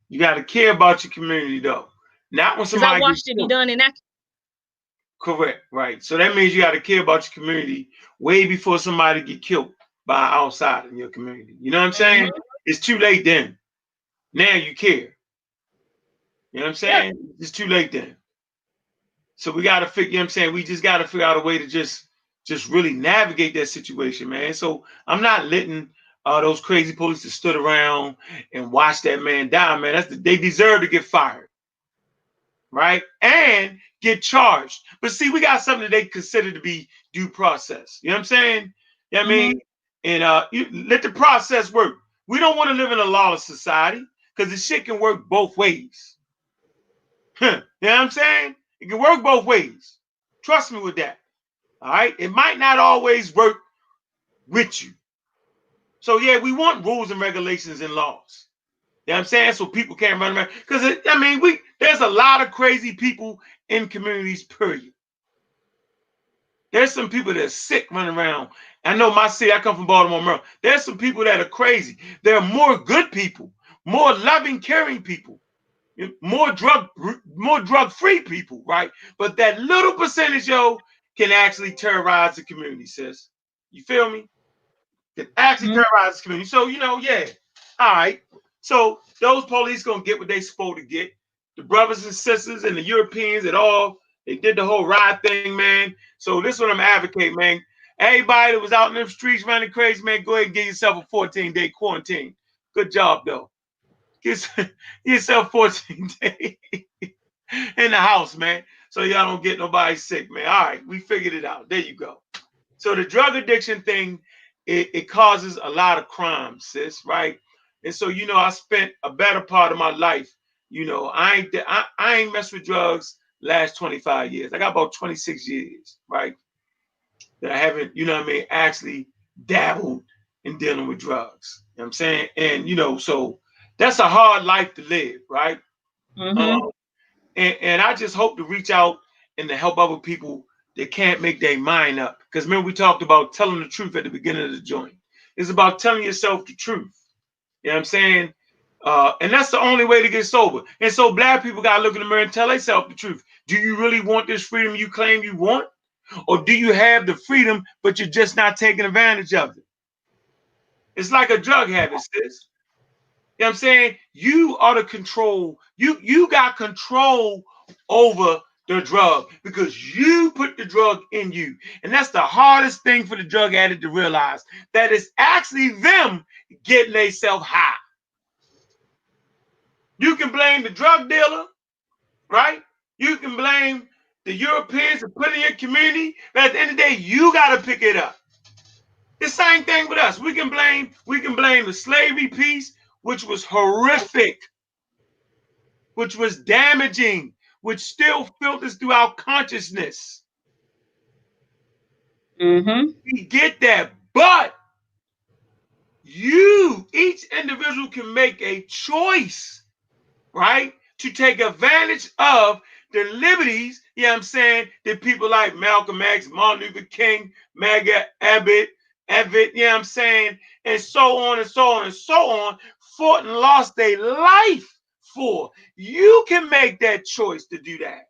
You got to care about your community though. Not when Because I somebody watched it be done in that. Correct, right. So that means you got to care about your community way before somebody get killed by outside in your community. You know what I'm saying? Mm-hmm. It's too late then. Now you care. You know what I'm saying? Yep. It's too late then. So we got to figure, you know what I'm saying? We just got to figure out a way to just really navigate that situation, man. So I'm not letting those crazy police that stood around and watched that man die, man. They deserve to get fired, right? And get charged. But see, we got something that they consider to be due process. You know what I'm saying? You know what I mean? And you let the process work. We don't want to live in a lawless society because the shit can work both ways. You know what I'm saying? It can work both ways. Trust me with that. All right. It might not always work with you. So yeah, we want rules and regulations and laws. You know what I'm saying? So people can't run around. Because there's a lot of crazy people in communities, period. There's some people that are sick running around. I know my city, I come from Baltimore, Maryland. There's some people that are crazy. There are more good people, more loving, caring people, more drug-free people, right? But that little percentage, can actually terrorize the community, sis. You feel me? Can actually terrorize the community. So, yeah. All right. So those police gonna get what they supposed to get. The brothers and sisters and the Europeans they did the whole riot thing, man. So this is what I'm advocating, man. Everybody that was out in them streets running crazy, man, go ahead and get yourself a 14-day quarantine. Good job, though. Get yourself 14 days in the house, man, so y'all don't get nobody sick, man. All right, we figured it out. There you go. So the drug addiction thing, it causes a lot of crime, sis, right? And so, I spent a better part of my life, I ain't messed with drugs last 25 years. I got about 26 years, right? That I haven't, actually dabbled in dealing with drugs. You know what I'm saying? And, so that's a hard life to live, right? And I just hope to reach out and to help other people that can't make their mind up. Because remember, we talked about telling the truth at the beginning of the joint. It's about telling yourself the truth. You know what I'm saying? And that's the only way to get sober. And so black people got to look in the mirror and tell themselves the truth. Do you really want this freedom you claim you want? Or do you have the freedom, but you're just not taking advantage of it? It's like a drug habit, sis. You know what I'm saying? You are the control. You got control over the drug because you put the drug in you. And that's the hardest thing for the drug addict to realize, that it's actually them getting themselves high. You can blame the drug dealer, right? You can blame the Europeans for putting in your community, but at the end of the day, you got to pick it up. The same thing with us. We can blame the slavery piece, which was horrific, which was damaging, which still filters through our consciousness. We get that, but each individual can make a choice, right, to take advantage of the liberties, you know what I'm saying, that people like Malcolm X, Martin Luther King, Maggie Abbott, you know what I'm saying, and so on and so on and so on, fought and lost their life for. You can make that choice to do that.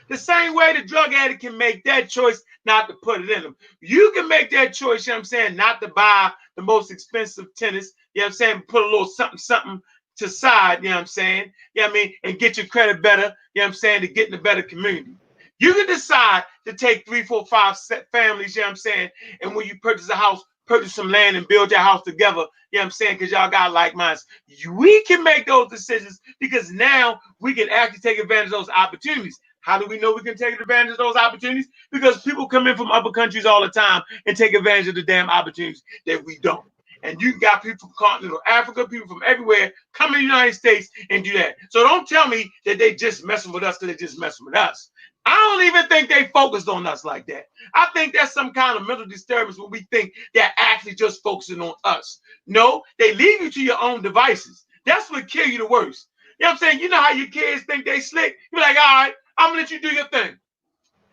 The same way the drug addict can make that choice not to put it in them. You can make that choice, you know what I'm saying, not to buy the most expensive tennis, you know what I'm saying, put a little something to side, you know what I'm saying, you know what I mean, and get your credit better, you know what I'm saying, to get in a better community. You can decide to take 3, 4, 5 families, you know what I'm saying, and when you purchase a house, purchase some land and build your house together, you know what I'm saying, because y'all got like minds. We can make those decisions because now we can actually take advantage of those opportunities. How do we know we can take advantage of those opportunities? Because people come in from other countries all the time and take advantage of the damn opportunities that we don't. And you got people from continental Africa, people from everywhere come to the United States and do that. So don't tell me that they just messing with us because they just messing with us. I don't even think they focused on us like that. I think that's some kind of mental disturbance when we think they're actually just focusing on us. No, they leave you to your own devices. That's what kill you the worst. You know what I'm saying? You know how your kids think they slick? You're like, all right, I'm gonna let you do your thing.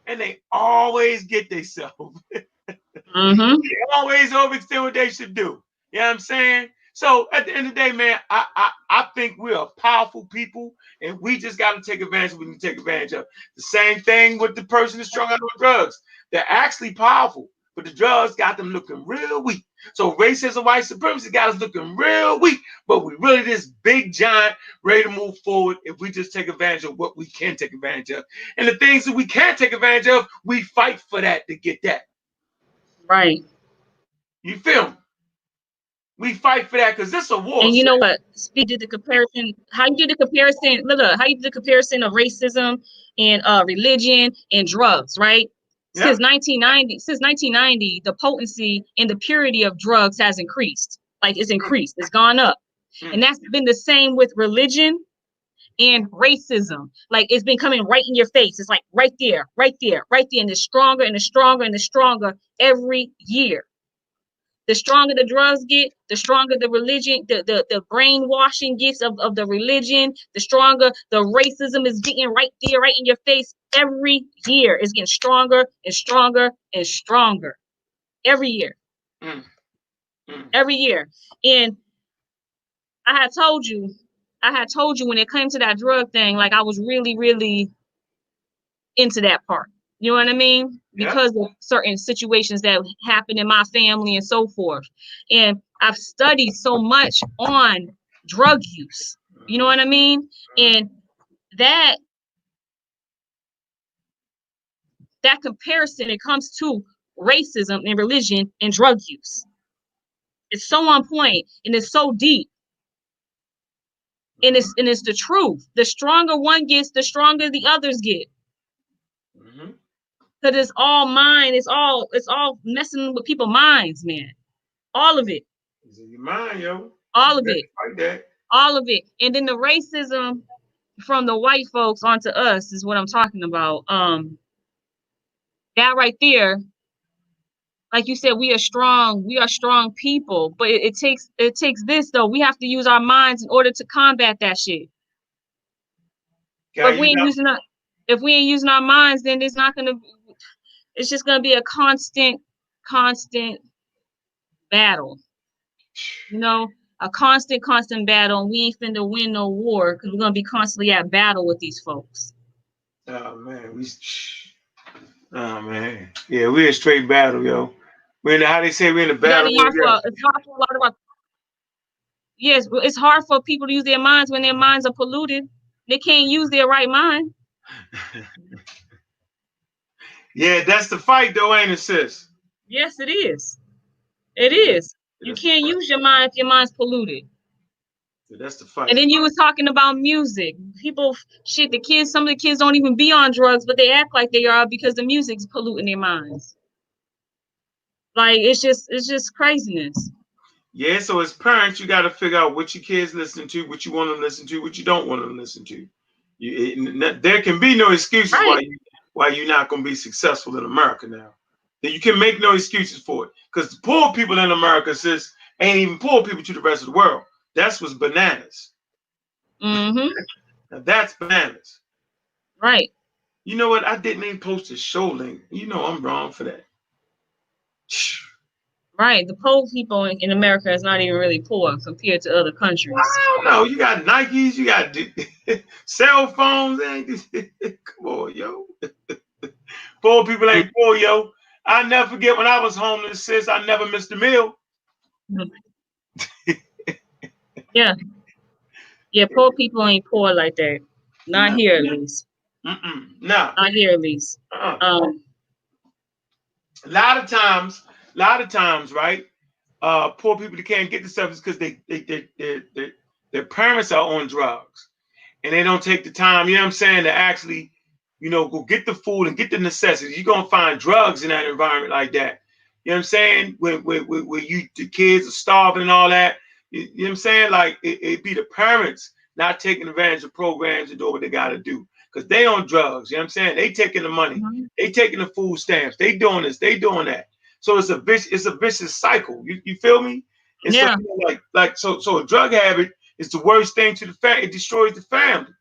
And they always get themselves. Mm-hmm. They always overextend what they should do. You know what I'm saying? So at the end of the day, man, I think we're a powerful people, and we just got to take advantage of what we need to take advantage of. The same thing with the person that's strung out on drugs. They're actually powerful, but the drugs got them looking real weak. So racism, white supremacy got us looking real weak, but we really this big giant ready to move forward if we just take advantage of what we can take advantage of. And the things that we can't take advantage of, we fight for that to get that. Right. You feel me? We fight for that because this is a war. And you know what? Speed did the comparison. How you do the comparison? Look, how you do the comparison of racism and religion and drugs, right? Yeah. Since 1990, the potency and the purity of drugs has increased. Like it's increased. It's gone up. And that's been the same with religion and racism. Like it's been coming right in your face. It's like right there, right there, right there. And it's stronger and it's stronger and it's stronger every year. The stronger the drugs get, the stronger the religion, the brainwashing gets of the religion, the stronger the racism is getting right there, right in your face. Every year it's getting stronger and stronger and stronger. Every year. Every year. And I had told you when it came to that drug thing, like I was really, really into that part. You know what I mean? Because of certain situations that happened in my family and so forth. And I've studied so much on drug use. You know what I mean? And that comparison, it comes to racism and religion and drug use. It's so on point and it's so deep. And it's the truth. The stronger one gets, the stronger the others get. Because it's all mind. It's all messing with people's minds, man. All of it. It's in your mind, yo. All of it. Like that. All of it. And then the racism from the white folks onto us is what I'm talking about. That right there, like you said, we are strong people. But it takes this though. We have to use our minds in order to combat that shit. But if we ain't using our minds, then it's just gonna be a constant battle. You know, a constant battle, and we ain't finna win no war because we're gonna be constantly at battle with these folks. Oh man, yeah, we're in straight battle, yo. We're in how they say we're in the battle. It's hard for a lot of our, yes, it's hard for people to use their minds when their minds are polluted. They can't use their right mind. Yeah, that's the fight, though, ain't it, sis? Yes, it is. It is. You can't use your mind if your mind's polluted. Yeah, that's the fight. And then you was talking about music. People, some of the kids don't even be on drugs, but they act like they are because the music's polluting their minds. Like it's just craziness. Yeah, so as parents, you got to figure out what your kids listen to, what you want to listen to, what you don't want to listen to. There can be no excuses why you're not going to be successful in America now. You can make no excuses for it because the poor people in America, sis, ain't even poor people to the rest of the world. That's what's bananas. Mm-hmm. Now that's bananas. Right. You know what? I didn't even post a show link. You know I'm wrong for that. Right. The poor people in America is not even really poor compared to other countries. I don't know. You got Nikes, you got cell phones. Come on, yo. Poor people ain't poor, yo. I never forget when I was homeless, sis. I never missed a meal. Yeah. Yeah, poor people ain't poor like that. Not here, at least. No. Not here, at least. A lot of times, right? Poor people that can't get the stuff is because their parents are on drugs, and they don't take the time. You know what I'm saying? To actually, go get the food and get the necessities. You're gonna find drugs in that environment like that. You know what I'm saying? When the kids are starving and all that. You know what I'm saying? Like it be the parents not taking advantage of programs and doing what they got to do. because they on drugs. You know what I'm saying? They taking the money. They taking the food stamps. They doing this. They doing that. So it's a vicious cycle. You feel me? And so Yeah. so a drug habit is the worst thing to the family. It destroys the family.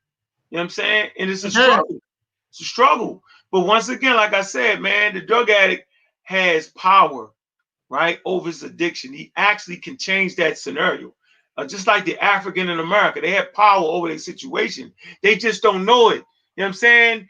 You know what I'm saying? And it's a It does. struggle. It's a struggle. But once again, like I said, man, the drug addict has power, right, over his addiction. He actually can change that scenario. Just like the African in America, they have power over their situation. They just don't know it. You know what I'm saying?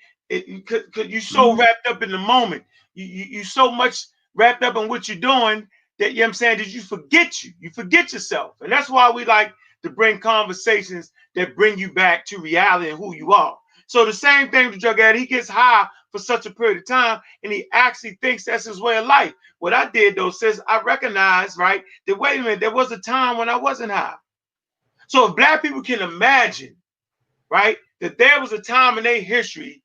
Cause you're so wrapped up in the moment. You so much wrapped up in what you're doing that, you know what I'm saying, that you forget you. You forget yourself. And that's why we like to bring conversations that bring you back to reality and who you are. So the same thing with the drug addict. He gets high for such a period of time, and he actually thinks that's his way of life. What I did, though, sis, I recognized, right, that, wait a minute, there was a time when I wasn't high. So if black people can imagine, right, that there was a time in their history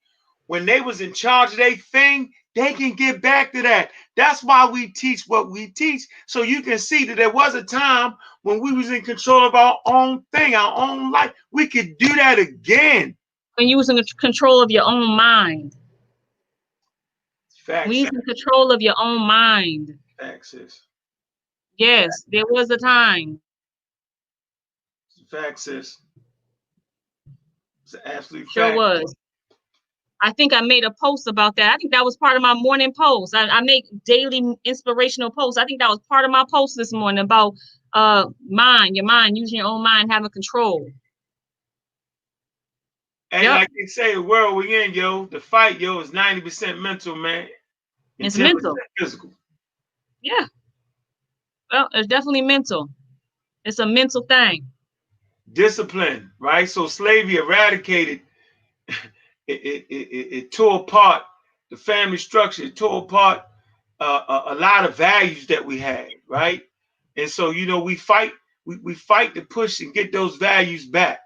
when they was in charge of their thing, they can get back to that. That's why we teach what we teach, so you can see that there was a time when we was in control of our own thing, our own life. We could do that again. When you was in control of your own mind. Facts. When you was in control of your own mind. Facts, sis. Yes, there was a time. Facts, sis. It's an absolute Sure fact. was. I think I made a post about that. I think that was part of my morning post. I make daily inspirational posts. I think that was part of my post this morning about your mind, using your own mind, having control. And like they say, the world we in, yo, the fight, yo, is 90% mental, man. And it's 10% mental. physical. Yeah. Well, it's definitely mental. It's a mental thing. Discipline, right? So slavery eradicated. It tore apart the family structure. It tore apart a lot of values that we had, right? And so, you know, we fight to push and get those values back,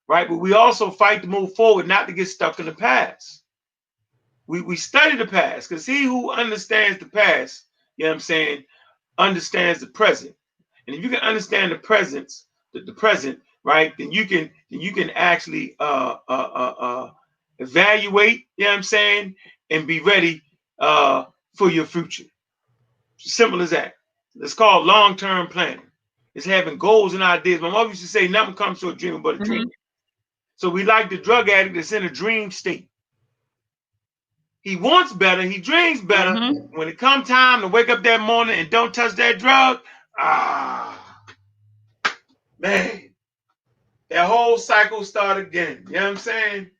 right? But we also fight to move forward, not to get stuck in the past. We study the past, because he who understands the past, you know what I'm saying, understands the present. And if you can understand the present, right, then you can actually evaluate, you know what I'm saying, and be ready for your future. Simple as that. It's called long-term planning. It's having goals and ideas. My mother used to say, nothing comes to a dream but a dream. So we like the drug addict that's in a dream state. He wants better. He dreams better. When it comes time to wake up that morning and don't touch that drug, man, that whole cycle start again. You know what I'm saying?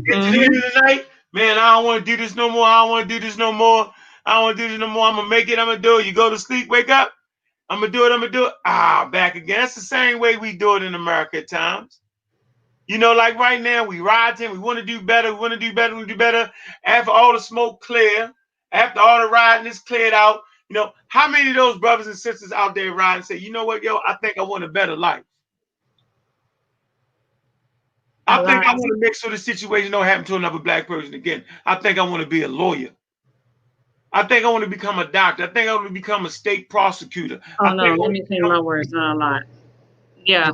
Get to the end of the night, man, I don't want to do this no more. I don't want to do this no more. I don't want to do this no more. I'm going to make it. I'm going to do it. You go to sleep, wake up. I'm going to do it. I'm going to do it. Back again. That's the same way we do it in America at times. You know, like right now, we riding, we want to do better, we want to do better, we want to do better. After all the smoke clear, after all the riding is cleared out, you know, how many of those brothers and sisters out there riding say, you know what, yo, I think I want a better life. I think I want to make sure the situation don't happen to another black person again. I think I want to be a lawyer. I think I want to become a doctor. I think I want to become a state prosecutor. Oh, no, let me clean my words, not a lot. Yeah.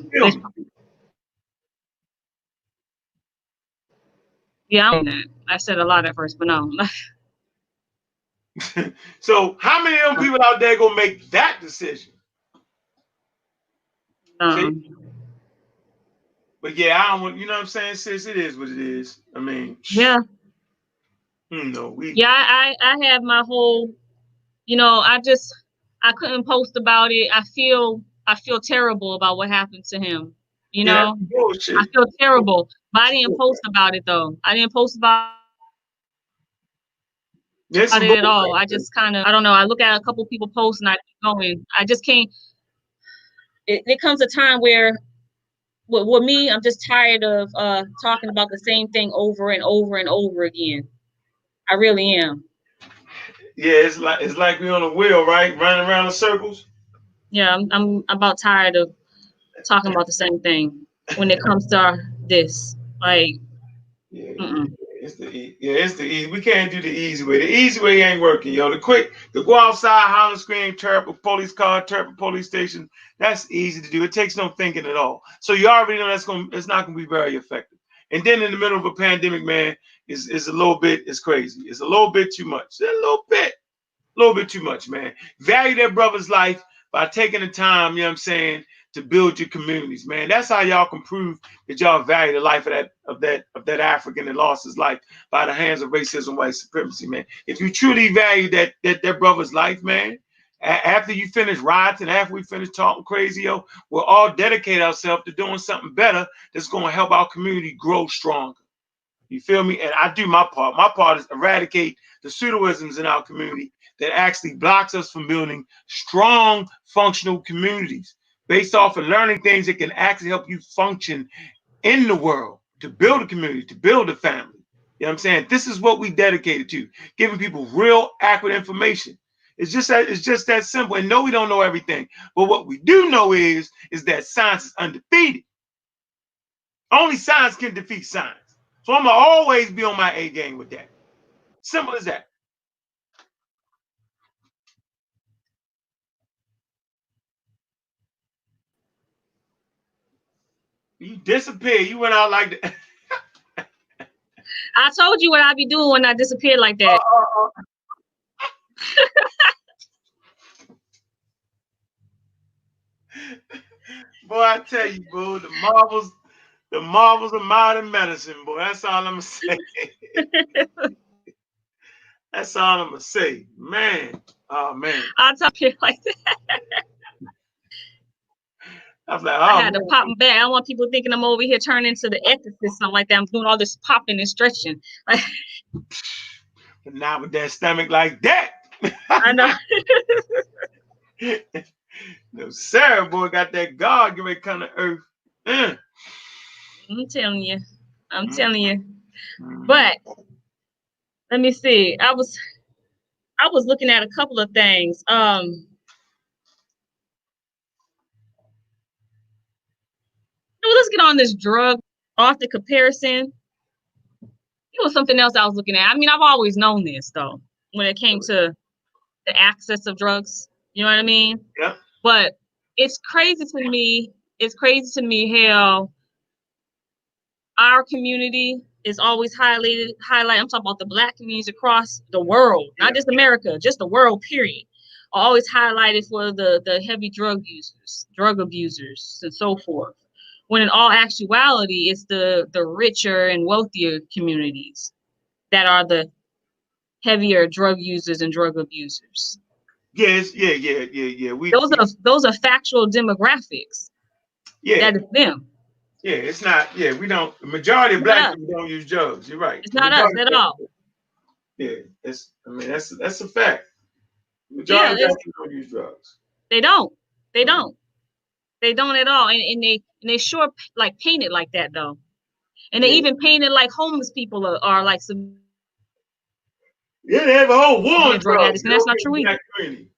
Yeah, I said a lot at first, but no. So how many of them people out there gonna make that decision? But yeah, I don't want, you know what I'm saying, sis, it is what it is. I mean, yeah. I have my whole, you know, I couldn't post about it. I feel terrible about what happened to him. You know, I feel terrible, but I didn't post about it though. I didn't post about it at all. I just kind of, I don't know. I look at a couple people post and I keep going. I just can't. It comes a time where, with me, I'm just tired of talking about the same thing over and over and over again. I really am. Yeah, it's like we're on a wheel, right? Running around in circles. Yeah, I'm about tired of talking about the same thing when it comes to this. Like, it's the easy. We can't do the easy way. The easy way ain't working, yo. To go outside, holler, scream, tear up a police car, tear up a police station. That's easy to do. It takes no thinking at all. So you already know it's not gonna be very effective. And then in the middle of a pandemic, man, is a little bit, it's crazy. It's a little bit too much. It's a little bit too much, man. Value that brother's life by taking the time, you know what I'm saying, to build your communities, man. That's how y'all can prove that y'all value the life of that African that lost his life by the hands of racism, white supremacy, man. If you truly value that brother's life, man, after you finish rioting, after we finish talking crazy, yo, we'll all dedicate ourselves to doing something better that's going to help our community grow stronger. You feel me? And I do my part. My part is eradicate the pseudoisms in our community that actually blocks us from building strong, functional communities based off of learning things that can actually help you function in the world, to build a community, to build a family. You know what I'm saying? This is what we dedicated to, giving people real, accurate information. It's just that simple. And no, we don't know everything. But what we do know is that science is undefeated. Only science can defeat science. So I'm going to always be on my A game with that. Simple as that. You disappear. You went out like that. I told you what I'd be doing when I disappeared like that. Boy, I tell you, bro, the marvels of modern medicine, boy. That's all I'm gonna say. That's all I'm gonna say, man. Oh man. I told you like that. I was like, oh, I had man. to pop them back. I don't want people thinking I'm over here turning into the exorcist, something like that. I'm doing all this popping and stretching. Like, But not with that stomach like that. I know. No, Sarah, boy, got that God give it kind of earth. I'm telling you. I'm telling you. But let me see. I was looking at a couple of things. Let's get on this drug author comparison. It was something else I was looking at. I mean, I've always known this though, when it came to the access of drugs. You know what I mean? Yeah. But it's crazy to me. It's crazy to me how our community is always highlighted. I'm talking about the Black communities across the world, not just America, just the world, period. Are always highlighted for the heavy drug users, drug abusers, and so forth. When in all actuality, it's the richer and wealthier communities that are the heavier drug users and drug abusers. Yes, yeah. Those are factual demographics. Yeah. That is them. Yeah, it's not. Yeah, we don't. The majority of Black people don't use drugs. You're right. It's not us at all. Yeah, that's a fact. The majority of Black people don't use drugs. They don't. They don't. They don't at all. And they sure like paint it like that though. And they even paint it like homeless people are like some. Yeah, they have a whole war on drug addicts, and that's not true either.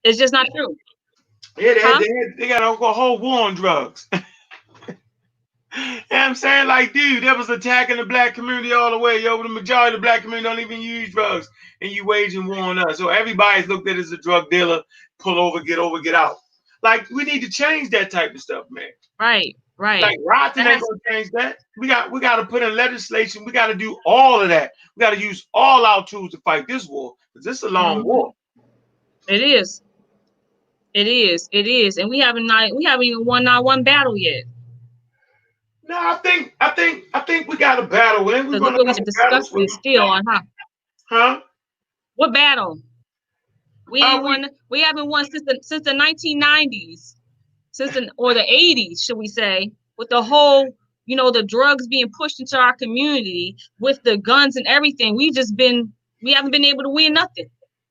It's just not true. Yeah, they got a whole war on drugs. You know what I'm saying? Like, dude, that was attacking the Black community all the way. Yo, the majority of the Black community don't even use drugs, and you waging war on us. So everybody's looked at as a drug dealer, pull over, get out. Like, we need to change that type of stuff, man. Right. Like, rioting ain't gonna change that. We got to put in legislation. We got to do all of that. We got to use all our tools to fight this war, because this is a long war. It is. It is. It is. And we haven't even won not one battle yet. No, I think we got a battle. And we're going to discuss this still on Huh? What battle? We ain't won. We haven't won since the 1990s, or the 80s, should we say? With the whole, the drugs being pushed into our community with the guns and everything. We haven't been able to win nothing.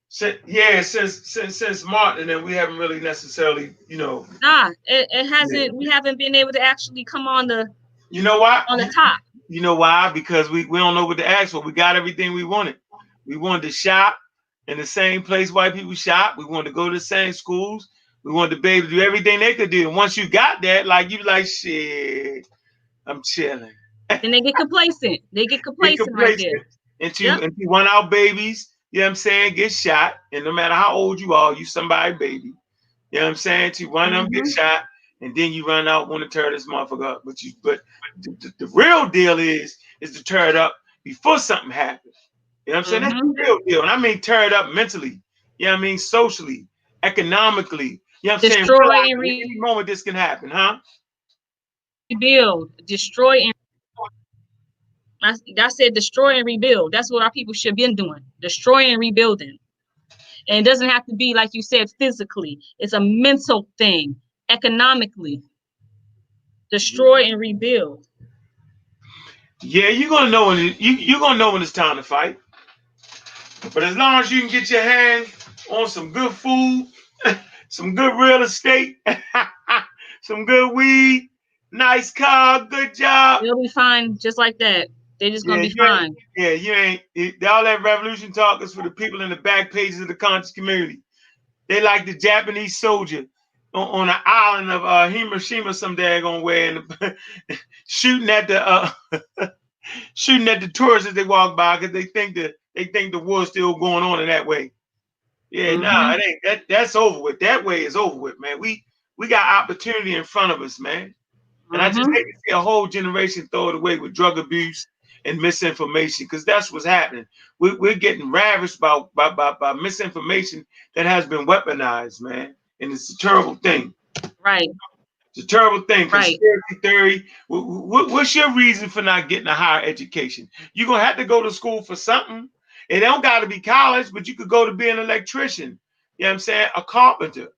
Since Martin, and then we haven't really necessarily, Nah, it hasn't. Yeah. We haven't been able to actually come on the. You know why? On the top. You know why? Because we don't know what to ask for. We got everything we wanted. We wanted to shop in the same place white people shop. We wanted to go to the same schools. We wanted to be able to do everything they could do. And once you got that, like, you be like, shit, I'm chilling. Then they get complacent. Right there. Until one of our babies, you know what I'm saying, get shot. And no matter how old you are, you somebody baby. You know what I'm saying? To one of them get shot, and then you run out, want to tear this motherfucker up. But the real deal is is to tear it up before something happens. You know what I'm saying? That's the real deal. And I mean tear it up mentally. You know what I mean? Socially, economically. You know what I'm saying? Destroy Realize and at any moment this can happen, huh? rebuild. Destroy and I said destroy and rebuild. That's what our people should have been doing. Destroy and rebuilding. And it doesn't have to be, like you said, physically. It's a mental thing, economically. Destroy and rebuild. Yeah, you're gonna know when you're gonna know when it's time to fight. But as long as you can get your hands on some good food, some good real estate, some good weed, nice car, good job. They'll be fine just like that. They're just gonna be fine. You ain't all that revolution talk is for the people in the back pages of the conscious community. They like the Japanese soldier on an island of Hiroshima some daggone way and shooting at the shooting at the tourists as they walk by because they think the war's still going on in that way. Yeah, nah, it ain't that's over with. That way is over with, man. We got opportunity in front of us, man. And I just hate to see a whole generation throw it away with drug abuse and misinformation, because that's what's happening. We're getting ravished by misinformation that has been weaponized, man. And it's a terrible thing. Right. It's a terrible thing. Right. Conspiracy theory. What's your reason for not getting a higher education? You're going to have to go to school for something. It don't got to be college, but you could go to be an electrician. You know what I'm saying? A carpenter.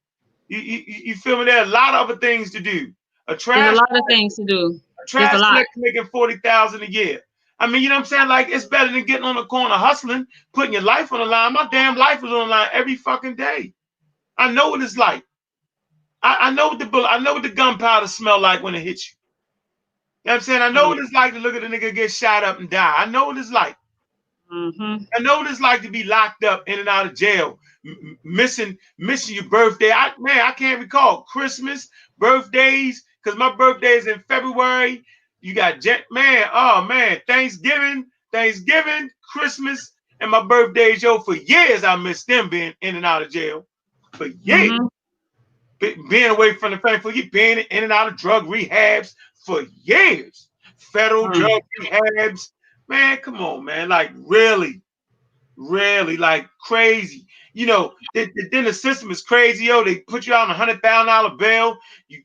You feel me? There are a lot of other things to do. There's a lot of things to do. Trash collector making $40,000 a year. I mean, you know what I'm saying? Like, it's better than getting on the corner hustling, putting your life on the line. My damn life is on the line every fucking day. I know what it's like. I know what the gunpowder smell like when it hits you. You know what I'm saying? I know what it's like to look at a nigga get shot up and die. I know what it's like. I know what it's like to be locked up in and out of jail, missing your birthday. I can't recall Christmas, birthdays, because my birthday is in February. You got Thanksgiving, Christmas, and my birthdays, yo. For years, I missed them being in and out of jail. For years. Being away from the family, for you being in and out of drug rehabs for years. Federal drug rehabs. Man, come on, man. Like, really, like crazy. You know, then the system is crazy, yo. They put you on $100,000 bail. You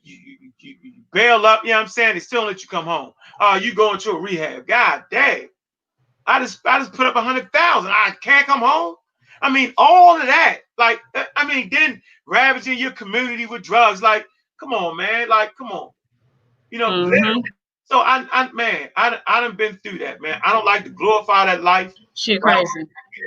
bail up, you know what I'm saying? They still let you come home. You going to a rehab. God dang. I just put up 100,000. I can't come home. I mean, all of that. Like, I mean, then ravaging your community with drugs. Like, come on, man. Like, come on. You know, literally. So I done been through that, man. I don't like to glorify that life. Shit crazy.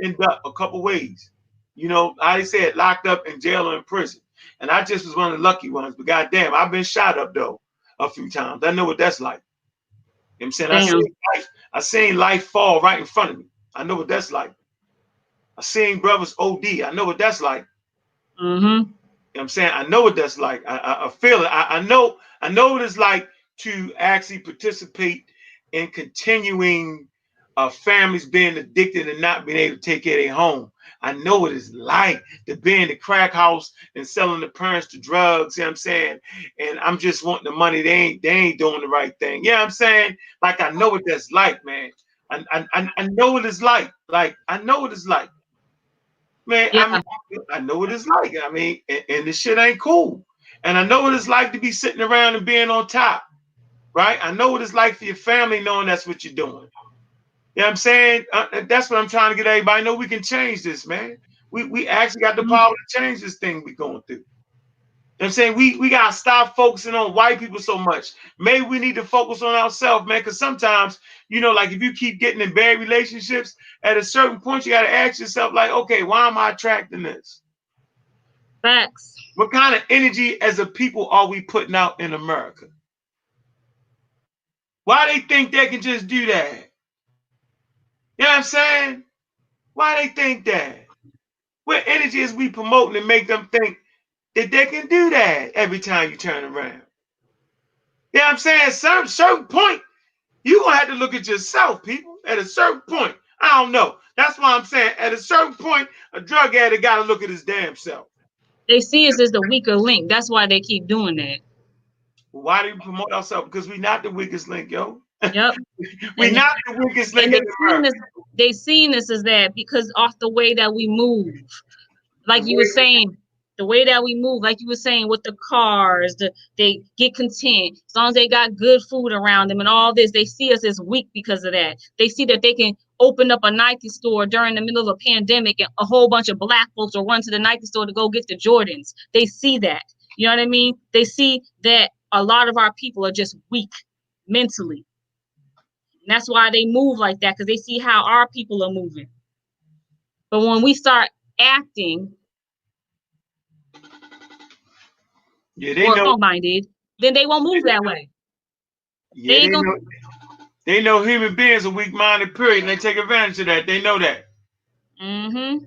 End up a couple ways. You know, I said locked up in jail or in prison. And I just was one of the lucky ones. But goddamn, I've been shot up though a few times. I know what that's like. You know what I'm saying? I seen life fall right in front of me. I know what that's like. I seen brothers OD. I know what that's like. You know what I'm saying? I know what that's like. I feel it. I know what it's like to actually participate in continuing families being addicted and not being able to take care of their home. I know what it's like to be in the crack house and selling the parents to drugs, you know what I'm saying? And I'm just wanting the money. They ain't doing the right thing. You know what I'm saying? Like, I know what that's like, man. I know what it's like. Like, I know what it's like. Man, yeah. I know what it's like. I mean, and this shit ain't cool. And I know what it's like to be sitting around and being on top, right? I know what it's like for your family knowing that's what you're doing. You know what I'm saying? That's what I'm trying to get everybody to know. We can change this, man. We actually got the power to change this thing we're going through. You know what I'm saying? We got to stop focusing on white people so much. Maybe we need to focus on ourselves, man, because sometimes, you know, like if you keep getting in bad relationships, at a certain point, you got to ask yourself, like, okay, why am I attracting this? Facts. What kind of energy as a people are we putting out in America? Why they think they can just do that? You know what I'm saying? Why they think that? What energy is we promoting to make them think that they can do that every time you turn around? You know what I'm saying? Certain point, you're going to have to look at yourself, people. At a certain point. I don't know. That's why I'm saying at a certain point, a drug addict got to look at his damn self. They see us as the weaker link. That's why they keep doing that. Why do we promote ourselves? Because we're not the weakest link, yo. Yep. We're not the weakest link And in America. they seen this as that because off the way that we move. Like you were saying, the way that we move, like you were saying with the cars, they get content as long as they got good food around them and all this. They see us as weak because of that. They see that they can open up a Nike store during the middle of a pandemic and a whole bunch of black folks will run to the Nike store to go get the Jordans. They see that. You know what I mean? They see that a lot of our people are just weak mentally. And that's why they move like that, because they see how our people are moving. But when we start acting or strong-minded, then they won't move that way. Yeah, they know human beings are weak-minded, period, and they take advantage of that. They know that. Mm-hmm.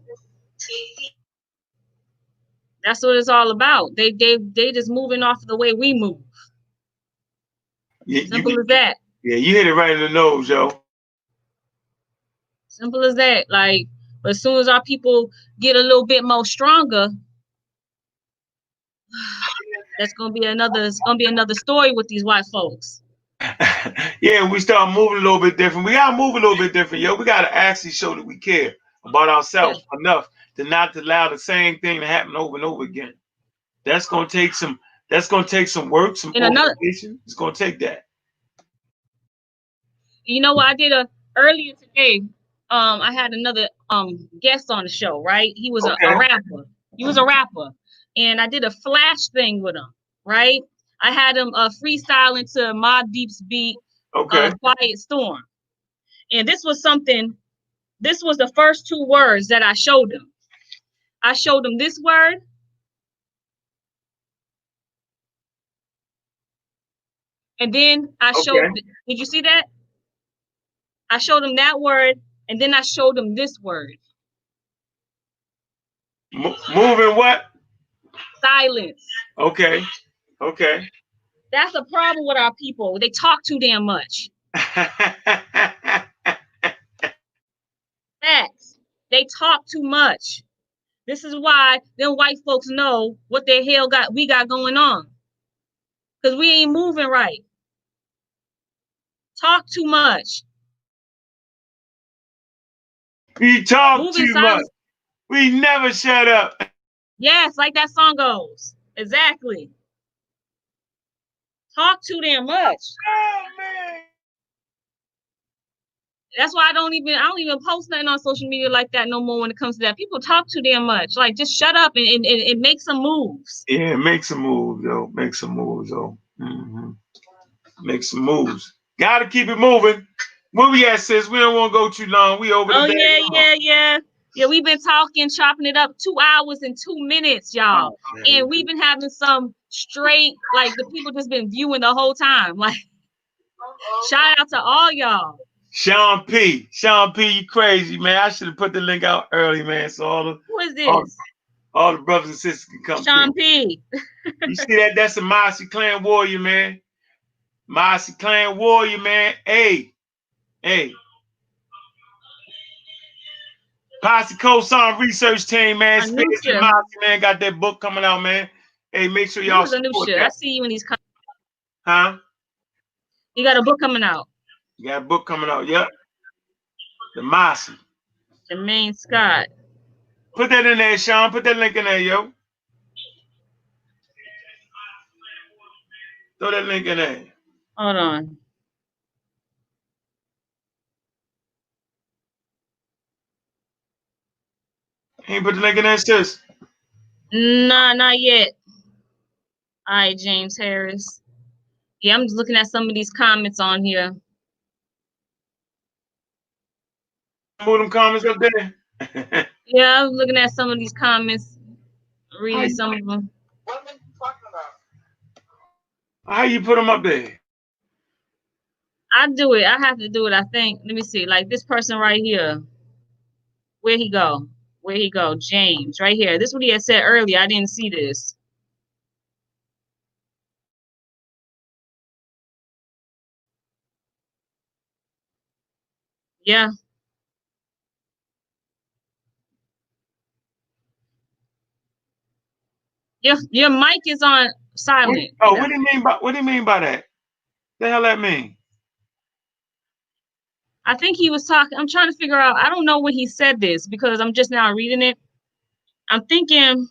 That's what it's all about. They just moving off of the way we move. Simple as that. Yeah, you hit it right in the nose, yo. Simple as that. Like, but as soon as our people get a little bit more stronger, it's gonna be another story with these white folks. Yeah, we start moving a little bit different. We gotta move a little bit different, yo. We gotta actually show that we care about ourselves enough to not allow the same thing to happen over and over again. That's gonna take some work, some organization. It's gonna take that. You know what I did earlier today? I had another guest on the show, right? He was a rapper. He was a rapper. And I did a flash thing with him, right? I had him freestyling to Mobb Deep's beat, Quiet Storm. And this was the first two words that I showed him. I showed him this word. And then I showed, did you see that? I showed him that word, and then I showed him this word. Moving what? Silence. Okay. That's a problem with our people. They talk too damn much. Facts. They talk too much. This is why them white folks know what the hell we got going on. Because we ain't moving right. Talk too much. We talk too much. We never shut up. Yes, like that song goes. Exactly. Talk too damn much. Oh man. That's why I don't even post nothing on social media like that no more when it comes to that. People talk too damn much. Like, just shut up and make some moves. Yeah, make some moves, yo. Make some moves, yo. Mm-hmm. Make some moves. Gotta keep it moving. Where we at, sis? We don't want to go too long. We over the yeah. Yeah, we've been talking, chopping it up 2 hours and 2 minutes, y'all. Oh, and we've been having some straight, like, the people just been viewing the whole time. Like, shout out to all y'all. Sean P, you crazy, man. I should have put the link out early, man. So who is this? All the brothers and sisters can come. Sean P. You see that? That's a Mossy Clan warrior, man. Mossy Clan warrior, man. Hey. Posse Co-Song Research Team, man. Mossy, man, got that book coming out, man. Hey, make sure y'all support that. I see you in these comments. Huh? You got a book coming out. You got a book coming out, yep. The Mossy. Jermaine Scott. Put that in there, Sean. Put that link in there, yo. Throw that link in there. Hold on. Ain't put the link in there, sis? Nah, not yet. All right, James Harris. Yeah, I'm just looking at some of these comments on here. Move them comments up there. Yeah, I was looking at some of these comments, reading some of them. What are you talking about? How you put them up there? I do it. I have to do it, I think. Let me see. Like this person right here. Where'd he go? James, right here. This is what he had said earlier. I didn't see this. Yeah. Your mic is on silent. What do you mean by that? The hell that mean? I think he was talking. I'm trying to figure out. I don't know when he said this because I'm just now reading it. I'm thinking.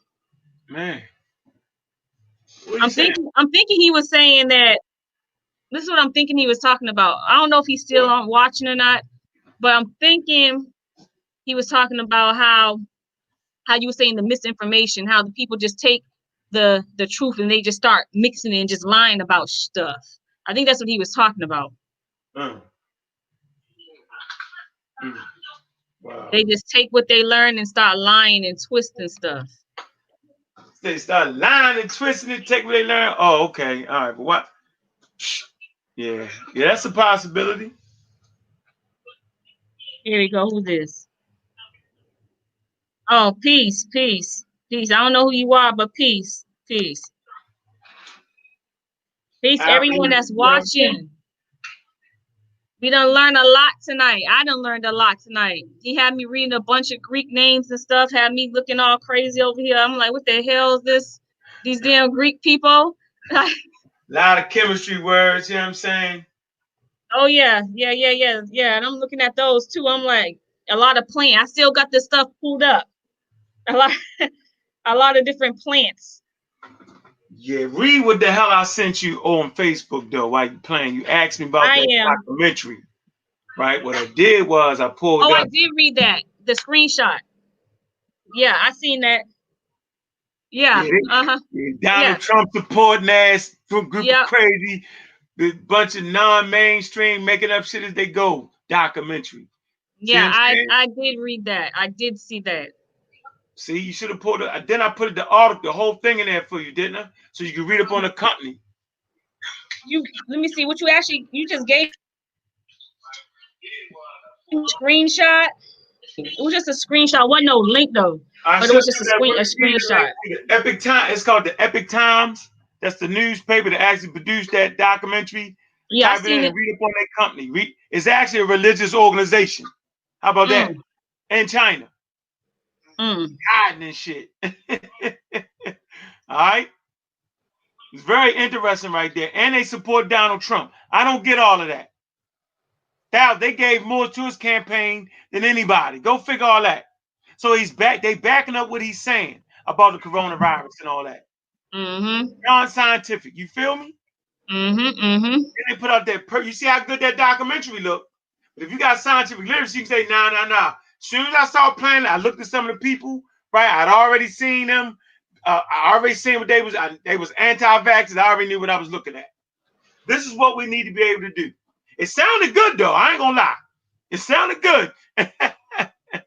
Man. What are you saying? I'm thinking he was saying that. This is what I'm thinking he was talking about. I don't know if he's still What? on watching or not, but I'm thinking he was talking about how you were saying the misinformation, how the people just take the truth and they just start mixing it and just lying about stuff. I think that's what he was talking about. Mm. Wow. They just take what they learn and start lying and twisting stuff. They start lying and twisting it, take what they learn. Oh, okay. All right. But what? Yeah. Yeah, that's a possibility. Here we go. Who's this? Oh, peace, peace, peace. I don't know who you are, but peace, peace. Peace, everyone that's watching. We done learned a lot tonight. I done learned a lot tonight. He had me reading a bunch of Greek names and stuff, had me looking all crazy over here. I'm like, what the hell is this? These damn Greek people? A lot of chemistry words, you know what I'm saying? Oh, yeah. And I'm looking at those too. I'm like, a lot of plants. I still got this stuff pulled up. A lot of different plants. Yeah, read what the hell I sent you on Facebook though while you playing. You asked me about that documentary, right? What I did was I pulled up. I did read that, the screenshot. Yeah, I seen that. Yeah. Donald Trump supporting ass group of crazy, the bunch of non-mainstream making up shit as they go documentary. Yeah, I did read that. I did see that. See, you should have pulled it. Then I put the article, the whole thing in there for you, didn't I? So you can read up on the company. Let me see what you just gave screenshot. It was just a screenshot. Wasn't no link though. But it was just a screenshot. Epic Time. It's called the Epic Times. That's the newspaper that actually produced that documentary. Yeah, Type it in and read up on that company. It's actually a religious organization. How about that? In China. Hiding and shit. All right. It's very interesting right there. And they support Donald Trump. I don't get all of that. They gave more to his campaign than anybody. Go figure all that. So he's back. They backing up what he's saying about the coronavirus and all that. Non-scientific. You feel me? And they put out that. You see how good that documentary looked. But if you got scientific literacy, you can say, nah. As soon as I started playing, I looked at some of the people. Right, I'd already seen them. I already seen what they was. They was anti-vaxxers. I already knew what I was looking at. This is what we need to be able to do. It sounded good though. I ain't gonna lie. It sounded good.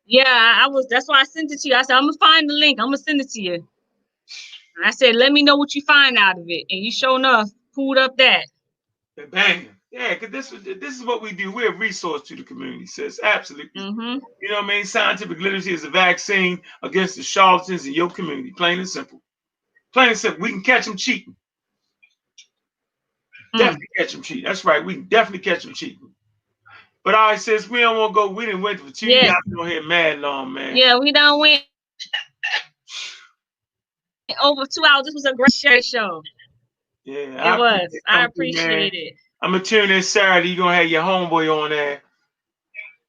Yeah, that's why I sent it to you. I said, I'm gonna find the link. I'm gonna send it to you. And I said, let me know what you find out of it. And you sure enough pulled up that. Bang. Yeah, because this is what we do. We're a resource to the community, sis. Absolutely. You know what I mean? Scientific literacy is a vaccine against the charlatans in your community. Plain and simple. Plain and simple. We can catch them cheating. Definitely catch them cheating. That's right. We can definitely catch them cheating. But all right, sis, we don't want to go. We didn't wait for 2 years. Don't hear mad long, man. Yeah, we done went over 2 hours. This was a great show. Yeah, it was. I appreciate it. I'm gonna tune in Saturday. You're gonna have your homeboy on there.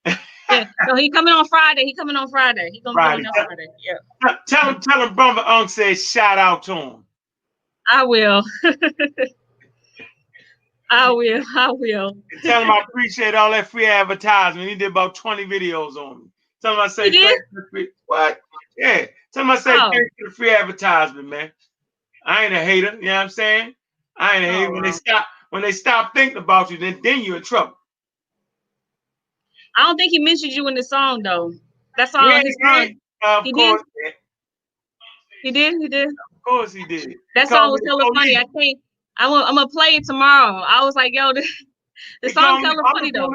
Yeah, so he coming on Friday. He coming on Friday. He gonna be on Friday. Yeah. Tell him brother Unc said shout out to him. I will. I will. Tell him I appreciate all that free advertisement. He did about 20 videos on me. Tell him I say thanks for free. What? Yeah. Tell him I say thanks for the free advertisement, man. I ain't a hater. You know what I'm saying? I ain't a hater. When they stop thinking about you, then you're in trouble. I don't think he mentioned you in the song though. That's all his song. Of course. He did. Of course he did. That song was hella funny. I'm gonna play it tomorrow. I was like, yo, the song's hella funny though.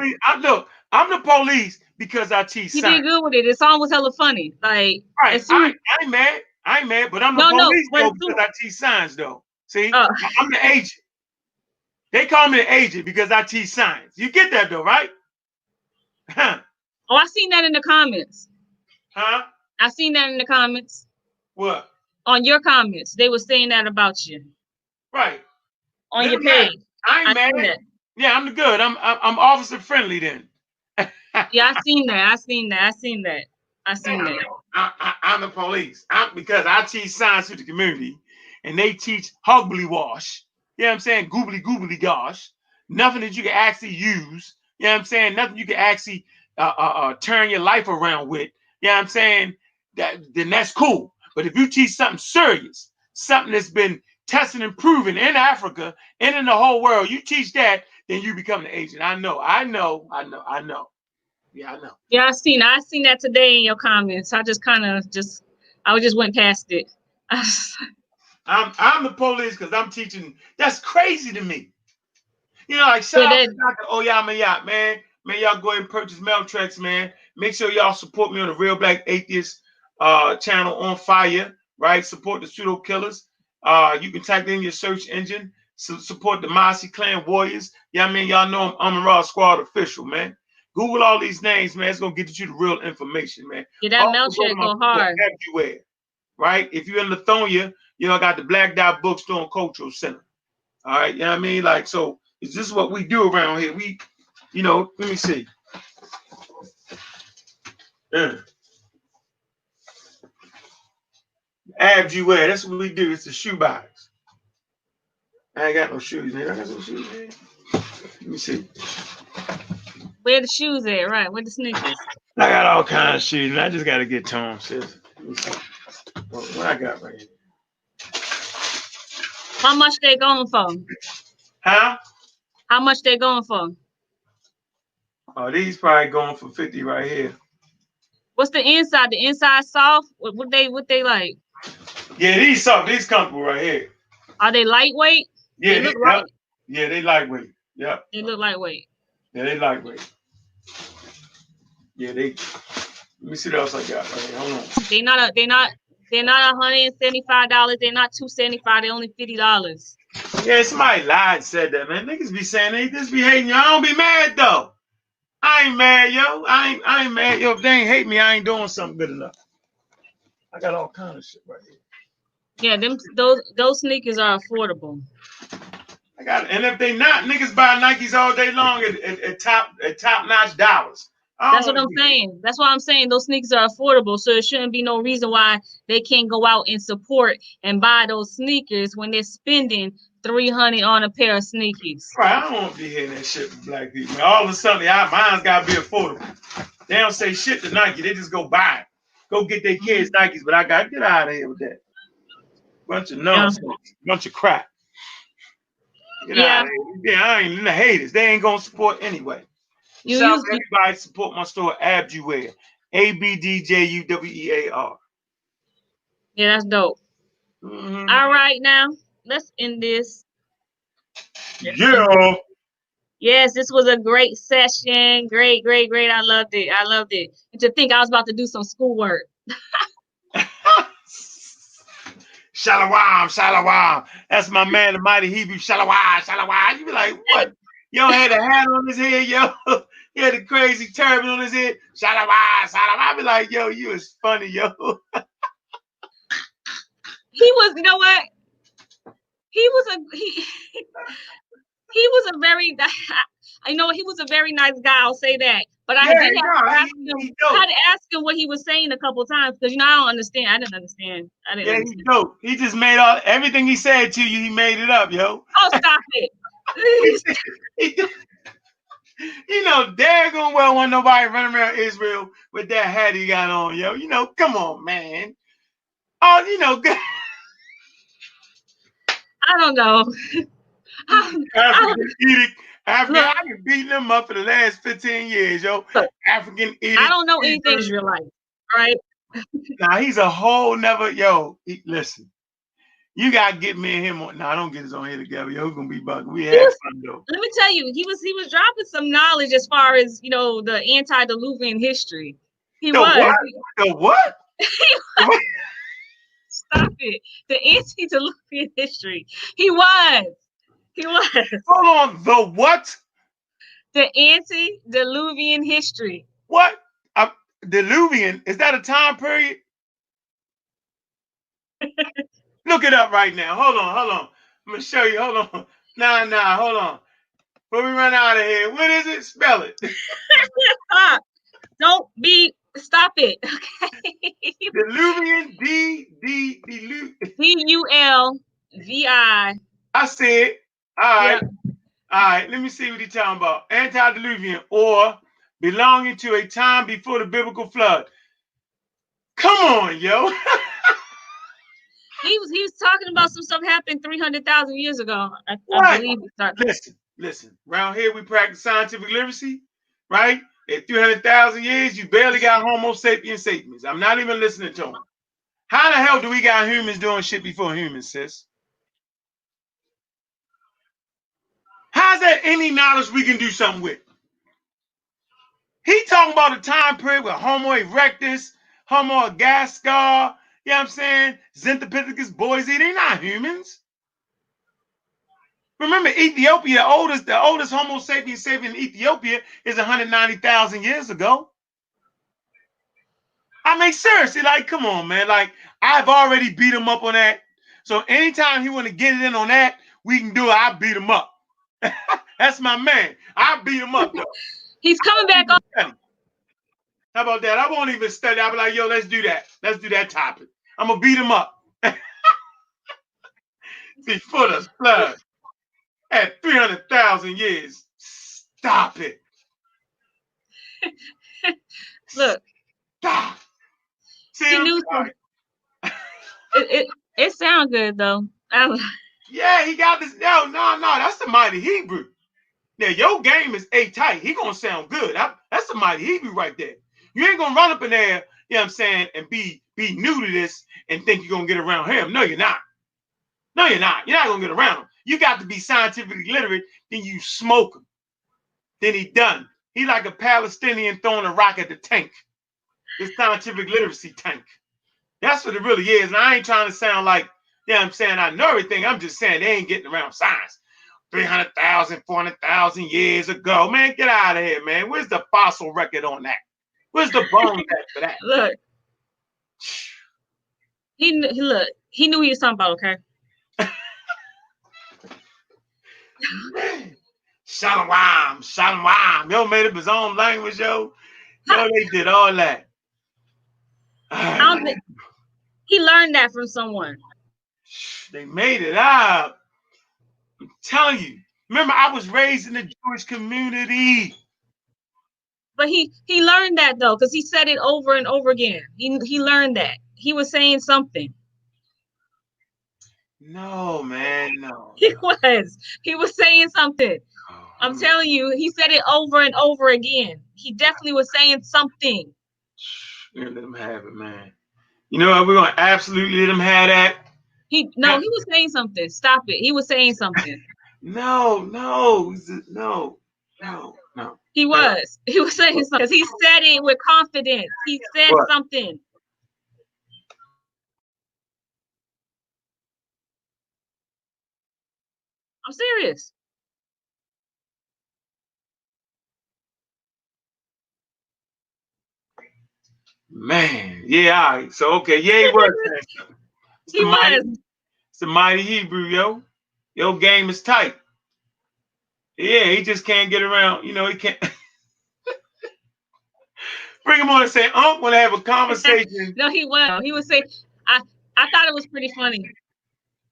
I'm the police because I teach science. He did good with it. The song was hella funny. Like, right. I ain't mad, but I'm the police though because I teach science though. See, I'm the agent. They call me the agent because I teach science. You get that though, right? Huh. Oh, I seen that in the comments. Huh? I seen that in the comments. What? On your comments, they were saying that about you. Right. On your page. I ain't mad. Yeah, I'm the good. I'm officer friendly then. Yeah, I seen that. I seen that. I seen that. I seen that. I'm the police. Because I teach science to the community, and they teach hogbly wash. You know what I'm saying? Goobly gosh. Nothing that you can actually use. You know what I'm saying? Nothing you can actually turn your life around with. You know what I'm saying? Then that's cool. But if you teach something serious, something that's been tested and proven in Africa and in the whole world, you teach that, then you become the agent. I know. Yeah, I know. Yeah, I seen that today in your comments. I just kind of I just went past it. I'm the police because I'm teaching. That's crazy to me. You know, like shout Yeah, out that, to Dr. Oyama, man. Man, y'all go ahead and purchase mail tracks, man. Make sure y'all support me on the Real Black Atheist channel on fire, right? Support the pseudo killers. You can type in your search engine. Support the Mossy Clan Warriors. Yeah, I mean, y'all know I'm a Raw Squad official, man. Google all these names, man. It's gonna get you the real information, man. yeah, that Also mail go to check my go hard. everywhere, right? If you're in Lithonia, you know, I got the Black Dot Bookstore and Cultural Center. All right, you know what I mean? Like, so is this what we do around here? We, you know, let me see. Yeah. Abs you wear, that's what we do. It's the shoe box. I ain't got no shoes, man. I got some shoes, man. Let me see. Where the shoes at? Right, where the sneakers? I got all kinds of shoes, man. I just gotta get to them, sis. Let me see. What I got right here? How much they going for? Huh? How much they going for? Oh, these probably going for 50 right here. What's the inside? The inside soft? What they like? Yeah, these soft, these comfortable right here. Are they lightweight? Yeah, They look right. Yeah, they lightweight. Yep. They look lightweight. Yeah, they lightweight. Yeah, they. Let me see what else I got right here. Hold on. They're not $175. They're not $275. They're only $50. Yeah, somebody lied and said that, man. Niggas be saying they just be hating you. I don't be mad though. I ain't mad, yo. I ain't mad, yo. If they ain't hate me, I ain't doing something good enough. I got all kind of shit right here. Yeah, those sneakers are affordable. I got, and if they not, niggas buy Nikes all day long at top notch dollars. That's what I'm saying. That's why I'm saying those sneakers are affordable. So there shouldn't be no reason why they can't go out and support and buy those sneakers when they're spending $300 on a pair of sneakers. Right, I don't want to be hearing that shit from black people. Man. All of a sudden, mine's got to be affordable. They don't say shit to Nike. They just go buy it. Go get their kids Nikes, but I got to get out of here with that. Bunch of nonsense. Bunch of crap. Get out of here. Yeah, I ain't in the haters. They ain't going to support anyway. Shout out to everybody support my store, Abjuwear. ABDJUWEAR. Yeah, that's dope. Mm-hmm. All right, now let's end this. Yeah. Yes, this was a great session. Great. I loved it. And to think I was about to do some schoolwork. Shalawam. That's my man, the mighty Hebrew. Shalawam. You be like, what? Yo had a hat on his head, yo. He had a crazy turban on his head. Shalawam. I be like, yo, you is funny, yo. He was, you know what? He was a very, I know he was a very nice guy. I'll say that. But I did have to ask him what he was saying a couple times because I don't understand. I didn't understand. He's dope. He just made everything he said to you. He made it up, yo. Oh, stop it! You know, daggone well want nobody running around Israel with that hat he got on, yo. You know, come on, man. Oh, you know, good. I don't know. African edict. I've been beating them up for the last 15 years, yo. African edict. I don't know anything Israelite, right? Nah, he's a whole never, yo. Listen, you gotta get me and him on. Nah, don't get us on here together, yo. We're gonna be bugging. We had fun though. Let me tell you, he was dropping some knowledge as far as the antediluvian history. The what? Stop it. The antediluvian history. He was. Hold on. The what? The antediluvian history. What? Diluvian? Is that a time period? Look it up right now. Hold on. I'm gonna show you. Hold on. Nah, hold on. Before we run out of here, what is it? Spell it. Stop it. Okay. Diluvian, DULVI. I said, all right. Yep. All right, let me see what he's talking about. Antediluvian, or belonging to a time before the biblical flood. Come on, yo. He was talking about some stuff happened 300,000 years ago. I believe. Listen. Around here we practice scientific literacy, right? At 300,000 years, you barely got Homo sapiens sapiens. I'm not even listening to him. How the hell do we got humans doing shit before humans, sis? How's that any knowledge we can do something with? He talking about a time period with Homo erectus, Homo agaster, you know what I'm saying? Zinthopithecus boise, they not humans. Remember, Ethiopia, the oldest Homo sapiens sapien in Ethiopia is 190,000 years ago. I mean, seriously, like, come on, man. Like, I've already beat him up on that. So anytime he want to get it in on that, we can do it. I beat him up. That's my man. I beat him up, though. He's coming back on. How about that? I won't even study. I'll be like, yo, let's do that. Let's do that topic. I'm going to beat him up. Before the flood. At 300,000 years. Stop it. Look. Stop. See, he knew it sounds good, though. Yeah, he got this. No, that's the mighty Hebrew. Now, your game is A-tight. He going to sound good. That's the mighty Hebrew right there. You ain't going to run up in there, you know what I'm saying, and be new to this and think you're going to get around him. No, you're not. No, you're not. You're not going to get around him. You got to be scientifically literate, then you smoke him. Then he done. He like a Palestinian throwing a rock at the tank. This scientific literacy tank. That's what it really is. And I ain't trying to sound like, you know what I'm saying, I know everything. I'm just saying they ain't getting around science. 300,000, 400,000 years ago. Man, get out of here, man. Where's the fossil record on that? Where's the bones at for that? Look. He knew he was talking about, okay? Shalom. Yo made up his own language, yo. Yo, they did all that. He learned that from someone. They made it up. I'm telling you. Remember, I was raised in the Jewish community. But he learned that, though, because he said it over and over again. He learned that. He was saying something. No, man, no. He was saying something. I'm telling you, he said it over and over again. He definitely was saying something. We're gonna let him have it, man. You know what? We're gonna absolutely let him have that. He was saying something. Stop it. He was saying something. No. He was saying something because he said it with confidence. He said something. I'm serious. Man, yeah, all right. So okay, yeah, he was saying something. It's the mighty Hebrew, yo. Your game is tight. Yeah, he just can't get around. You know, he can't. Bring him on and say, Unc, want to have a conversation. No, he was. He would say, I thought it was pretty funny.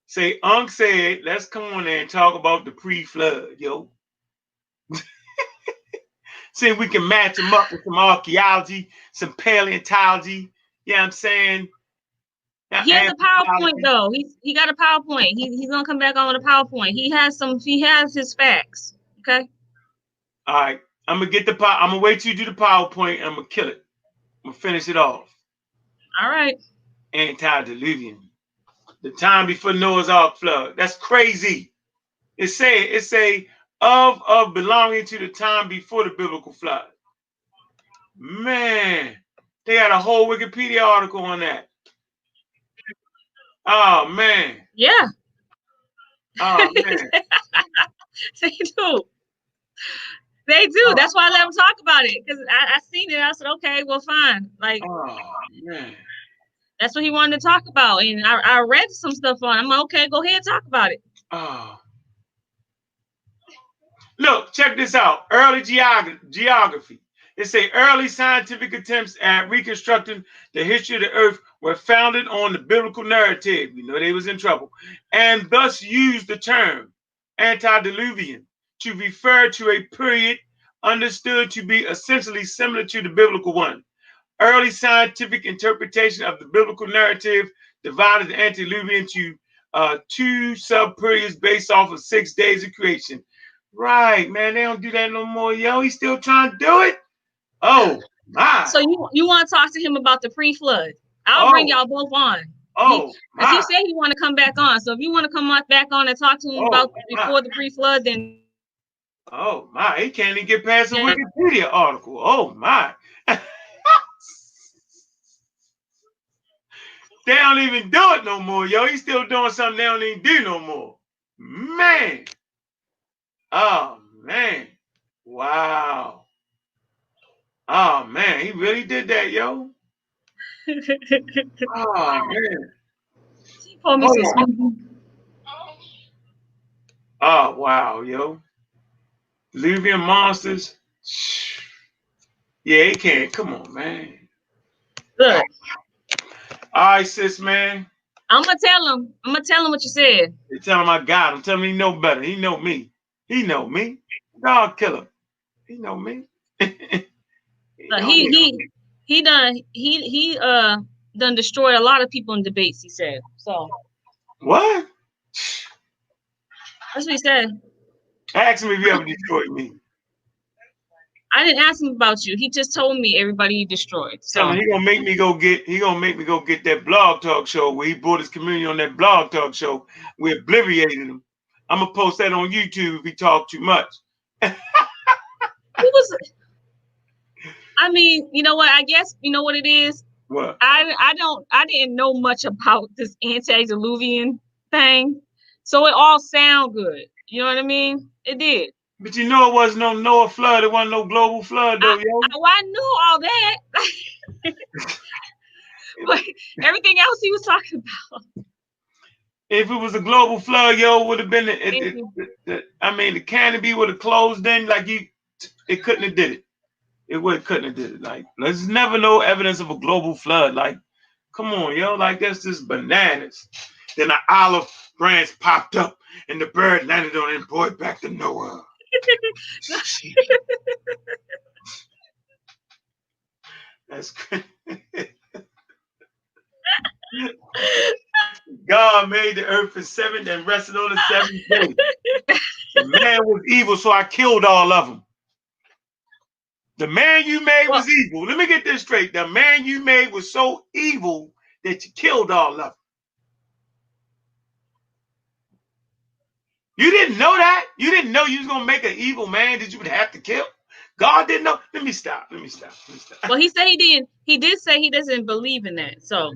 Say, Unc said, let's come on there and talk about the pre-flood, yo. See if we can match him up with some archaeology, some paleontology. You know what I'm saying? He has a PowerPoint, though. He got a PowerPoint. He's gonna come back on with a PowerPoint. He has his facts. Okay. All right. I'm gonna wait till you do the PowerPoint and I'm gonna kill it. I'm gonna finish it off. All right. Antediluvian. The time before Noah's Ark flood. That's crazy. It say of belonging to the time before the biblical flood. Man, they got a whole Wikipedia article on that. Oh man. Yeah. Oh man. They do. They do. That's why I let them talk about it. Because I seen it. I said, okay, well, fine. Like, oh man. That's what he wanted to talk about. And I read some stuff on it. I'm like, okay, go ahead and talk about it. Oh. Look, check this out. Early geography. It say early scientific attempts at reconstructing the history of the earth were founded on the biblical narrative. You know they was in trouble. And thus used the term antediluvian to refer to a period understood to be essentially similar to the biblical one. Early scientific interpretation of the biblical narrative divided the antediluvian into two sub-periods based off of 6 days of creation. Right, man, they don't do that no more, yo. He's still trying to do it. Oh my. So you want to talk to him about the pre-flood? I'll bring y'all both on. Oh because my. he said he want to come back on. So if you want to come back on and talk to him about before the pre-flood, then oh my, he can't even get past the Wikipedia article. Oh my. They don't even do it no more, yo. He's still doing something they don't even do no more. Man. Oh man. Wow. Oh man, he really did that, yo. Oh man. Oh wow, yo. Diluvian monsters. Yeah, he can't. Come on, man. Look. All right, sis, man. I'm gonna tell him what you said. You tell him I got him. Tell him he know better. He know me. He know me. Dog killer. He know me. he done destroyed a lot of people in debates, he said. So what? That's what he said. Ask him if he ever destroyed me. I didn't ask him about you. He just told me everybody he destroyed. So he gonna make me go get that blog talk show where he brought his community on that blog talk show. We obliterated him. I'm gonna post that on YouTube if he talked too much. I mean, you know what? I guess you know what it is. What? I didn't know much about this antediluvian thing, so it all sound good. You know what I mean? It did. But you know it wasn't no Noah flood. It wasn't no global flood though, yo. I knew all that. But everything else he was talking about. If it was a global flood, yo, would have been the canopy would have closed in it couldn't have did it. Couldn't have did it. Like, there's never no evidence of a global flood. Like, come on, yo, like that's just bananas. Then the olive branch popped up and the bird landed on it and brought it back to Noah. That's crazy. God made the earth for 7 and rested on the 7th day. The man was evil, so I killed all of them. The man you made was evil. Let me get this straight. The man you made was so evil that you killed all of them. You didn't know that? You didn't know you was going to make an evil man that you would have to kill? God didn't know? Let me stop. Well, he said he didn't. He did say he doesn't believe in that. So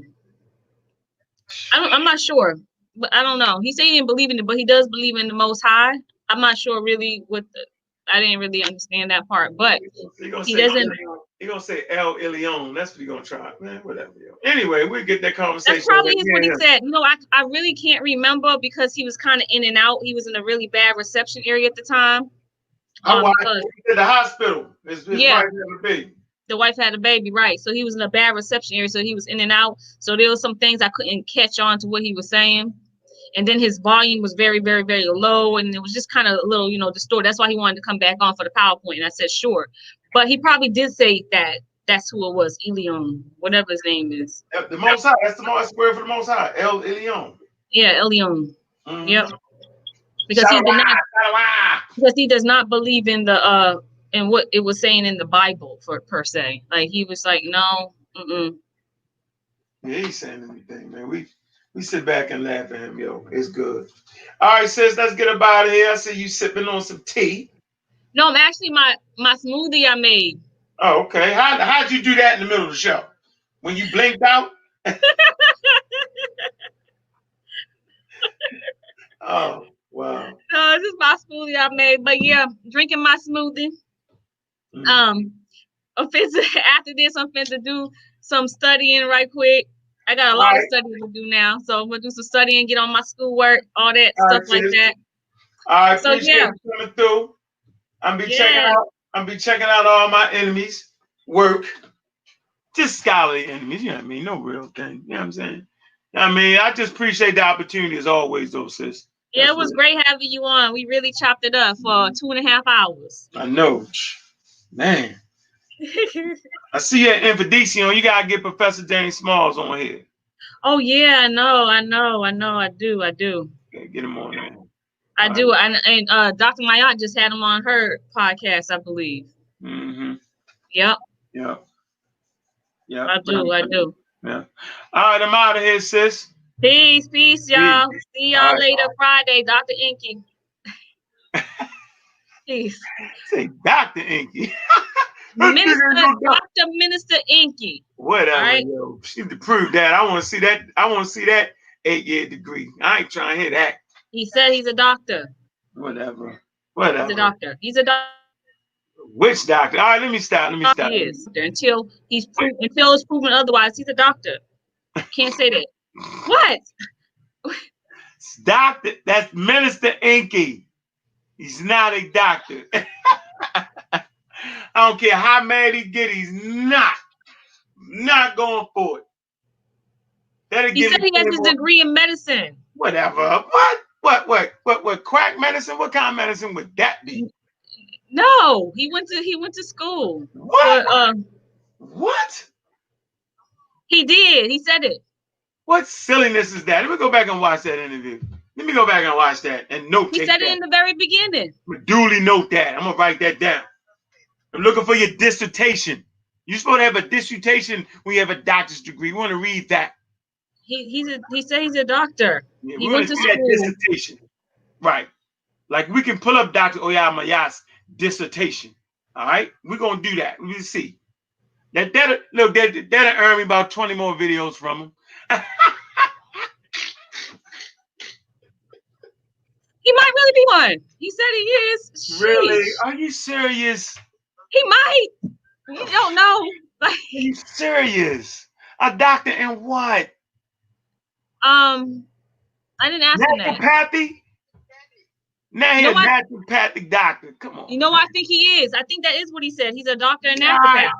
I'm not sure. But I don't know. He said he didn't believe in it, but he does believe in the Most High. I'm not sure really I didn't really understand that part, but he doesn't. He's gonna say El Elyon. That's what he's gonna try. Man, whatever. Anyway, we'll get that conversation. That's probably what he said. You know, I really can't remember because he was kind of in and out. He was in a really bad reception area at the time. At the hospital. His wife had a baby. The wife had a baby, right? So he was in a bad reception area, so he was in and out. So there was some things I couldn't catch on to what he was saying. And then his volume was very, very, very low, and it was just kind of a little, distorted. That's why he wanted to come back on for the PowerPoint. And I said, sure. But he probably did say that that's who it was, Elyon, whatever his name is. The Most High. That's the word for the Most High. El Elyon. Yeah, Elyon. Mm-hmm. Yep. Because he does not believe in the in what it was saying in the Bible per se. Like he was like, no. Mm-mm. Yeah, he ain't saying anything, man. We sit back and laugh at him, yo. It's good. All right, sis, let's get up out of here. I see you sipping on some tea. No, I'm actually my smoothie I made. Oh, okay. How'd you do that in the middle of the show? When you blinked out? Oh, wow. No, this is my smoothie I made. But yeah, drinking my smoothie. Mm. After this, I'm finna do some studying right quick. I got a lot of studying to do now. So I'm gonna do some studying, get on my schoolwork, all that stuff like that. All right, so appreciate you coming through. I'm be checking out all my enemies work. Just scholarly enemies, you know what I mean? No real thing. You know what I'm saying? I mean, I just appreciate the opportunity as always, though, sis. Yeah, it was great having you on. We really chopped it up for 2.5 hours. I know. Man. I see you at Infedition. You gotta get Professor James Smalls on here. Oh yeah, I know. I do. Okay, get him on there. I do. And Dr. Mayat just had him on her podcast, I believe. Mm-hmm. Yep. Yep. I do. Yeah. All right, I'm out of here, sis. Peace, y'all. See y'all later Friday, Dr. Inky. Peace. Say Dr. Inky. Dr. Minister Inky. Whatever, right? Yo. She need to prove that. I want to see that. I want to see that 8-year degree. I ain't trying to hear that. He said he's a doctor. Whatever. He's a doctor. Which doctor? All right, let me stop. He is. Until it's proven otherwise, he's a doctor. Can't say that. What? Doctor, that's Minister Inky. He's not a doctor. I don't care how mad he get, he's not going for it. He said he has his degree in medicine. Whatever. What? Crack medicine? What kind of medicine would that be? No, he went to school. What? What? He did. He said it. What silliness is that? Let me go back and watch that interview. Let me go back and watch that and note. He said it in the very beginning. Duly note that. I'm gonna write that down. I'm looking for your dissertation. You're supposed to have a dissertation when you have a doctor's degree. We want to read that. He said he's a doctor. Yeah, he went to school. That dissertation. Right. Like we can pull up Dr. Oyamayat's dissertation. All right. We're gonna do that. We'll see. That'll earn me about 20 more videos from him. He might really be one. He said he is. Sheesh. Really? Are you serious? He might. You don't know. Are you serious? A doctor in what? I didn't ask him that. Naturopathy? Now he's a naturopathic doctor. Come on. You know what I think he is? I think that is what he said. He's a doctor in naturopath.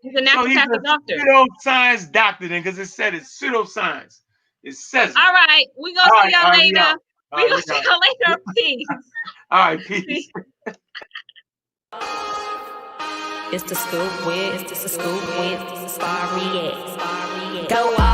He's a naturopathic doctor. Pseudoscience doctor then, because it said it's pseudoscience. It says it. All right. We're going to see y'all later. We're going to see y'all later. Peace. All right, peace. It's the scoop with Spy React. Go out.